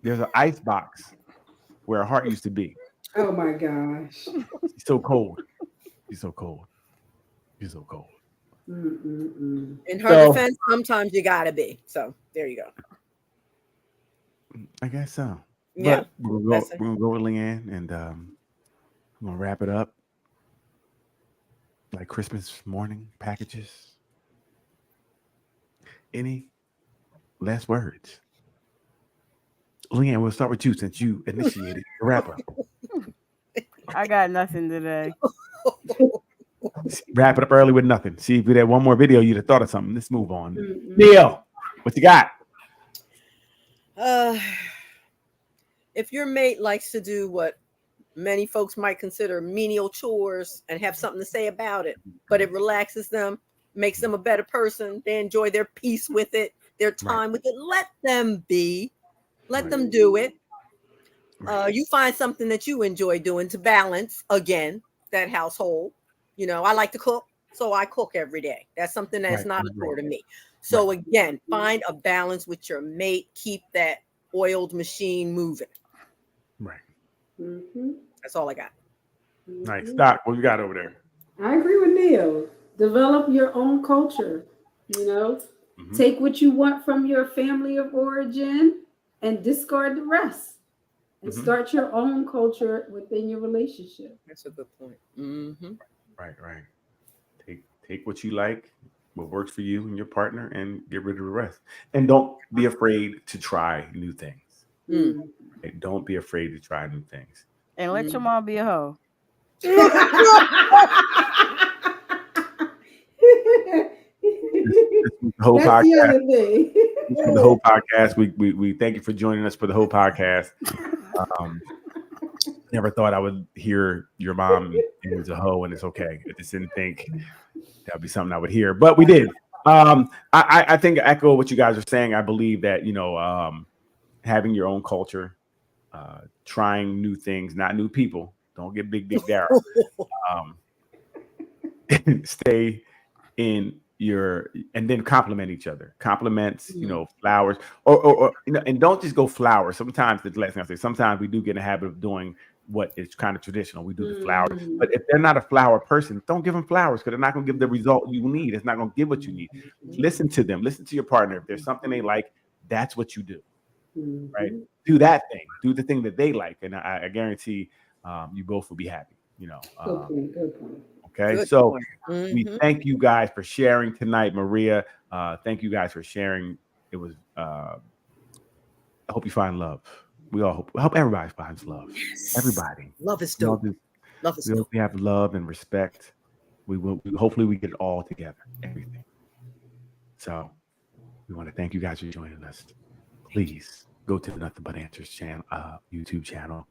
There's an ice box where her heart used to be. Oh my gosh. She's so cold. She's so cold. She's so cold. Mm-mm-mm. In her So- defense, sometimes you gotta be. So there you go. I guess so. Yeah. But we're gonna go with Leanne, and we're gonna wrap it up. like Christmas morning packages? Any last words? Leanne, we'll start with you since you initiated the wrap up. I got nothing today. Wrap it up early with nothing. See, if we had one more video, you'd have thought of something. Let's move on. Neil, what you got? If your mate likes to do what many folks might consider menial chores and have something to say about it, but it relaxes them, makes them a better person, they enjoy their peace with it, their time with it, let them be. Let them do it. You find something that you enjoy doing to balance, again, that household. You know, I like to cook, so I cook every day. That's something that's not a chore to me. So again, find a balance with your mate. Keep that oiled machine moving. Right. That's all I got. Nice. Doc, what you got over there? I agree with Neil. Develop your own culture. You know, take what you want from your family of origin and discard the rest. And start your own culture within your relationship. That's a good point. Right. Take what you like, what works for you and your partner, and get rid of the rest. And don't be afraid to try new things. Right? Don't be afraid to try new things. And let your mom be a hoe. The whole That's the podcast. other thing. The whole podcast. We thank you for joining us for the whole podcast. Never thought I would hear your mom is a hoe, and it's okay. I just didn't think that'd be something I would hear, but we did. I think I echo what you guys are saying. I believe that, you know, having your own culture, trying new things, not new people. Don't get big Darryl. Stay in your, and then compliment each other. Compliments, you know, flowers, or you know, and don't just go flowers. Sometimes the last thing I say, sometimes we do get in the habit of doing what is kind of traditional. We do the flowers, but if they're not a flower person, don't give them flowers, because they're not going to give the result you need. It's not going to give what you need. Listen to them. Listen to your partner. If there's something they like, that's what you do. Right? Do that thing. Do the thing that they like, and I guarantee you both will be happy. You know. Good point. Okay, Good so point. we thank you guys for sharing tonight, Maria. Thank you guys for sharing. It was. I hope you find love. We all hope everybody finds love. Yes. Everybody. Love is dope. Love is dope. We have love and respect. We will. Hopefully, we get it all together. Everything. So, we want to thank you guys for joining us. Please go to the Nothing But Answers channel, YouTube channel.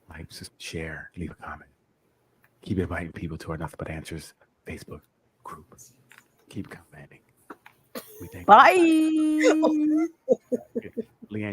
Like, share, leave a comment. Keep inviting people to our Nothing But Answers Facebook group. Keep commenting. We thank you. Bye.